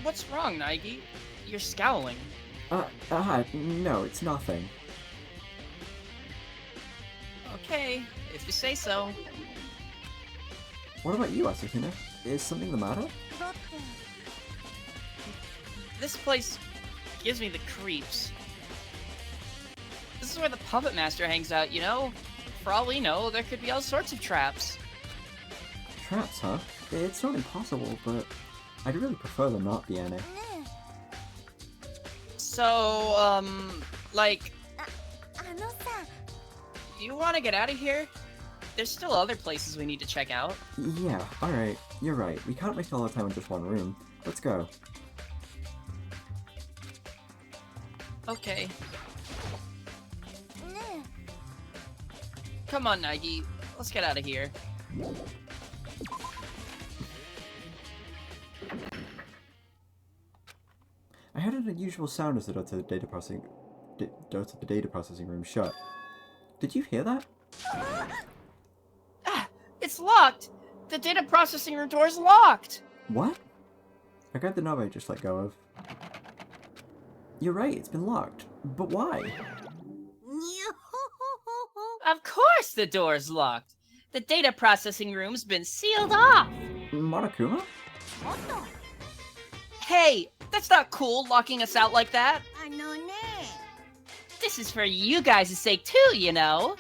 What's wrong, Naegi? You're scowling. No, it's nothing. Okay, if you say so. What about you, Asahina? Is something the matter? This place gives me the creeps. This is where the Puppet Master hangs out, you know? For all we know, there could be all sorts of traps. Traps, huh? It's not impossible, but I'd really prefer there not be any. So, like... You want to get out of here? There's still other places we need to check out. Yeah, alright, you're right. We can't waste all our time in just one room. Let's go. Okay. Come on, Naegi. Let's get out of here. I heard an unusual sound as the door to the data processing room shut. Did you hear that? Ah! It's locked! The data processing room door is locked! What? I grabbed the knob I just let go of. You're right, it's been locked. But why? Of course the door's locked. The data processing room's been sealed off. Monokuma? Hey! That's not cool, locking us out like that. This is for you guys' sake too, you know.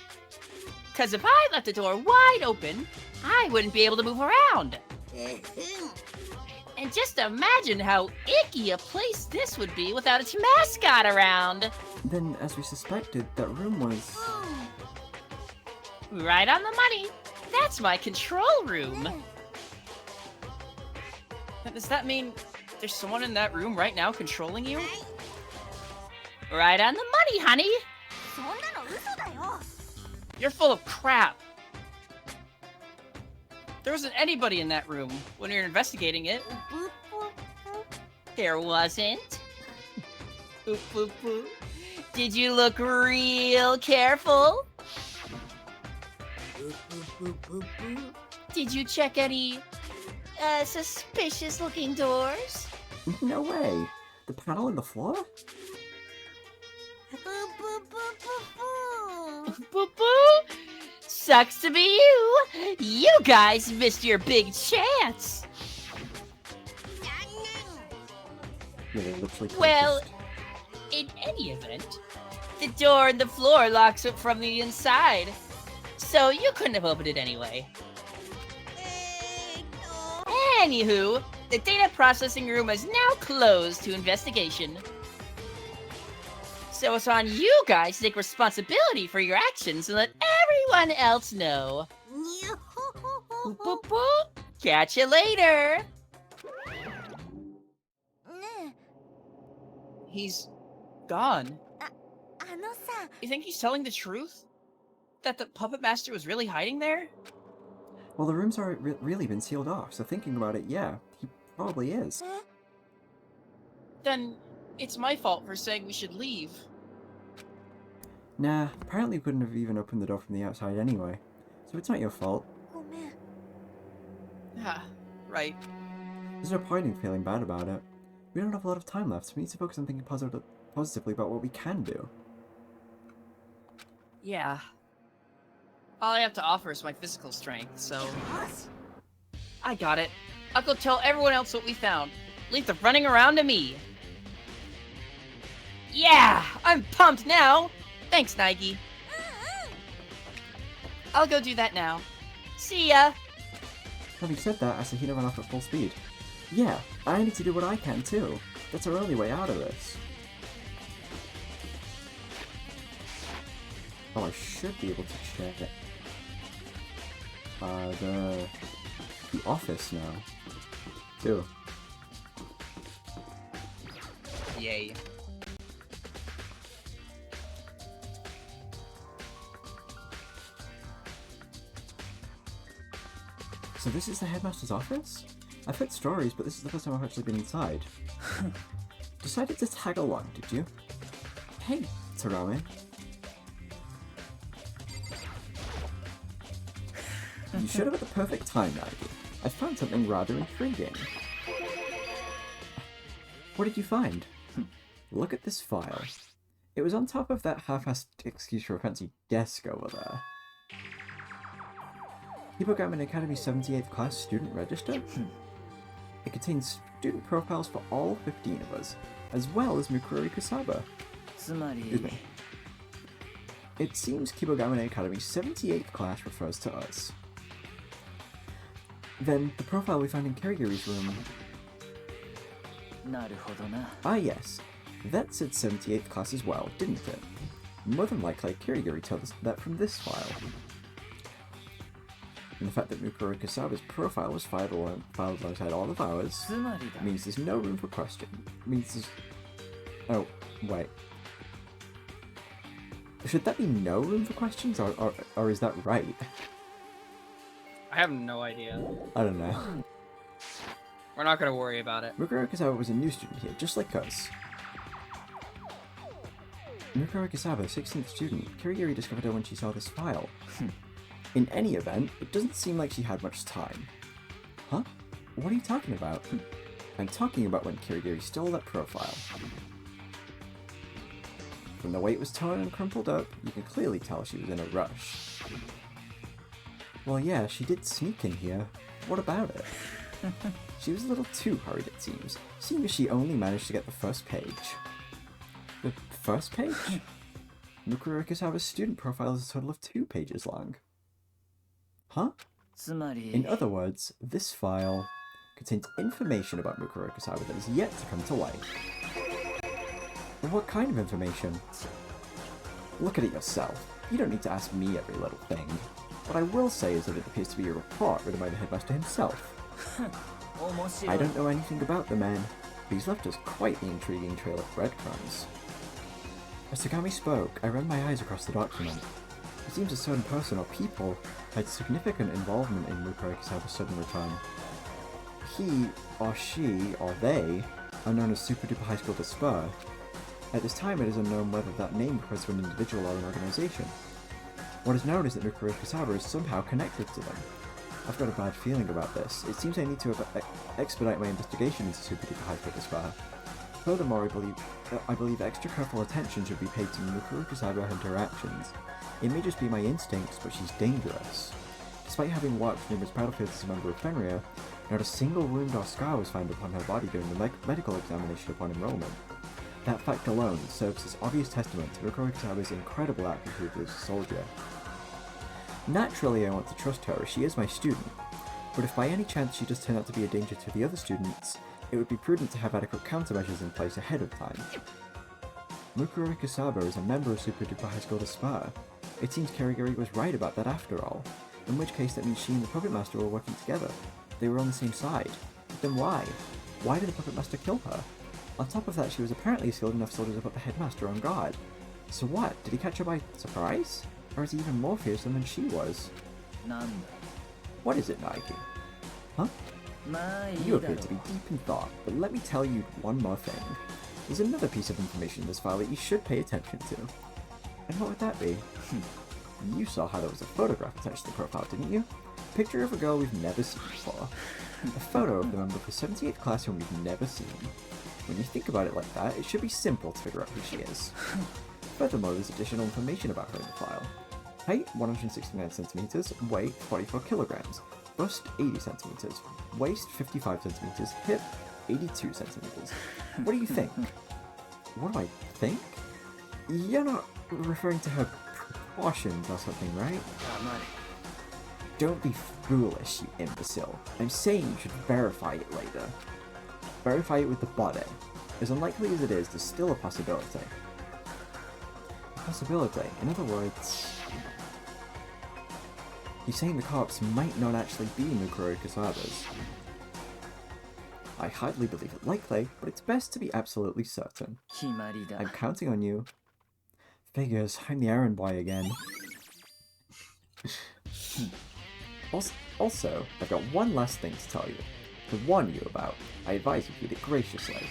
Cause if I left the door wide open, I wouldn't be able to move around. And just imagine how icky a place this would be without its mascot around. Then, as we suspected, that room was... Right on the money. That's my control room. Does that mean there's someone in that room right now controlling you? Right on the money, honey. You're full of crap. There wasn't anybody in that room when we were investigating it. There wasn't. Boop, boop, boop. Did you look real careful? Did you check any suspicious looking doors? No way! The panel in the floor? Boo boo! Sucks to be you! You guys missed your big chance! Yeah, they literally Well, in any event, the door and the floor locks it from the inside, so you couldn't have opened it anyway. Anywho, the data processing room is now closed to investigation. So it's on you guys to take responsibility for your actions and let everyone else know. Boop, boop, boop. Catch you later! He's gone. You think he's telling the truth? That the Puppet Master was really hiding there? Well, the room's already really been sealed off, so thinking about it, yeah, he probably is. Then it's my fault for saying we should leave. Nah, apparently we couldn't have even opened the door from the outside anyway, so it's not your fault. Ah, right. There's no point in feeling bad about it. We don't have a lot of time left, so we need to focus on thinking positively about what we can do. Yeah. All I have to offer is my physical strength, so... I got it. I'll go tell everyone else what we found. Leave the running around to me. Yeah! I'm pumped now! Thanks, Nike. I'll go do that now. See ya! Having said that, Asahina ran off at full speed. Yeah, I need to do what I can too. That's our only way out of this. Oh, I should be able to check it. The office now. Too. Yay. So this is the headmaster's office? I've heard stories, but this is the first time I've actually been inside. Decided to tag along, did you? Hey, Tarame. You showed up at the perfect time, Nike. I found something rather intriguing. What did you find? Look at this file. It was on top of that half-assed excuse for a fancy desk over there. Hippogammon Academy 78th class student register? It contains student profiles for all 15 of us, as well as Mukurori Kusaba. Excuse me. It seems Hippogammon Academy 78th class refers to us. Then, the profile we found in Kirigiri's room... Ah yes, that said 78th class as well, didn't it? More than likely, Kirigiri told us that from this file. And the fact that Mukurori Kusaba's profile was filed alongside all of ours means there's no room for question. Means there's... Oh, wait. Should that be no room for questions, or is that right? I have no idea. I don't know. We're not gonna worry about it. Mukurori Kusaba was a new student here, just like us. Mukurori Kusaba, 16th student. Kirigiri discovered her when she saw this file. In any event, it doesn't seem like she had much time. Huh? What are you talking about? I'm talking about when Kirigiri stole that profile. From the way it was torn and crumpled up, you can clearly tell she was in a rush. Well yeah, she did sneak in here. What about it? She was a little too hurried, it seems, seeing as she only managed to get the first page. The first page? Mukuro Ikusawa's student profile is a total of 2 pages long. Huh? つまり In other words, this file contains information about Mukuro Ikusawa that is yet to come to light. But what kind of information? Look at it yourself. You don't need to ask me every little thing. What I will say is that it appears to be a report written by the headmaster himself. I don't know anything about the man, but he's left us quite the intriguing trail of breadcrumbs. As Tagami spoke, I ran my eyes across the document. It seems a certain person or people had significant involvement in Mukuro Ikusawa's sudden return. He, or she, or they, are known as Super Duper High School Despair. At this time, it is unknown whether that name refers to an individual or an organization. What is known is that Mukuro Ikusawa is somehow connected to them. I've got a bad feeling about this. It seems I need to expedite my investigation into Super Duper High School Despair. Furthermore, I believe extra careful attention should be paid to Mukuro Ikusawa and her actions. It may just be my instincts, but she's dangerous. Despite having watched numerous battlefields as a member of Fenrir, not a single wound or scar was found upon her body during the medical examination upon enrollment. That fact alone serves as obvious testament to Mukuro Ikusawa's incredible aptitude as a soldier. Naturally, I want to trust her, as she is my student, but if by any chance she does turn out to be a danger to the other students, it would be prudent to have adequate countermeasures in place ahead of time. Mukuro Ikusawa is a member of Super Duper High School Despair. It seems Kirigiri was right about that after all, in which case that means she and the Puppet Master were working together. They were on the same side. But then why? Why did the Puppet Master kill her? On top of that, she was apparently a skilled enough soldier to put the Headmaster on guard. So what? Did he catch her by surprise? Or is he even more fearsome than she was? なんだ What is it, Nike? Huh? まあいい You だ appear ろ to be deep in thought, but let me tell you one more thing. There's another piece of information in this file that you should pay attention to. And what would that be? You saw how there was a photograph attached to the profile, didn't you? Picture of a girl we've never seen before. A photo of the member of the 78th class whom we've never seen. When you think about it like that, it should be simple to figure out who she is. Furthermore, there's additional information about her in the file. Height 169 centimeters, weight 44 kilograms, bust 80 centimeters, waist 55 centimeters, hip 82 centimeters. What do you think? What do I think? You're not referring to her proportions or something, right? Don't be foolish, you imbecile. I'm saying you should verify it later. Verify it with the body. As unlikely as it is, there's still a possibility. A possibility? In other words... You're saying the corpse might not actually be Mukuro Ikusawa's. I hardly believe it likely, but it's best to be absolutely certain. 決まりだ I'm counting on you. Figures, I'm the errand boy again. Also, I've got one last thing to tell you. To warn you about. I advise you read it graciously.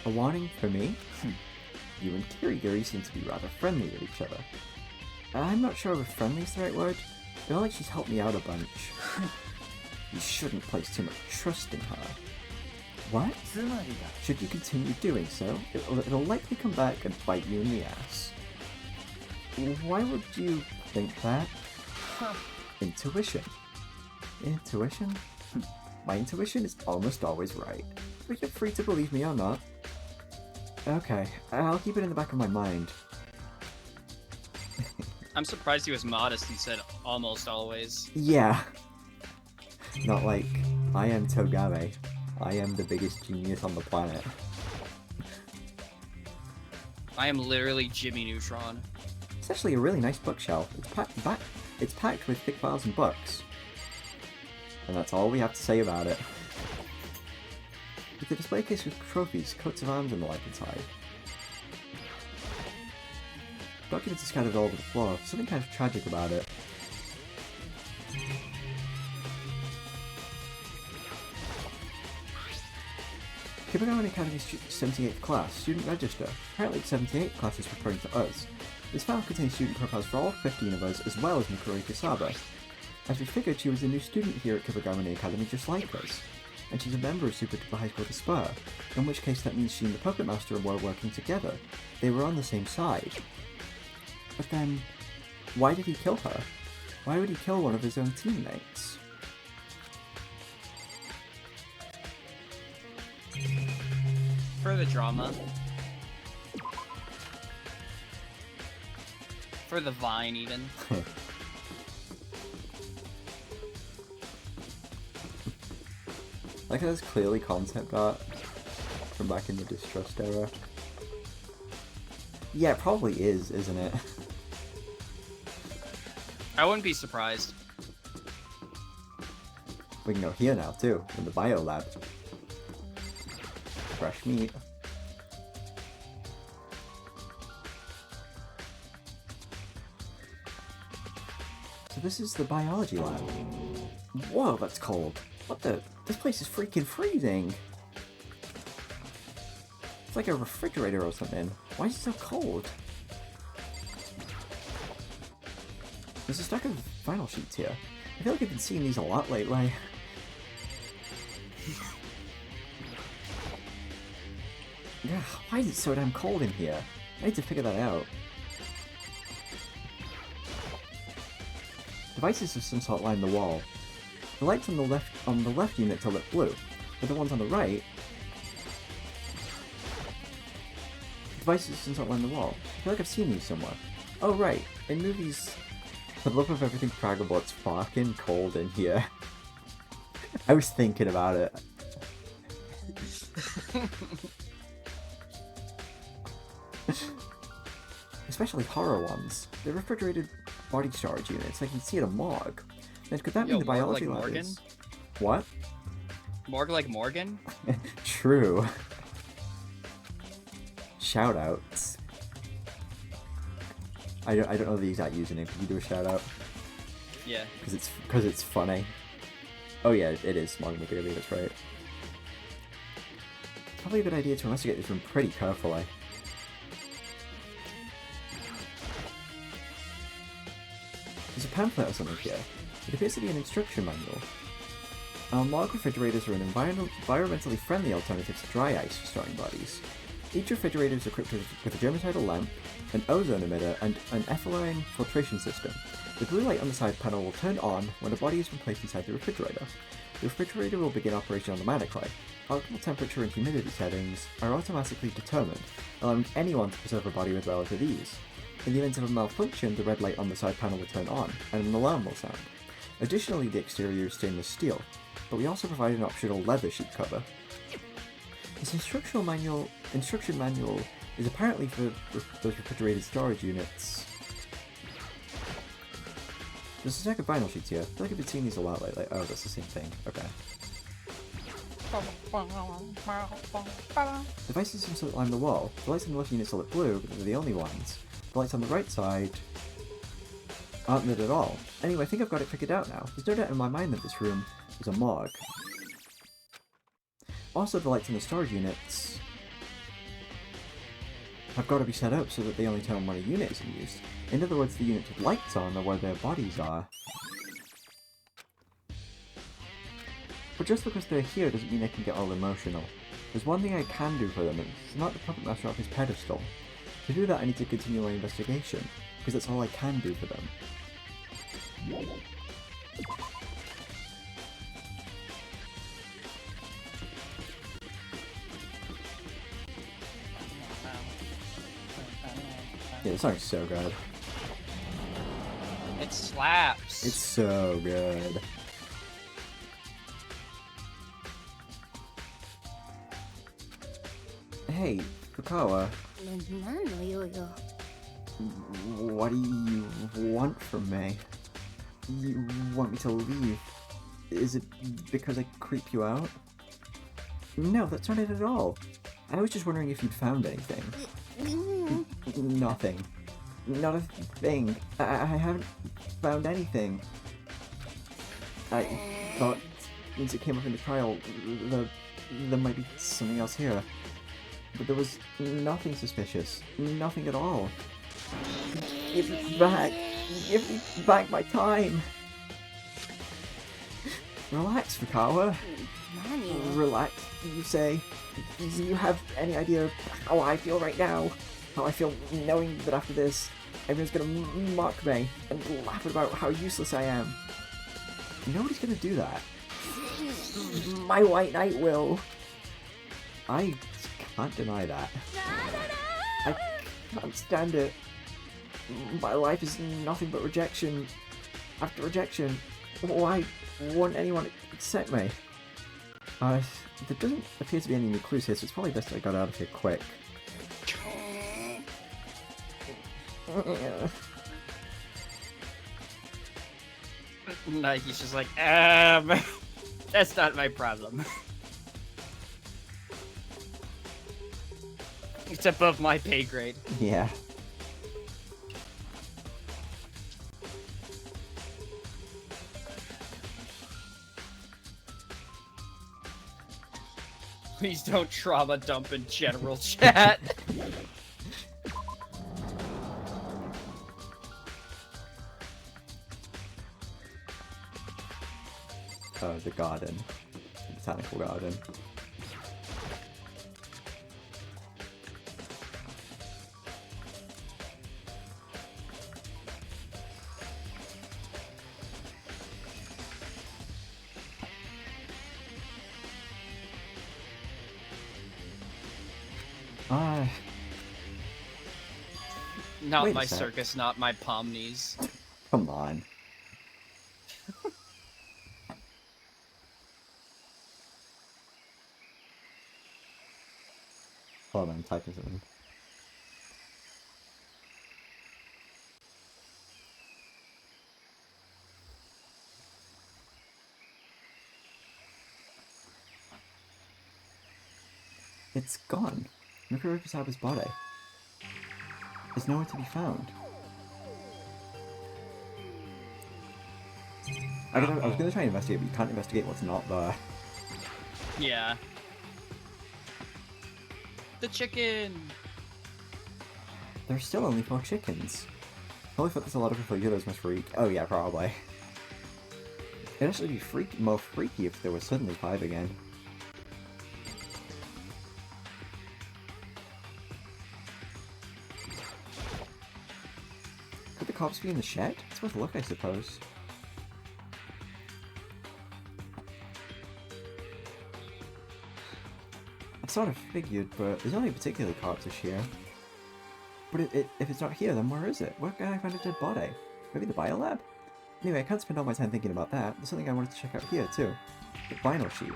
A warning for me? You and Kirigiri seem to be rather friendly with each other. I'm not sure if friendly is the right word. I feel like she's helped me out a bunch. You shouldn't place too much trust in her. What? つまりだ Should you continue doing so, it'll likely come back and bite you in the ass. Why would you think that? Intuition. Intuition? My intuition is almost always right, but you're free to believe me or not. Okay, I'll keep it in the back of my mind. I'm surprised he was modest and said almost always. Yeah. Not like, I am Togame. I am the biggest genius on the planet. I am literally Jimmy Neutron. It's actually a really nice bookshelf. It's packed with thick files and books. And that's all we have to say about it. With the display case with trophies, coats of arms and the like inside. Documents are scattered all over the floor, something kind of tragic about it. Kibagawa Academy 78th class, student register. Apparently the 78th class is referring to us. This file contains student profiles for all 15 of us, as well as Mukuro Ikusawa. As we figured, she was a new student here at Kibagawa Academy just like us. And she's a member of Super Duper High School Despair, in which case that means she and the Puppet Master were working together. They were on the same side. But then, why did he kill her? Why would he kill one of his own teammates? for the drama. For the vine, even. Like, that's clearly concept art from back in the Distrust era. Yeah, it probably is, isn't it? I wouldn't be surprised. We can go here now, too, in the bio lab. Fresh meat. So this is the biology lab. Whoa, that's cold. What the? This place is freaking freezing. It's like a refrigerator or something. Why is it so cold? There's a stack of vinyl sheets here. I feel like I've been seeing these a lot lately. Yeah, why is it so damn cold in here? I need to figure that out. Devices of some sort line the wall. The lights on the left units are lit blue, but the ones on the right... Devices of some sort line the wall. I feel like I've seen these somewhere. Oh right, in movies... For the love of everything fraggable, it's fucking cold in here. I was thinking about it. Especially horror ones. They're refrigerated body storage units, like you can see at a morgue. Then could that mean the biology like lab Morgan? is... What? Morgue like Morgan? True. Shoutouts. I don't know the exact username. Could you do a shout out? Yeah. Because it's funny. Oh yeah, it is Smog McGurley, that's right. Probably a good idea to investigate this room pretty carefully. There's a pamphlet or something here. It appears to be an instruction manual. Morgue refrigerators are an environmentally friendly alternative to dry ice for storing bodies. Each refrigerator is equipped with a germicidal lamp, an ozone emitter, and an ethylene filtration system. The blue light on the side panel will turn on when a body has been placed inside the refrigerator. The refrigerator will begin operation automatically. Optimal temperature and humidity settings are automatically determined, allowing anyone to preserve a body with relative ease. In the event of a malfunction, the red light on the side panel will turn on, and an alarm will sound. Additionally, the exterior is stainless steel, but we also provide an optional leather sheet cover. This instruction manual is apparently for those refrigerated storage units. There's a stack of vinyl sheets here. I feel like I've been seeing these a lot lately. Oh, that's the same thing. Okay. Devices seem to line the wall. The lights on the left units are lit blue, but they're the only ones. The lights on the right side aren't lit at all. Anyway, I think I've got it figured out now. There's no doubt in my mind that this room is a morgue. Also, the lights in the storage units have got to be set up so that they only turn on when a unit is in use. In other words, the units with lights on are where their bodies are. But just because they're here doesn't mean they can get all emotional. There's one thing I can do for them, and it's not the puppet master off his pedestal. To do that I need to continue my investigation, because that's all I can do for them. Yeah, this song's so good. It slaps. It's so good. Hey, Fukawa. What do you want from me? You want me to leave? Is it because I creep you out? No, that's not it at all. I was just wondering if you'd found anything. Nothing. Not a thing. I haven't found anything. I thought since it came up in the trial, there might be something else here. But there was nothing suspicious. Nothing at all. Give me back. Give me back my time. Relax, Fukawa. Relax, you say. Do you have any idea how I feel right now? How I feel knowing that after this, everyone's gonna mock me and laugh about how useless I am. Nobody's gonna do that. My White Knight will. I can't deny that. I can't stand it. My life is nothing but rejection after rejection. Why won't anyone accept me? There doesn't appear to be any new clues here, so it's probably best I got out of here quick. He's just like, that's not my problem. It's above my pay grade. Yeah. Please don't trauma dump in general chat. The garden. The botanical garden. Not Wait a my sec. circus, not my palm knees. Come on. Hold on, I'm typing something. It's gone. Nuka Rupasaba's body. It's nowhere to be found. I was gonna try and investigate, but you can't investigate what's not there. Yeah. The chicken! There's still only 4 chickens. Probably thought there's a lot of people those must freak. Oh yeah, probably. It'd actually be more freaky if there was suddenly 5 again. Could the cops be in the shed? It's worth a look, I suppose. I sort of figured, but there's only a particular cartridge here. But if it's not here, then where is it? Where can I find a dead body? Maybe the biolab? Anyway, I can't spend all my time thinking about that. There's something I wanted to check out here, too. The vinyl sheet.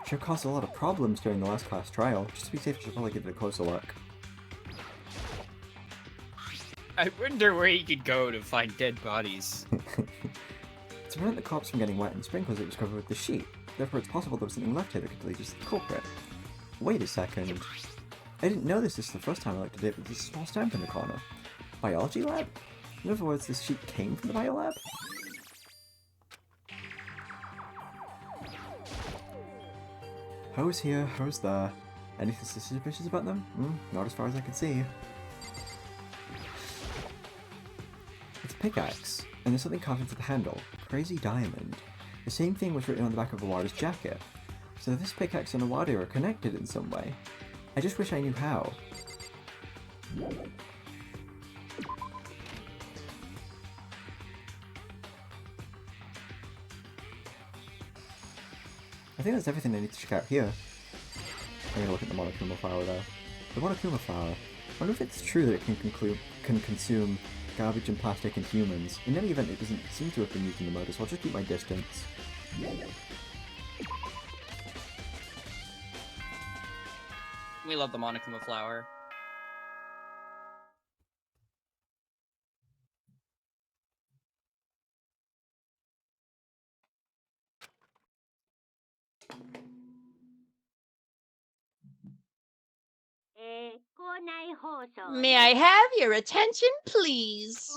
Sure caused a lot of problems during the last class trial. Just to be safe, I should probably give it a closer look. I wonder where you could go to find dead bodies. To prevent the cops from getting wet and sprinklers, it was covered with the sheet. Therefore, it's possible there was something left here that could lead us to the culprit. Wait a second. I didn't know this is the first time I looked at it, but there's a small stamp in the corner. Biology lab? In other words, this sheet came from the biolab? Hose here, hose there. Anything suspicious about them? Not as far as I can see. It's a pickaxe, and there's something carved into the handle. Crazy diamond. The same thing was written on the back of Awada's jacket. So this pickaxe and Awada are connected in some way. I just wish I knew how. I think that's everything I need to check out here. I'm gonna look at the Monokuma flower though. The Monokuma flower. I wonder if it's true that it can consume garbage and plastic and humans. In any event, it doesn't seem to have been used in the murder, so I'll just keep my distance. We love the Monokuma flower. May I have your attention, please?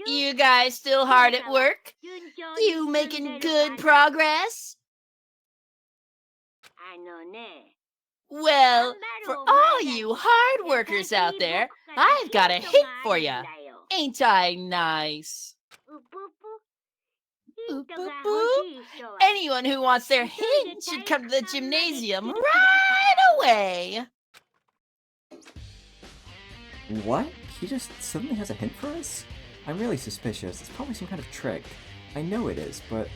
You guys still hard at work? You making good progress? Well, for all you hard workers out there, I've got a hint for ya. Ain't I nice? Oop, boop, boop. Anyone who wants their hint should come to the gymnasium right away. What? He just suddenly has a hint for us? I'm really suspicious. It's probably some kind of trick. I know it is, but...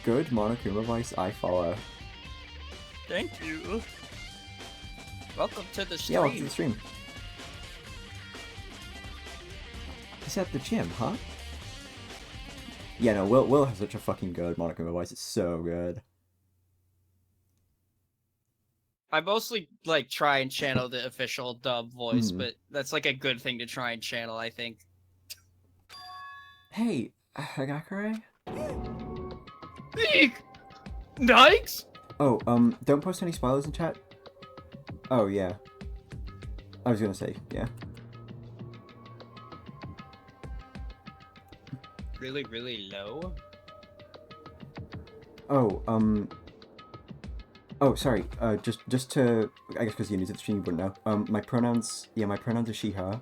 Good Monokuma voice, I follow. Thank you. Welcome to the stream. Yeah, welcome to the stream. He's at the gym, huh? Yeah, no, Will has such a fucking good Monokuma voice. It's so good. I mostly like try and channel the official dub voice, but that's like a good thing to try and channel, I think. Hey, Hagakure? Eek! Nikes? Oh, don't post any spoilers in chat. Oh, yeah. I was gonna say, yeah. Really, really low? Oh, oh, sorry, just to, I guess because you're new to the stream, you wouldn't know. My pronouns are she, her.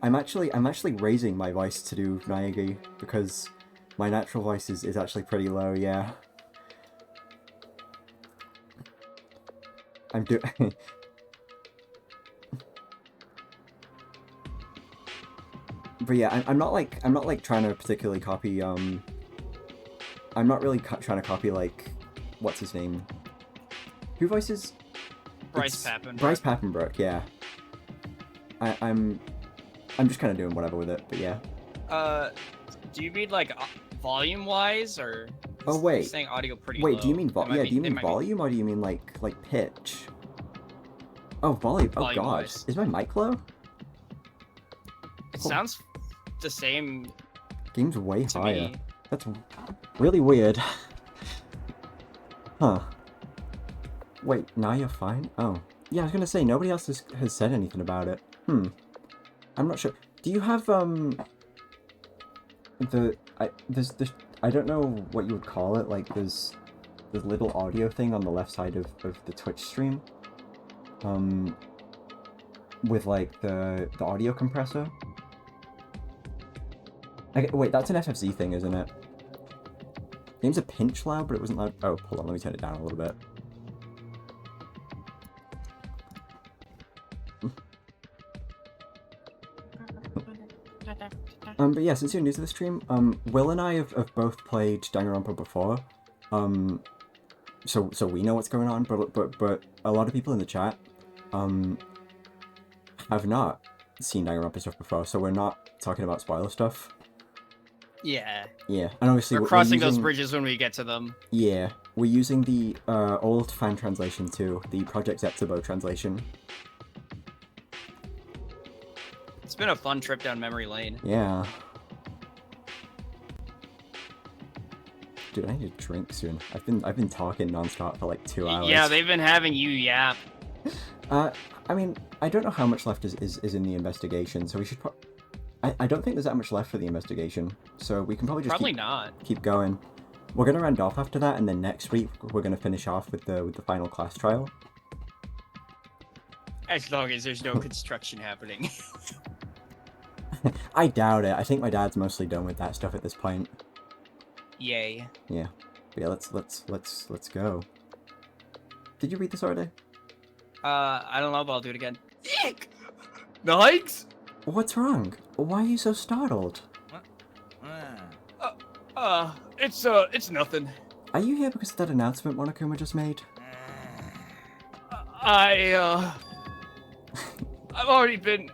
I'm actually raising my voice to do Naegi, because my natural voice is actually pretty low, yeah. I'm But yeah, I'm not like trying to particularly copy, I'm not really trying to copy, like, what's his name? Who voices? Bryce Papenbrook. Bryce Papenbrook, yeah. I'm just kind of doing whatever with it, but yeah. Do you mean like volume-wise, or? Oh wait. You're saying audio pretty Wait, low. do you mean do you mean be- volume or do you mean like pitch? Oh, volume. Oh god, Volume-wise. is my mic low? It sounds the same Game's way to higher. me. That's really weird. Huh. Wait, now you're fine? Oh. Yeah, I was gonna say, nobody else has said anything about it. I'm not sure. Do you have, there's I don't know what you would call it, like, there's this little audio thing on the left side of the Twitch stream. With, like, the audio compressor. Wait, that's an FFZ thing, isn't it? Game's a pinch loud, but it wasn't loud. Oh, hold on, let me turn it down a little bit. But yeah, since you're new to the stream, Will and I have both played Dangan Ronpa before. So we know what's going on, but a lot of people in the chat, have not seen Dangan Ronpa stuff before, so we're not talking about spoiler stuff. Yeah. Yeah, and obviously We're crossing those bridges when we get to them. Yeah, we're using the old fan translation too, the Project Zetsubo translation. It's been a fun trip down memory lane. Yeah. Dude, I need a drink soon. I've been talking nonstop for like 2 hours. Yeah, they've been having you yap. I mean, I don't know how much left is in the investigation, so we should I don't think there's that much left for the investigation, so we can probably just keep going. We're gonna round off after that, and then next week we're gonna finish off with the final class trial. As long as there's no construction happening. I doubt it. I think my dad's mostly done with that stuff at this point. Yay. Yeah. But yeah, let's go. Did you read this already? I don't know, but I'll do it again. Eek! Nikes? What's wrong? Why are you so startled? It's nothing. Are you here because of that announcement Monokuma just made? I've already been...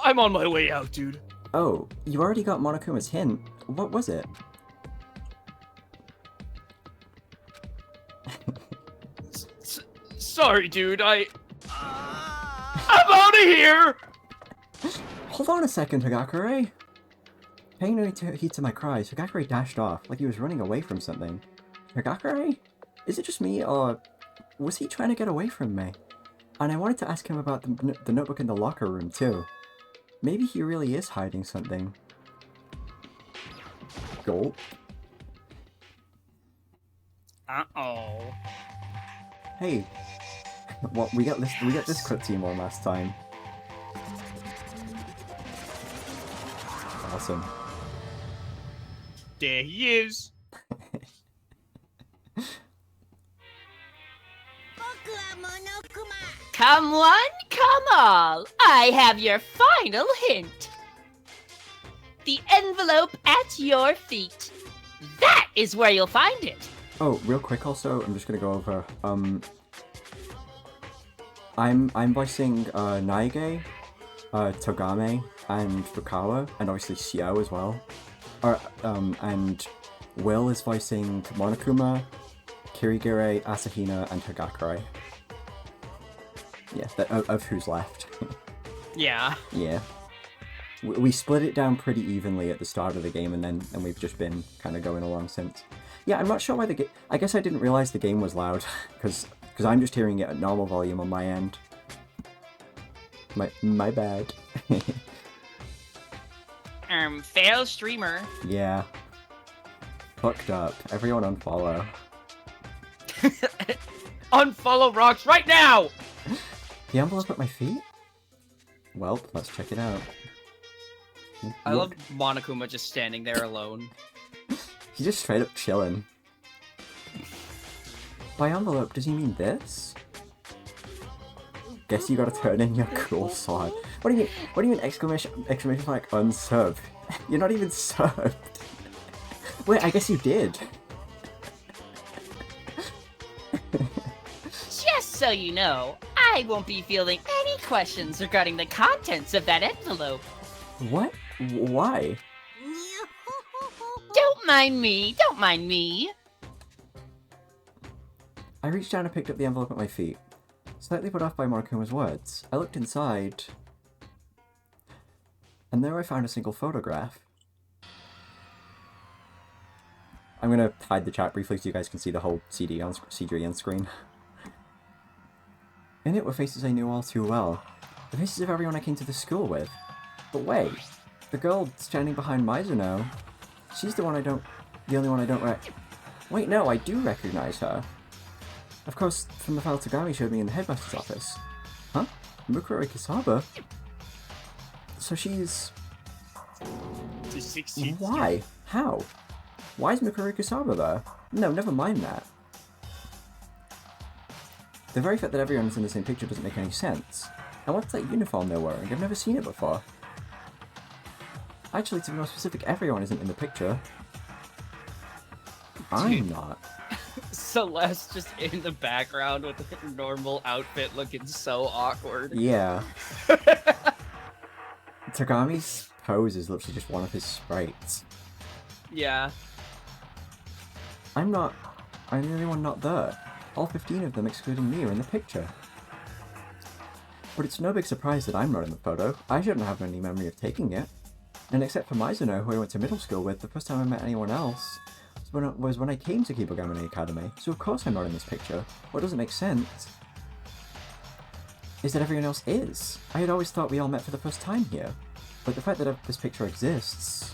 I'm on my way out, dude. Oh, you already got Monokuma's hint. What was it? Sorry, dude, I'm out of here! Hold on a second, Hagakure. Paying no heed to my cries, Hagakure dashed off, like he was running away from something. Hagakure? Is it just me, or was he trying to get away from me? And I wanted to ask him about the notebook in the locker room, too. Maybe he really is hiding something. Gulp. Uh-oh. Hey. Well, we got this cutscene one last time. Awesome. There he is. Come one, come all. I have your final hint. The envelope at your feet. That is where you'll find it. Oh, real quick also, I'm just gonna go over, I'm voicing, Naige, Togame, and Fukawa, and obviously Xiao as well. And Will is voicing Monokuma, Kirigire, Asahina, and Hagakure. Yeah, of who's left. Yeah. Yeah. We split it down pretty evenly at the start of the game, and we've just been kind of going along since. Yeah, I'm not sure why the game... I guess I didn't realize the game was loud, because I'm just hearing it at normal volume on my end. My bad. Fail streamer. Yeah. Fucked up. Everyone unfollow. Unfollow Rox right now! The envelope at my feet? Well, let's check it out. I love Monokuma just standing there alone. He's just straight up chilling. By envelope, does he mean this? Guess you gotta turn in your cool sword. What do you mean exclamation mark unsub? You're not even subbed. Wait, I guess you did. Just so you know, I won't be fielding any questions regarding the contents of that envelope. What? Why? Don't mind me, don't mind me. I reached down and picked up the envelope at my feet. Slightly put off by Monokuma's words, I looked inside, and there I found a single photograph. I'm gonna hide the chat briefly so you guys can see the whole CG on screen. In it were faces I knew all too well. The faces of everyone I came to the school with. But wait, the girl standing behind Mizuno, she's the only one I don't wait, no, I do recognize her. Of course, from the file Tagami showed me in the headmaster's office. Huh? Mukuro Ikisaba? So she's... Why? How? Why is Mukuro Ikisaba there? No, never mind that. The very fact that everyone's in the same picture doesn't make any sense. And what's that uniform they're wearing? I've never seen it before. Actually, to be more specific, everyone isn't in the picture. I'm not. Celeste just in the background with her normal outfit looking so awkward. Yeah. Tagami's pose is literally just one of his sprites. Yeah. I'm the only one not there. All 15 of them, excluding me, are in the picture. But it's no big surprise that I'm not in the photo. I shouldn't have any memory of taking it. And except for Mizuno, who I went to middle school with, the first time I met anyone else was when I came to Kibogamine Academy, so of course I'm not in this picture. What doesn't make sense is that everyone else is. I had always thought we all met for the first time here, but the fact that this picture exists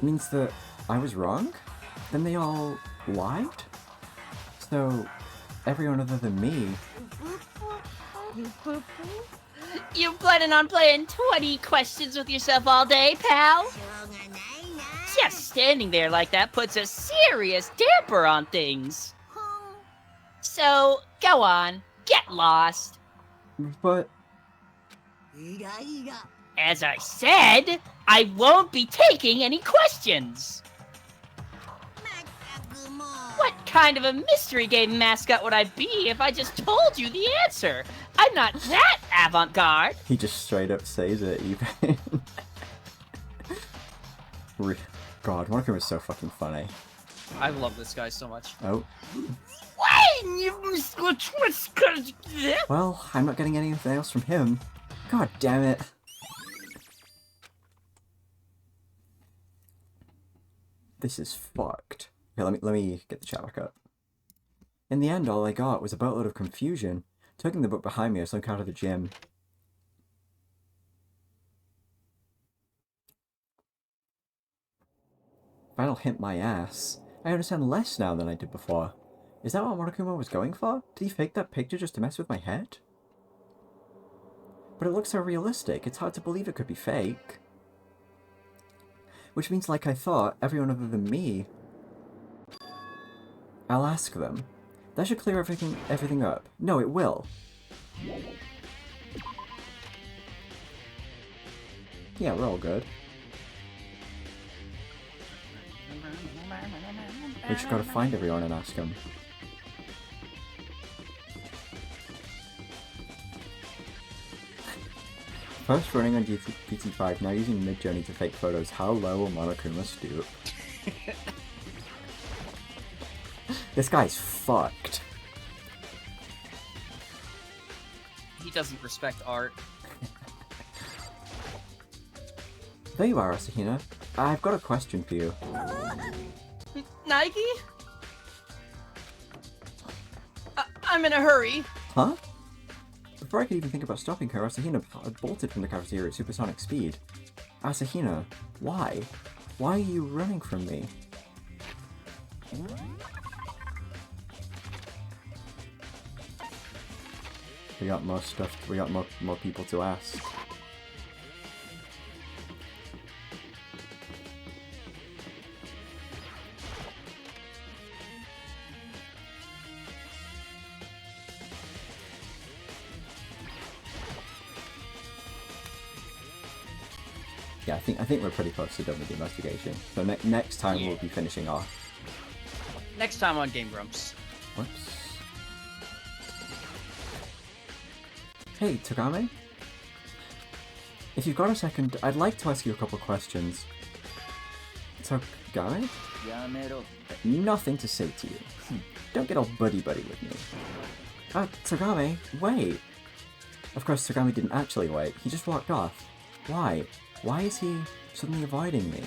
means that I was wrong? Then they all lied? So, everyone other than me... You planning on playing 20 questions with yourself all day, pal? Just standing there like that puts a serious damper on things. So, go on, get lost. But... As I said, I won't be taking any questions. What kind of a mystery game mascot would I be if I just told you the answer? I'm not that avant-garde. He just straight up says it, even. God, Monokuma is so fucking funny. I love this guy so much. Oh. Wait, Well, I'm not getting anything else from him. God damn it. This is fucked. Okay, let me get the chat back up. In the end, all I got was a boatload of confusion. Tugging the book behind me, I slunk out of the gym. Final hint my ass. I understand less now than I did before. Is that what Monokuma was going for? Did he fake that picture just to mess with my head? But it looks so realistic, it's hard to believe it could be fake. Which means, like I thought, everyone other than me... I'll ask them. That should clear everything up. No, it will. Yeah, we're all good. We just gotta find everyone and ask them. First running on GT5, now using Midjourney to fake photos. How low will Monokuma stoop? This guy's fucked. He doesn't respect art. There you are, Asahina. I've got a question for you. Nike? I'm in a hurry. Huh? Before I could even think about stopping her, Asahina bolted from the cafeteria at supersonic speed. Asahina, why? Why are you running from me? We got more stuff, we got more people to ask. Yeah, I think we're pretty close to done with the investigation. So next time we'll be finishing off. Next time on Game Grumps. Whoops. Hey, Togame? If you've got a second, I'd like to ask you a couple questions. Togame? やめろ。 Nothing to say to you. Don't get all buddy-buddy with me. Togame, wait! Of course, Togame didn't actually wait. He just walked off. Why? Why is he suddenly avoiding me?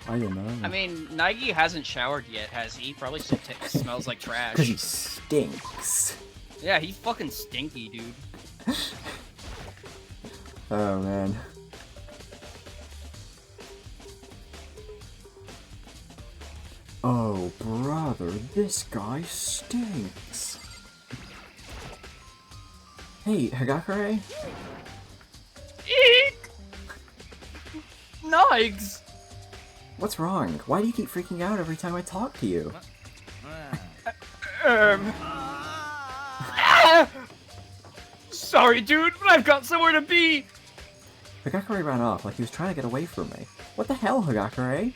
I don't know. I mean, Nike hasn't showered yet, has he? Probably still smells like Because trash. he stinks. Yeah, he's fucking stinky, dude. Oh, man. Oh, brother, this guy stinks. Hey, Hagakure? Eek! Nikes! What's wrong? Why do you keep freaking out every time I talk to you? Sorry, dude, but I've got somewhere to be! Hagakure ran off like he was trying to get away from me. What the hell, Hagakure?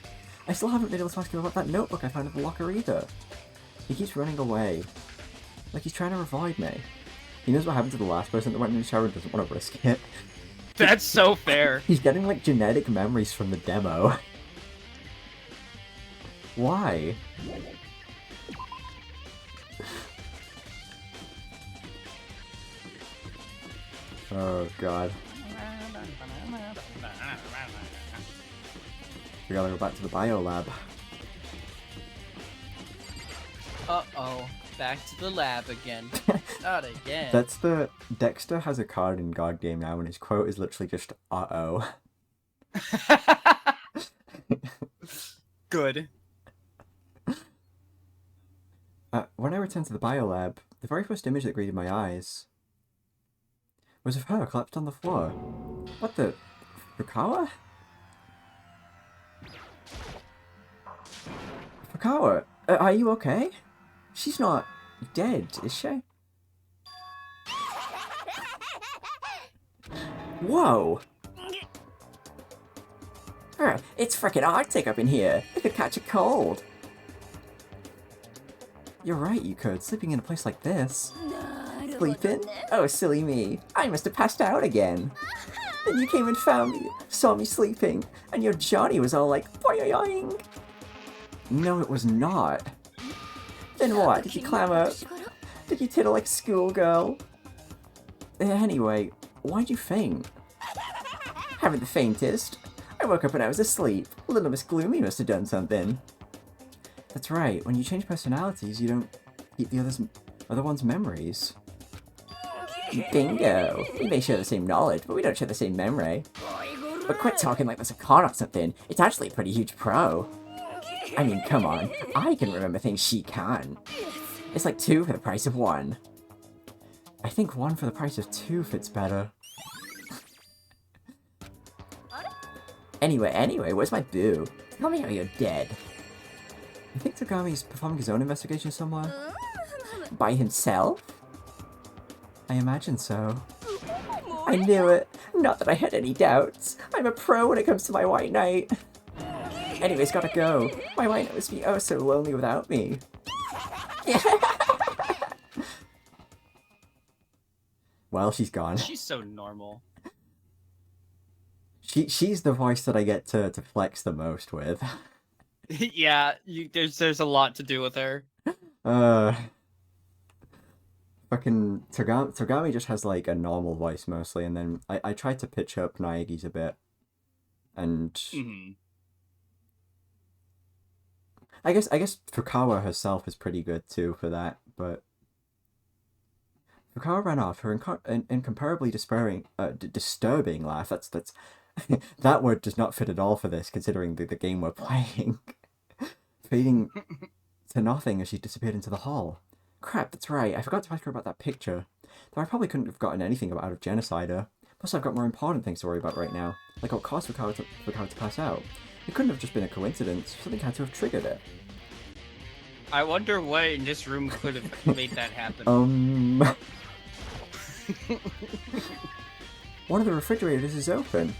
I still haven't been able to ask him about that notebook I found in the locker either. He keeps running away. Like he's trying to avoid me. He knows what happened to the last person that went in the shower and doesn't want to risk it. That's so fair. He's getting like genetic memories from the demo. Why? Oh god. We gotta go back to the bio lab. Uh-oh. Back to the lab again. Not again. That's the... Dexter has a card in God Game now and his quote is literally just, uh-oh. Good. When I returned to the biolab, the very first image that greeted my eyes was of her collapsed on the floor. What the... Fukawa? Fukawa, are you okay? She's not dead, is she? Whoa! It's frickin' Arctic up in here. I could catch a cold. You're right, you could. Sleeping in a place like this. Sleeping? Oh, silly me. I must have passed out again. Then you came and found me, saw me sleeping, and your Johnny was all like, boing. No, it was not. Then what? Did you climb up? Did you tittle like a schoolgirl? Anyway, why'd you faint? Haven't the faintest. I woke up and I was asleep. Little Miss Gloomy must have done something. That's right, when you change personalities, you don't keep the other one's memories. Bingo! We may share the same knowledge, but we don't share the same memory. But quit talking like there's a con or something. It's actually a pretty huge pro. I mean, come on. I can remember things she can't. It's like 2 for the price of 1. I think 1 for the price of 2 fits better. Anyway, where's my boo? Tell me how you're dead. You think Tagami's performing his own investigation somewhere? By himself? I imagine so. I knew it! Not that I had any doubts. I'm a pro when it comes to my White Knight. Anyways, gotta go. My mind must be oh so lonely without me. Well, she's gone. She's so normal. She's the voice that I get to flex the most with. Yeah, there's a lot to do with her. Fucking Togami just has like a normal voice mostly, and then I tried to pitch up Naegi's a bit, and I guess Fukawa herself is pretty good too for that, but Fukawa ran off her incomparably disturbing laugh. That's that word does not fit at all for this, considering the game we're playing. Fading to nothing as she disappeared into the hall. Crap, that's right, I forgot to ask her about that picture. Though I probably couldn't have gotten anything out of Genocider. Plus I've got more important things to worry about right now, like what caused Fukawa to pass out. It couldn't have just been a coincidence, something had to have triggered it. I wonder what in this room could have made that happen. One of the refrigerators is open.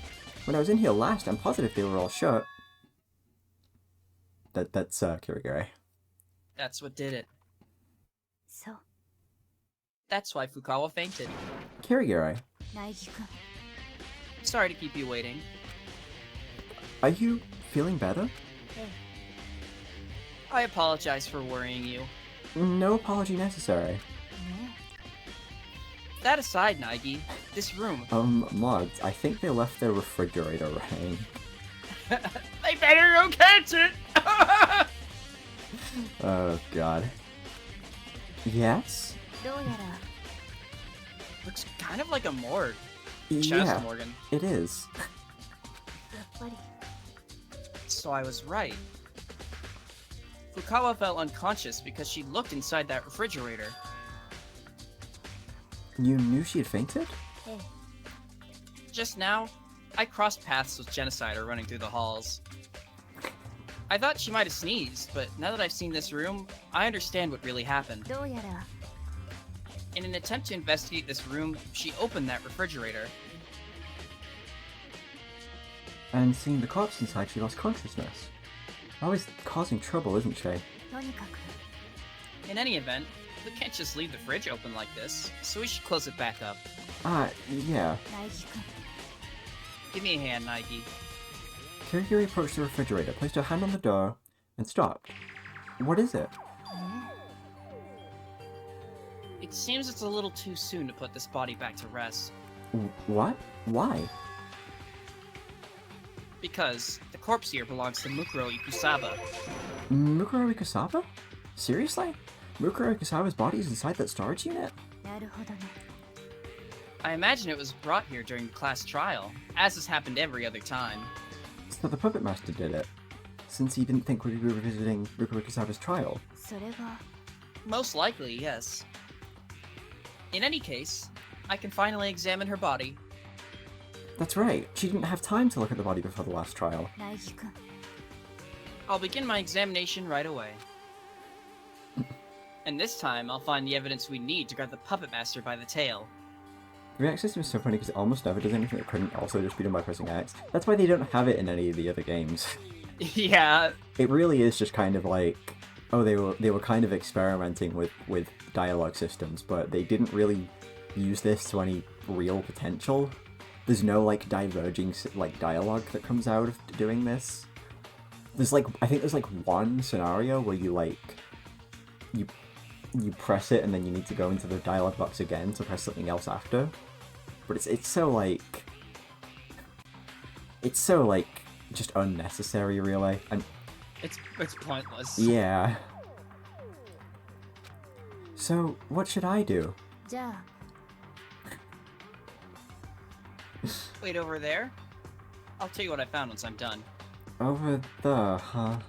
When I was in here last, I'm positive they were all shut. That's Kirigiri. That's what did it. そう That's why Fukawa fainted. Kirigiri, 苗木君 Sorry to keep you waiting. are you feeling better? I apologize for worrying you. No apology necessary. ね That aside, Naegi, this room. Mods, I think they left their refrigerator running. They better go catch it! Oh god. Yes? どうやら Looks kind of like a morgue. Yeah, Chest Morgan. it is. やっぱり So I was right. Fukawa fell unconscious because she looked inside that refrigerator. You knew she had fainted? ええ Just now, I crossed paths with Genocider running through the halls. I thought she might have sneezed, but now that I've seen this room, I understand what really happened. どうやら In an attempt to investigate this room, she opened that refrigerator. And seeing the corpse inside, she lost consciousness. Always causing trouble, isn't she? とにかく In any event, we can't just leave the fridge open like this, so we should close it back up. Yeah. 苗木君 Give me a hand, Naegi. Kirigiri approached the refrigerator, placed her hand on the door, and stopped. What is it? ね It seems it's a little too soon to put this body back to rest. What? Why? Because the corpse here belongs to Mukuro Ikusaba. Mukuro Ikusaba? Seriously? Mukuro Ikusaba's body is inside that storage unit? なるほどね I imagine it was brought here during the class trial, as has happened every other time. So the puppet master did it, since he didn't think we'd be revisiting Mukuro Ikusaba's trial. それが Most likely, yes. In any case, I can finally examine her body. That's right, she didn't have time to look at the body before the last trial. 苗木君 I'll begin my examination right away. And this time, I'll find the evidence we need to grab the puppet master by the tail. The React system is so funny because it almost never does anything that couldn't also just be done by pressing X. That's why they don't have it in any of the other games. Yeah. It really is just kind of like, oh, they were kind of experimenting with dialogue systems, but they didn't really use this to any real potential. There's no like diverging like dialogue that comes out of doing this. There's like, I think there's like one scenario where you like you press it and then you need to go into the dialogue box again to press something else after. But it's so like just unnecessary, really. And It's pointless. yeah. So what should I do? じゃあ Wait over there? I'll tell you what I found once I'm done. Over there, huh?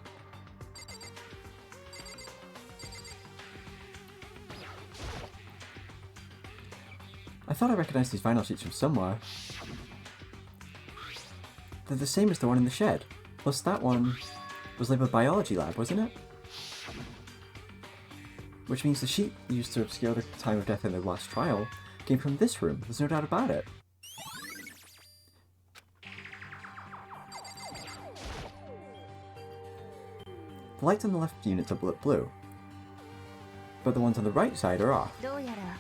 I thought I recognized these vinyl sheets from somewhere. They're the same as the one in the shed. Plus that one was labeled Biology Lab, wasn't it? Which means the sheet used to obscure the time of death in the last trial came from this room, there's no doubt about it. The lights on the left units are lit blue, but the ones on the right side are off. どうやら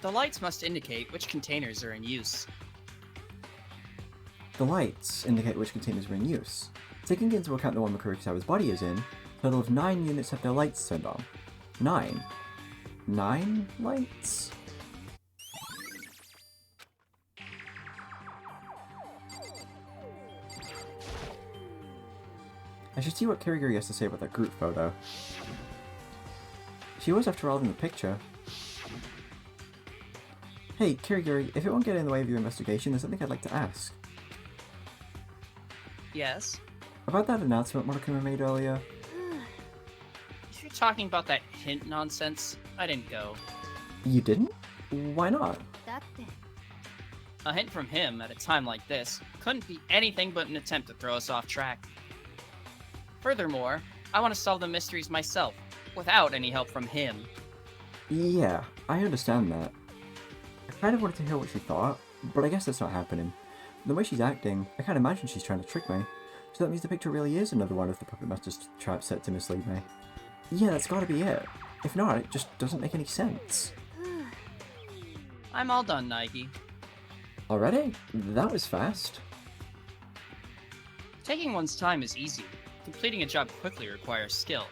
The lights must indicate which containers are in use. The lights indicate which containers are in use. Taking into account the one Mikurisawa's body is in, a total of 9 units have their lights turned on. 9? 9 lights? I should see what Kirigiri has to say about that group photo. She was, after all, in the picture. Hey, Kirigiri, if it won't get in the way of your investigation, there's something I'd like to ask. Yes? About that announcement Monokuma made earlier. If you're talking about that hint nonsense, I didn't go. You didn't? Why not? だって A hint from him at a time like this couldn't be anything but an attempt to throw us off track. Furthermore, I want to solve the mysteries myself, without any help from him. Yeah, I understand that. I kind of wanted to hear what she thought, but I guess that's not happening. The way she's acting, I can't imagine she's trying to trick me. So that means the picture really is another one of the Puppet Master's traps set to mislead me. Yeah, that's gotta be it. If not, it just doesn't make any sense. I'm all done, Nike. Already? That was fast. Taking one's time is easy. Completing a job quickly requires skill.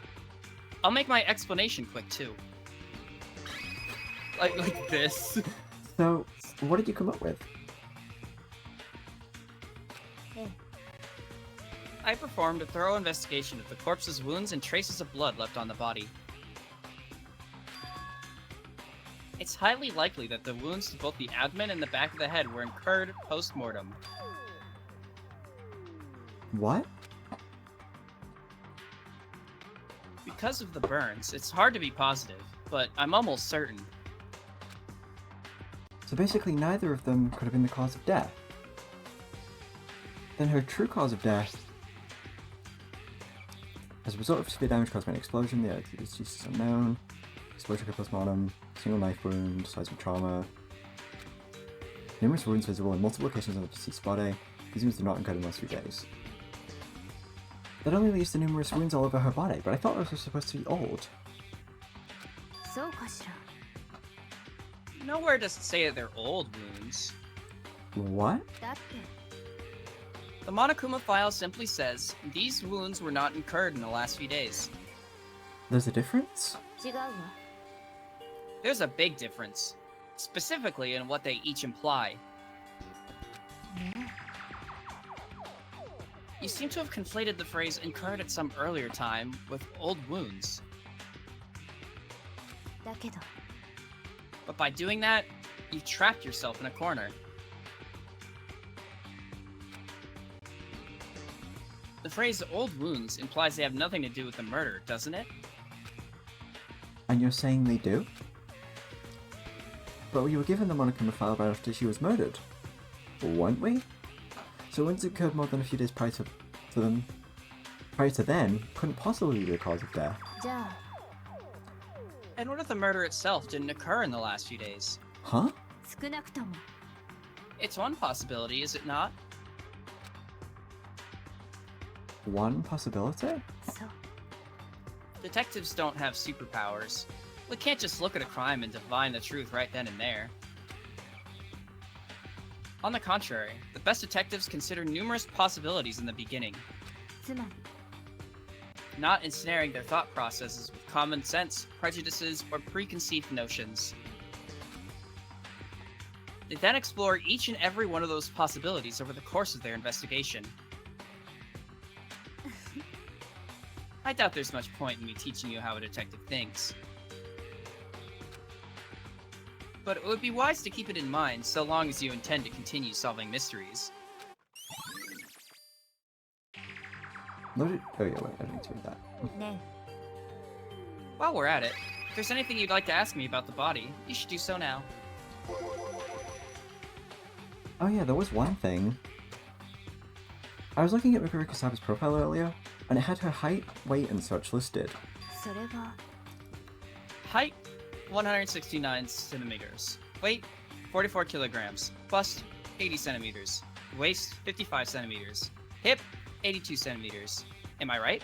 I'll make my explanation quick, too. Like this. So, what did you come up with? I performed a thorough investigation of the corpse's wounds and traces of blood left on the body. It's highly likely that the wounds to both the abdomen and the back of the head were incurred post-mortem. What? Because of the burns, it's hard to be positive, but I'm almost certain. So basically neither of them could have been the cause of death. Then her true cause of death... As a result of severe damage caused by an explosion, the use is unknown. Explosion postmortem, single knife wound, seismic trauma. Numerous wounds visible in multiple locations on the deceased body. These wounds did not occur in the last few days. That only leads to numerous wounds all over her body, but I thought those were supposed to be old. そうかしら Nowhere does it say that they're old wounds. What? だって The Monokuma file simply says, these wounds were not incurred in the last few days. There's a difference? 違うわ There's a big difference, specifically in what they each imply. You seem to have conflated the phrase incurred at some earlier time with old wounds. だけど But by doing that, you've trapped yourself in a corner. The phrase old wounds implies they have nothing to do with the murder, doesn't it? And you're saying they do? But we were given the Monokuma file right after she was murdered. Weren't we? So wounds that occurred more than a few days prior to then couldn't possibly be the cause of death. じゃあ And what if the murder itself didn't occur in the last few days? Huh? 少なくとも It's one possibility, is it not? One possibility? そう Detectives don't have superpowers. We can't just look at a crime and divine the truth right then and there. On the contrary, the best detectives consider numerous possibilities in the beginning, つまり not ensnaring their thought processes with common sense, prejudices, or preconceived notions. They then explore each and every one of those possibilities over the course of their investigation. I doubt there's much point in me teaching you how a detective thinks. But it would be wise to keep it in mind so long as you intend to continue solving mysteries. Loaded? Oh yeah, wait, I don't need to read that. ね While we're at it, if there's anything you'd like to ask me about the body, you should do so now. Oh yeah, there was one thing. I was looking at Mikuri Kasaba's profile earlier, and it had her height, weight, and such listed. それは Height, 169 centimeters. Weight, 44 kilograms. Bust, 80 centimeters. Waist, 55 centimeters. Hip, 82 centimeters. Am I right?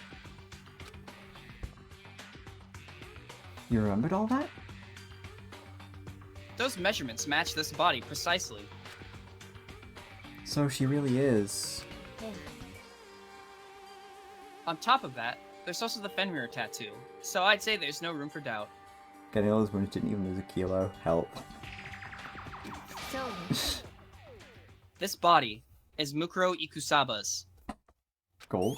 You remembered all that? Those measurements match this body precisely. So she really is... On top of that, there's also the Fenrir tattoo, so I'd say there's no room for doubt. Getting all those wounds didn't even lose a kilo. Help. This body is Mukuro Ikusaba's. Gold?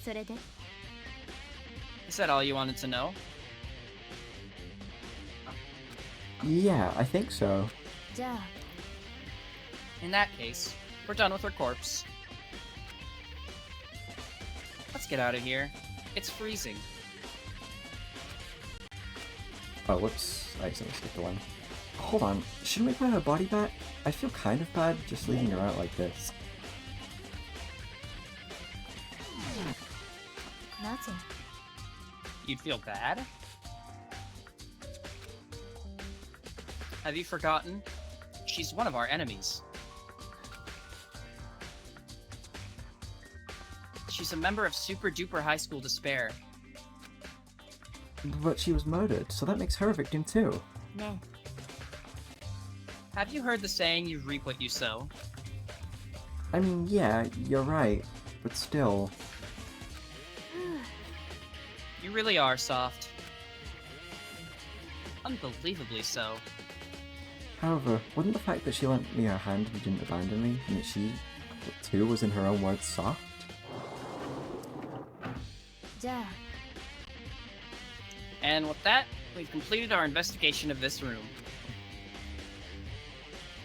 それで Is that all you wanted to know? Yeah, I think so. じゃあ In that case, we're done with her corpse. Let's get out of here. It's freezing. Oh, whoops. I accidentally skipped the one. Hold on. Shouldn't we put her body back? I feel kind of bad just leaving her out like this. なぜ You'd feel bad? Have you forgotten? She's one of our enemies. She's a member of Super Duper High School Despair. But she was murdered, so that makes her a victim too. ね Have you heard the saying, you reap what you sow? I mean, yeah, you're right, but still. You really are soft. Unbelievably so. However, wouldn't the fact that she lent me her hand and didn't abandon me, and that she, too, was in her own words soft? じゃあ And with that, we've completed our investigation of this room.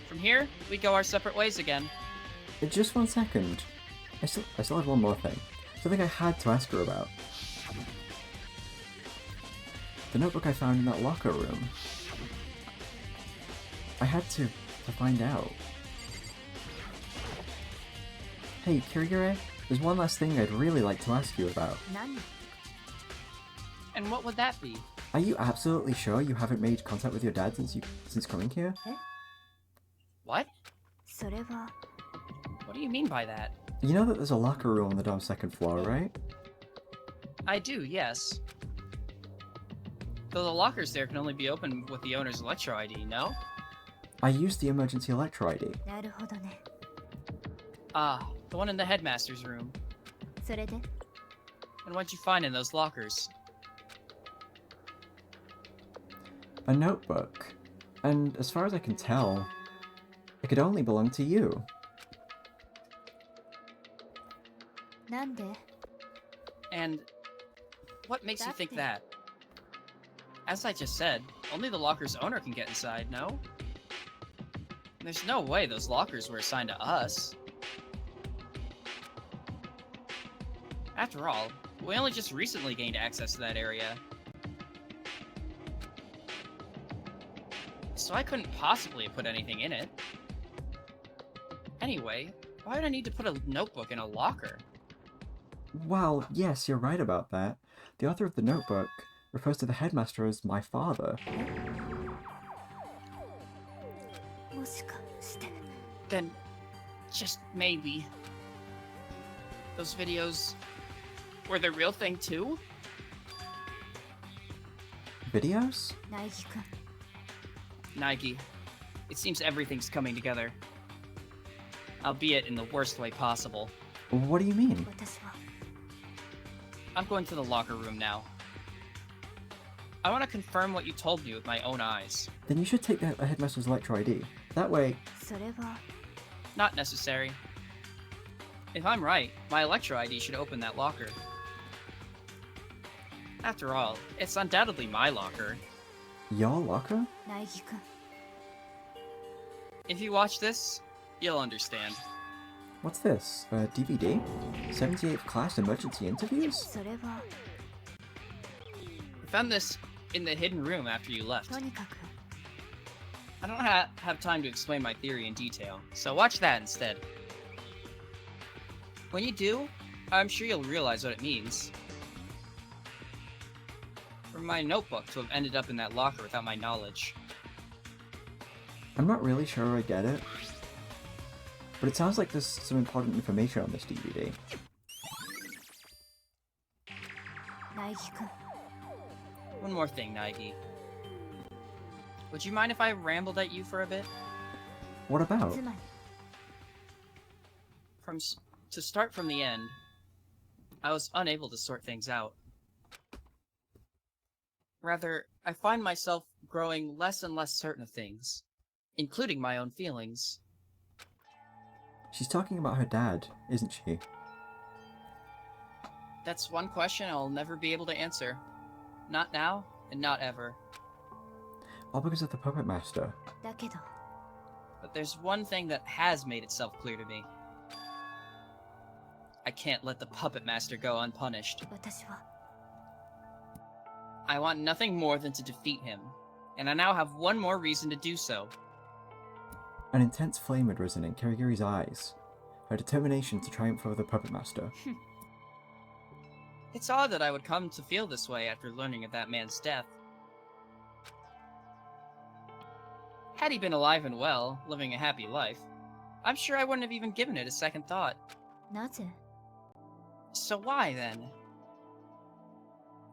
From here, we go our separate ways again. Just 1 second. I still have one more thing. Something I had to ask her about. The notebook I found in that locker room. I had to find out. Hey, Kirigure, there's one last thing I'd really like to ask you about. 何 And what would that be? Are you absolutely sure you haven't made contact with your dad since coming here? What? それは What do you mean by that? You know that there's a locker room on the dorm's second floor, right? I do, yes. Though the lockers there can only be opened with the owner's Electro ID, no? I used the emergency Electro ID. なるほどね Ah, the one in the headmaster's room. それで And what'd you find in those lockers? A notebook. And as far as I can tell, it could only belong to you. なんで And what makes you think that? As I just said, only the locker's owner can get inside, no? There's no way those lockers were assigned to us. After all, we only just recently gained access to that area. So I couldn't possibly have put anything in it. Anyway, why would I need to put a notebook in a locker? Well, yes, you're right about that. The author of the notebook refers to the headmaster as my father. もしかして Then, just maybe, those videos were the real thing too? Videos? 苗木くん Nike, it seems everything's coming together. Albeit in the worst way possible. What do you mean? 私は I'm going to the locker room now. I want to confirm what you told me with my own eyes. Then you should take the headmaster's Electro ID. That way... それは Not necessary. If I'm right, my Electro ID should open that locker. After all, it's undoubtedly my locker. Your locker? 苗木くん If you watch this, you'll understand. What's this? A DVD? 78th class emergency interviews? それは I found this in the hidden room after you left. とにかく I don't have time to explain my theory in detail, so watch that instead. When you do, I'm sure you'll realize what it means. For my notebook to have ended up in that locker without my knowledge. I'm not really sure I get it. But it sounds like there's some important information on this DVD. Naegi-kun. One more thing, Naegi. Would you mind if I rambled at you for a bit? What about? つまり To start from the end, I was unable to sort things out. Rather, I find myself growing less and less certain of things, including my own feelings. She's talking about her dad, isn't she? That's one question I'll never be able to answer. Not now, and not ever. All because of the puppet master. だけど But there's one thing that has made itself clear to me. I can't let the puppet master go unpunished. 私は I want nothing more than to defeat him, and I now have one more reason to do so. An intense flame had risen in Kirigiri's eyes. Her determination to triumph over the puppet master. It's odd that I would come to feel this way after learning of that man's death. Had he been alive and well, living a happy life, I'm sure I wouldn't have even given it a second thought. なぜ So why, then?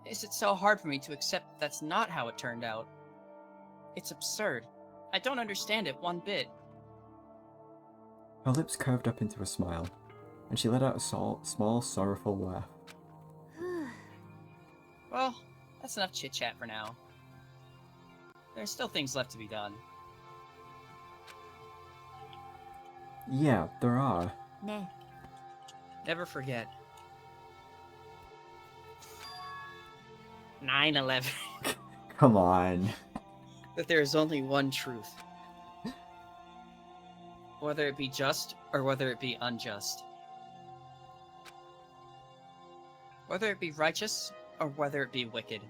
Is it so hard for me to accept that's not how it turned out? It's absurd. I don't understand it one bit. Her lips curved up into a smile, and she let out a small, sorrowful laugh. Well, that's enough chit-chat for now. There's still things left to be done. Yeah, there are. ね Never forget. 9/11. Come on. That there is only one truth. Whether it be just or whether it be unjust. Whether it be righteous or whether it be wicked.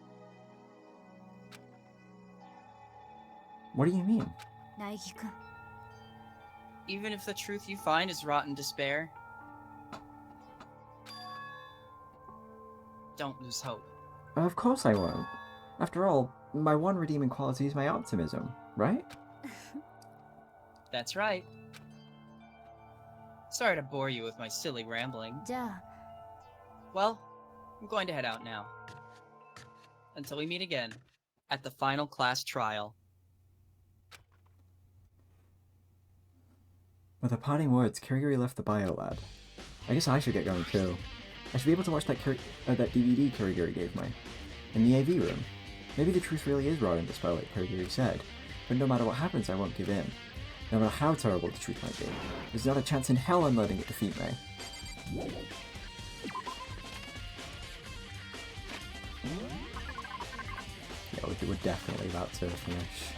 What do you mean? え Naegi-kun. Even if the truth you find is rotten despair, don't lose hope. Of course I won't. After all, my one redeeming quality is my optimism, right? That's right. Sorry to bore you with my silly rambling. じゃあ Well, I'm going to head out now. Until we meet again at the final class trial. With the parting words, Kirigiri left the biolab. I guess I should get going too. I should be able to watch that DVD Kirigiri gave me. In the AV room. Maybe the truth really is rotten despair like Kirigiri said, but no matter what happens I won't give in. No matter how terrible the truth might be, there's not a chance in hell I'm letting it defeat me. Yeah, we're definitely about to finish.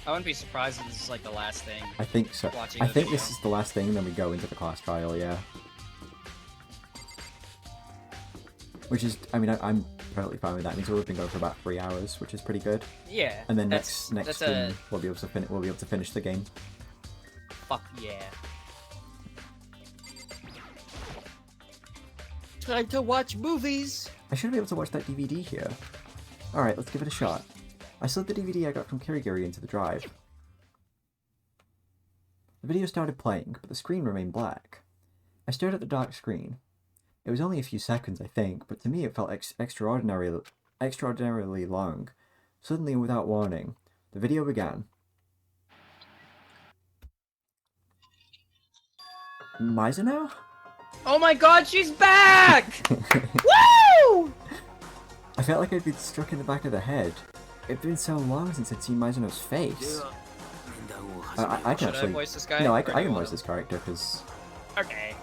I wouldn't be surprised if this is like the last thing. I think so. Watching I the think video. this is the last thing, then we go into the class trial, yeah. Which is, I mean, I'm totally fine with that. It means we've been going for about 3 hours, which is pretty good. Yeah. And then that's next stream, we'll be able to finish the game. Fuck yeah. Time to watch movies. I should be able to watch that DVD here. Alright, let's give it a shot. I slid the DVD I got from Kirigiri into the drive. The video started playing, but the screen remained black. I stared at the dark screen. It was only a few seconds, I think, but to me it felt extraordinarily long. Suddenly and without warning, the video began. Mizuno? Oh my god, she's back! Woo! I felt like I'd been struck in the back of the head. It'd been so long since I'd seen Mizuno's face. I can Should actually... I voice this guy? No, I Or do can you voice wanna- this character, because... Okay.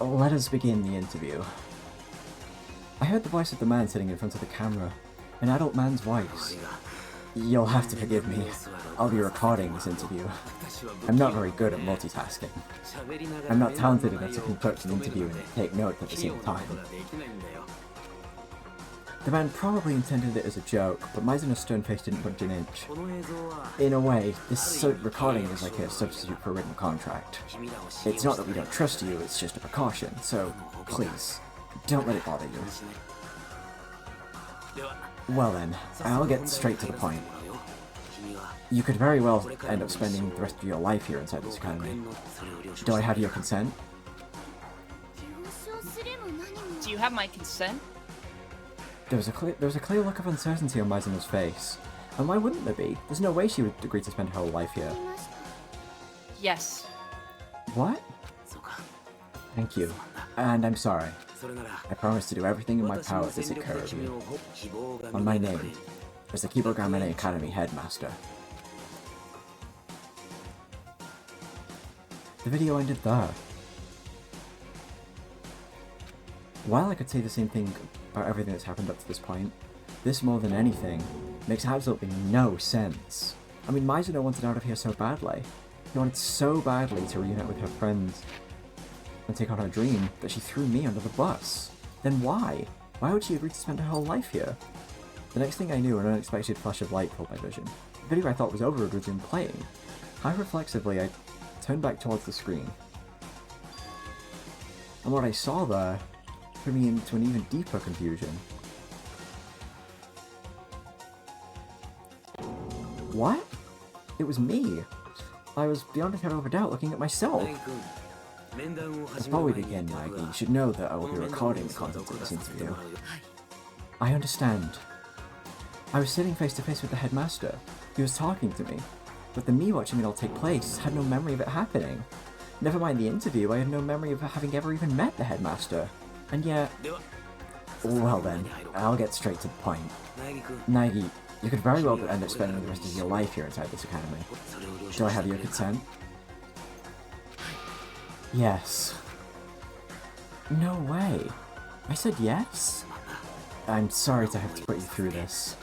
Let us begin the interview. I heard the voice of the man sitting in front of the camera. An adult man's voice. You'll have to forgive me. I'll be recording this interview. I'm not very good at multitasking. I'm not talented enough to conduct an interview and take notes at the same time. The man probably intended it as a joke, but Mizuno's stern face didn't budge an inch. In a way, this recording is like a substitute for a written contract. It's not that we don't trust you, it's just a precaution, so please, don't let it bother you. Well then, I'll get straight to the point. You could very well end up spending the rest of your life here inside this academy. Do I have your consent? 了承すれも何も have my consent? There was a clear look of uncertainty on Mizuno's face. And why wouldn't there be? There's no way she would agree to spend her whole life here. Yes. What? Thank you. And I'm sorry. I promise to do everything in my power to take care of you. On my name, as the Kibogamane Academy headmaster. The video ended there. While I could say the same thing about everything that's happened up to this point, this more than anything makes absolutely no sense. I mean, Mizuno wanted out of here so badly. She wanted so badly to reunite with her friends and take on her dream that she threw me under the bus. Then why? Why would she agree to spend her whole life here? The next thing I knew, an unexpected flash of light filled my vision. The video I thought was over had resumed playing. How reflexively I turned back towards the screen. And what I saw there threw me into an even deeper confusion. What? It was me. I was beyond a shadow of a doubt looking at myself. Before we begin, Maggie, you should know that I will be recording the contents of this interview. I understand. I was sitting face to face with the headmaster. He was talking to me. But the me watching it all take place had no memory of it happening. Never mind the interview, I had no memory of having ever even met the headmaster. And yet... Well then, I'll get straight to the point. Nagi, you could very well end up spending the rest of your life here inside this academy. Do I have your consent? Yes. No way. I said yes? I'm sorry to have to put you through this.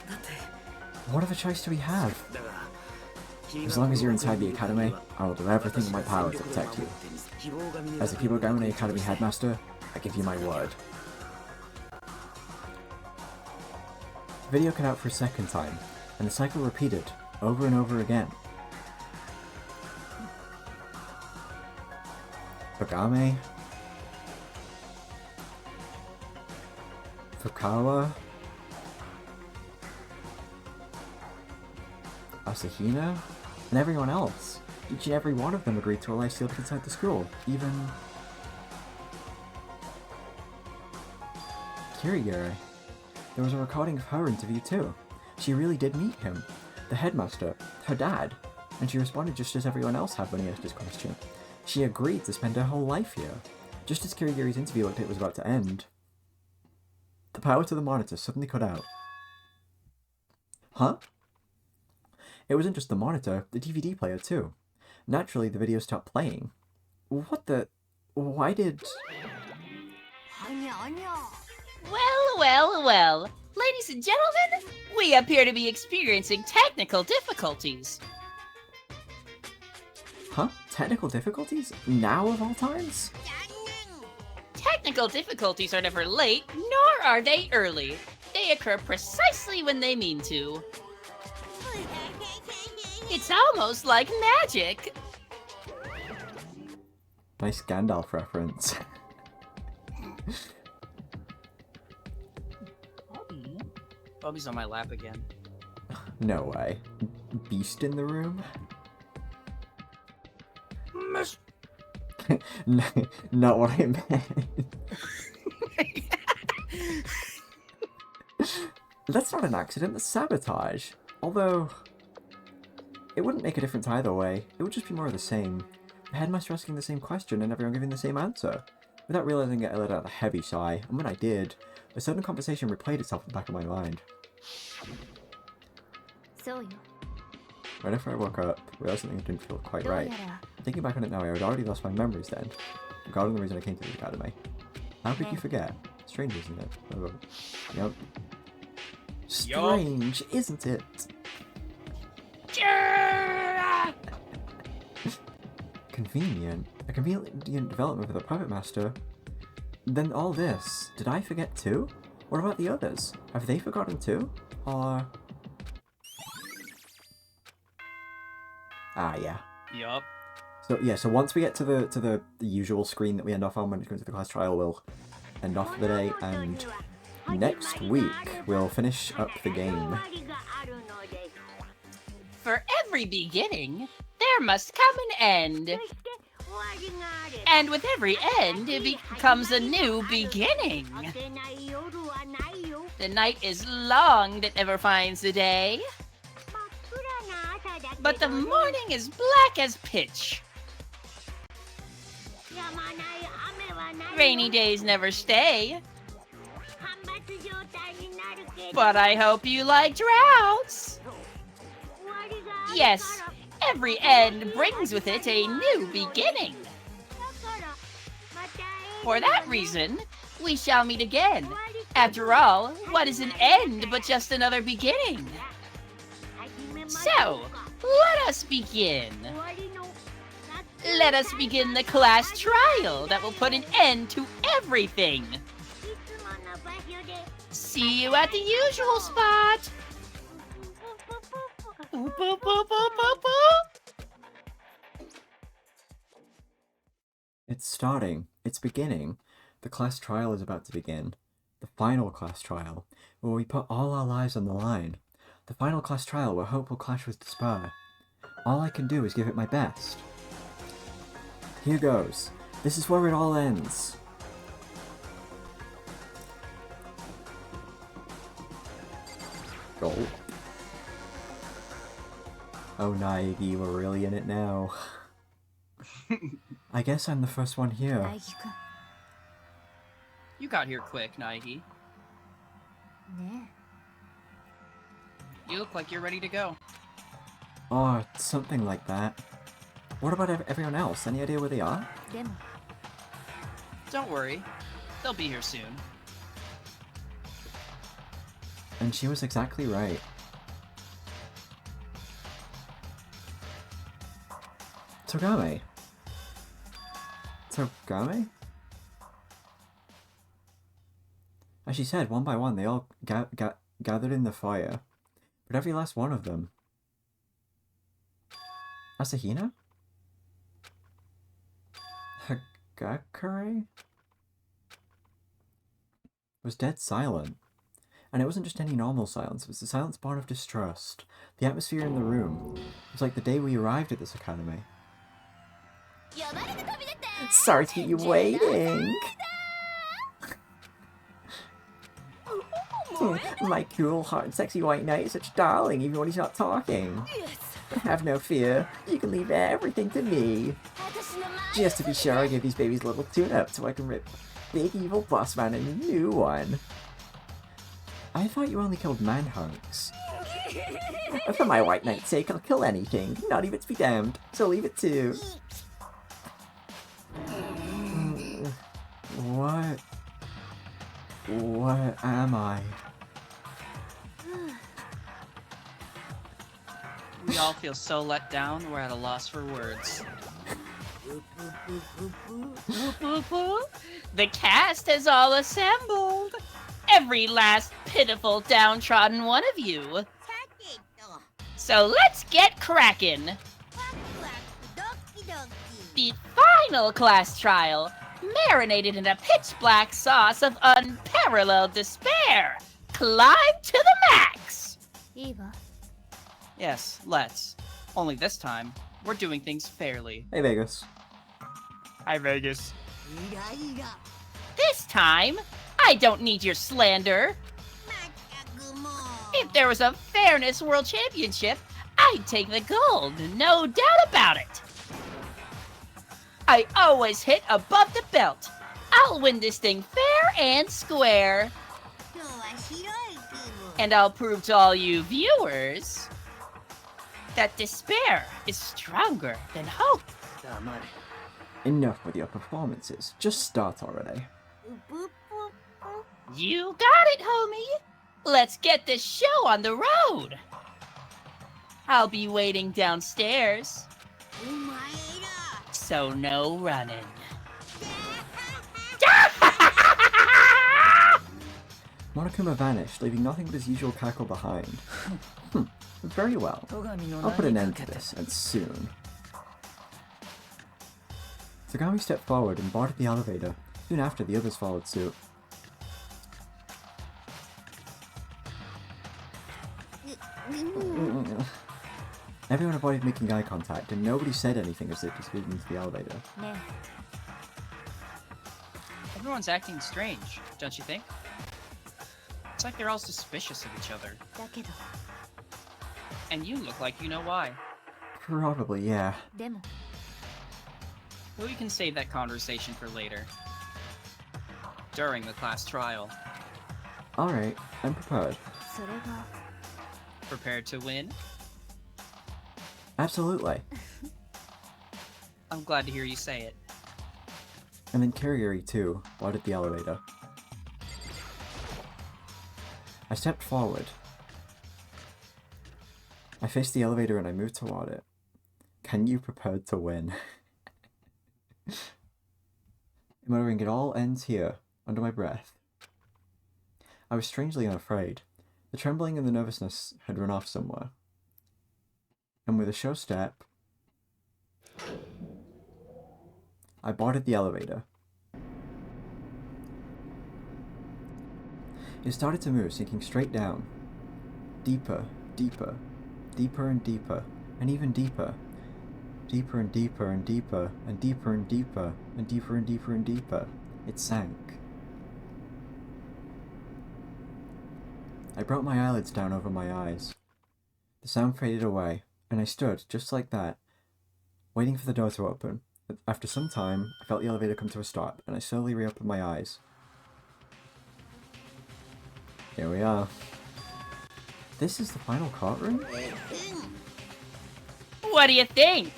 What other choice do we have? As long as you're inside the academy, I will do everything in my power to protect you. As the Kibogamane Academy headmaster, I give you my word. The video cut out for a second time, and the cycle repeated, over and over again. Bagame, Fukawa, Asahina, and everyone else. Each and every one of them agreed to a life sealed inside the school. Even... Kirigiri. There was a recording of her interview too. She really did meet him. The headmaster, her dad, and she responded just as everyone else had when he asked his question. She agreed to spend her whole life here. Just as Kirigiri's interview looked like it was about to end, the power to the monitor suddenly cut out. Huh? It wasn't just the monitor, the DVD player too. Naturally, the video stopped playing. What the... Why did... Well. Ladies and gentlemen, we appear to be experiencing technical difficulties. Huh? Technical difficulties? Now of all times? Technical difficulties are never late, nor are they early. They occur precisely when they mean to. It's almost like magic. Nice Gandalf reference. Bobby's on my lap again. No way. Beast in the room? No, not what I meant. That's not an accident, that's sabotage. Although, it wouldn't make a difference either way. It would just be more of the same. The headmaster asking the same question and everyone giving the same answer. Without realizing it, I let out a heavy sigh, and when I did, a sudden conversation replayed itself in the back of my mind. Right after I woke up, I realized something didn't feel quite right. Thinking back on it now, I had already lost my memories then, regarding the reason I came to the academy. How could you forget? Strange, isn't it? Oh, yep. Strange, isn't it? Convenient. A convenient development for the Puppet Master. Then all this, did I forget too? What about the others? Have they forgotten too? Or... Ah, yeah. Yup. So yeah, so once we get to the usual screen that we end off on when it comes to the class trial, we'll end off for the day, and next week we'll finish up the game. For every beginning, there must come an end. And with every end, it becomes a new beginning. The night is long that never finds the day, but the morning is black as pitch. Rainy days never stay, but I hope you like droughts. Yes, every end brings with it a new beginning. For that reason, we shall meet again. After all, what is an end but just another beginning? So, let us begin. Let us begin the class trial that will put an end to everything. See you at the usual spot. Boop, boop, boop, boop, boop, boop. It's starting. It's beginning. The class trial is about to begin. The final class trial, where we put all our lives on the line. The final class trial where hope will clash with despair. All I can do is give it my best. Here goes. This is where it all ends. Go. Oh, Naegi, we're really in it now. I guess I'm the first one here. You got here quick, Naegi. You look like you're ready to go. Oh, something like that. What about everyone else? Any idea where they are? Don't worry. They'll be here soon. And she was exactly right. Togame. Togame? As she said, one by one, they all gathered in the fire. But every last one of them... Asahina? Hagakure? Was dead silent. And it wasn't just any normal silence, it was the silence born of distrust. The atmosphere in the room was like the day we arrived at this academy. Sorry to keep you waiting! My cool, hot, sexy white knight is such a darling even when he's not talking. Have no fear, you can leave everything to me. Just to be sure, I give these babies a little tune-up so I can rip big evil boss man a new one. I thought you only killed man-hunks. For my white knight's sake, I'll kill anything, not even to be damned, so leave it to... What am I? We all feel so let down, we're at a loss for words. The cast has all assembled. Every last pitiful, downtrodden one of you. So let's get crackin'. The final class trial, marinated in a pitch-black sauce of unparalleled despair. Climb to the max! Yes, let's. Only this time, we're doing things fairly. Hey, Vegas. Hi, Vegas. This time, I don't need your slander. If there was a Fairness World Championship, I'd take the gold, no doubt about it. I always hit above the belt. I'll win this thing fair and square. And I'll prove to all you viewers that despair is stronger than hope. Enough with your performances. Just start already. You got it, homie. Let's get this show on the road. I'll be waiting downstairs. So no running. Monokuma vanished, leaving nothing but his usual cackle behind. Very well. I'll put an end to this, and soon. Sagami stepped forward and boarded the elevator. Soon after, the others followed suit. Everyone avoided making eye contact, and nobody said anything as they proceeded into the elevator. ね Everyone's acting strange, don't you think? It's like they're all suspicious of each other. えだけど And you look like you know why. Probably, yeah. でも But we can save that conversation for later. During the class trial. Alright, I'm prepared. それが Prepared to win? Absolutely. I'm glad to hear you say it. And then Kirigiri too, boarded the elevator. I stepped forward. I faced the elevator and I moved toward it. Can you prepare to win? Muttering, it all ends here, under my breath. I was strangely unafraid. The trembling and the nervousness had run off somewhere. And with a show step, I boarded the elevator. It started to move, sinking straight down. Deeper, deeper, deeper and deeper, and even deeper. Deeper and deeper and deeper, and deeper and deeper, and deeper and deeper and deeper. It sank. I brought my eyelids down over my eyes. The sound faded away, and I stood, just like that, waiting for the door to open. After some time, I felt the elevator come to a stop, and I slowly reopened my eyes. Here we are. This is the final courtroom? What do you think?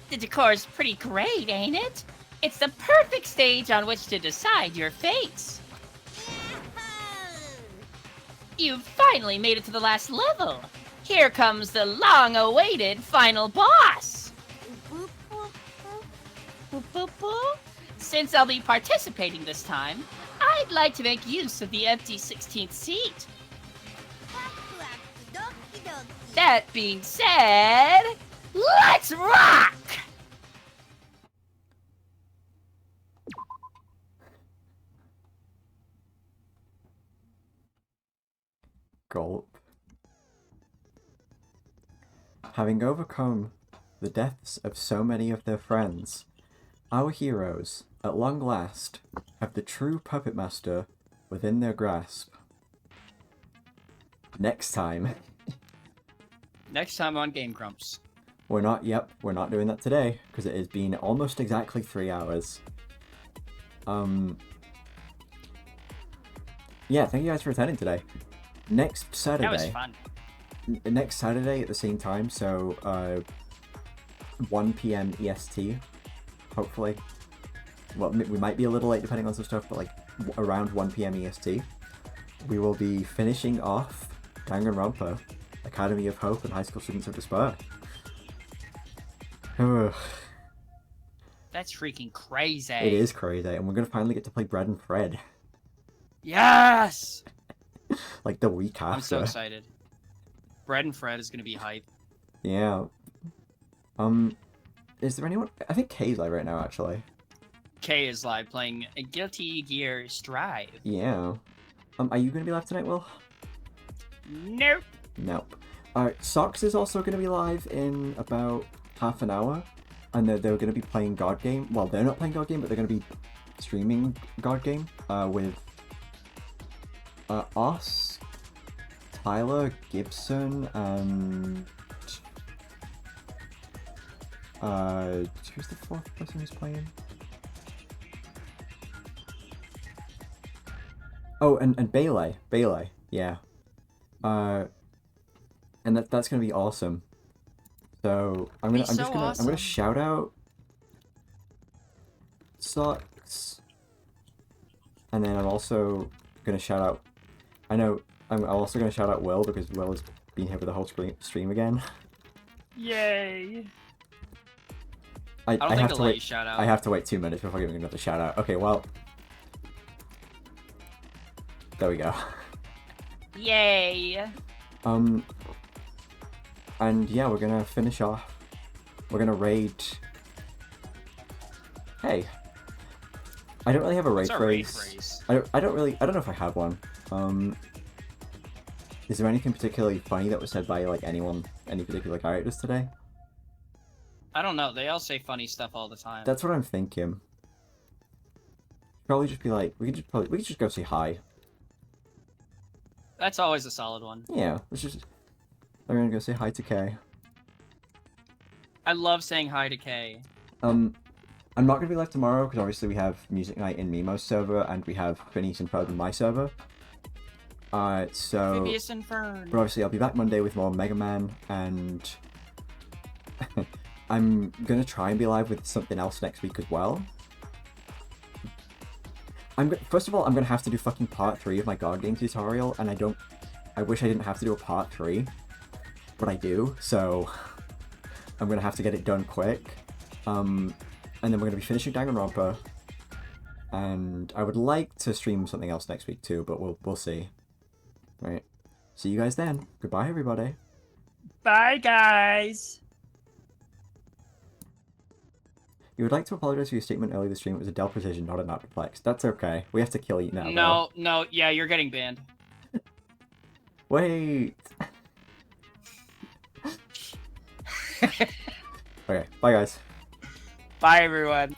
The decor's pretty great, ain't it? It's the perfect stage on which to decide your fate. You've finally made it to the last level. Here comes the long-awaited final boss. Boop, boop, boop. Since I'll be participating this time, I'd like to make use of the empty 16th seat. ワクワクドキドキ That being said, let's rock! Gulp. Having overcome the deaths of so many of their friends, our heroes, at long last, have the true puppet master within their grasp. Next time. Next time on Game Grumps. We're not doing that today, because it has been almost exactly 3 hours. Yeah, thank you guys for attending today. Next Saturday. That was fun. Next Saturday at the same time, so 1 p.m. EST, hopefully. Well, we might be a little late depending on some stuff, but like around 1 p.m. EST, we will be finishing off Dangan Ronpa, Academy of Hope and High School Students of Despair. That's freaking crazy. It is crazy, and we're gonna finally get to play Bread and Fred. Yes! Like the week after. I'm so excited. Bread and Fred is gonna be hype. Yeah. Is there anyone? I think Kay's live right now, actually. Kay is live playing a Guilty Gear Strive. Yeah. Are you gonna be live tonight, Will? Nope. Nope. Alright, Socks is also gonna be live in about half an hour, and they're gonna be playing God Game. Well, they're not playing God Game, but they're gonna be streaming God Game with us, Tyler, Gibson, and who's the fourth person who's playing? Oh, and Bailey, yeah. And that's gonna be awesome. So I'm gonna shout out Socks, and then I'm also gonna shout out. I'm also gonna shout out Will, because Will has been here for the whole stream again. Yay! I don't think have I'll to let wait. you shout out. I have to wait 2 minutes before giving another shout out. Okay, well, there we go. Yay! And yeah, we're gonna finish off. We're gonna raid. Hey, I don't really have a raid What's our raid phrase. phrase? I don't know if I have one. Is there anything particularly funny that was said by like any particular characters today? I don't know. They all say funny stuff all the time. That's what I'm thinking. Probably just be like, we could just go say hi. That's always a solid one. Yeah, we're gonna go say hi to Kay. I love saying hi to Kay. I'm not gonna be live tomorrow because obviously we have music night in Mimo's server and we have Phineas and Ferb in my server. So. Phineas and Ferb. But obviously I'll be back Monday with more Mega Man and I'm gonna try and be live with something else next week as well. First of all, I'm gonna have to do fucking part 3 of my God Game tutorial, and I wish I didn't have to do a part 3, but I do, so I'm gonna have to get it done quick. And then we're gonna be finishing Dangan Ronpa, and I would like to stream something else next week too, but we'll see. Right. See you guys then. Goodbye, everybody. Bye, guys. You would like to apologize for your statement earlier this stream. It was a Dell Precision, not an Optiplex. That's okay. We have to kill you now. No, yeah, you're getting banned. Wait. Okay, bye guys. Bye, everyone.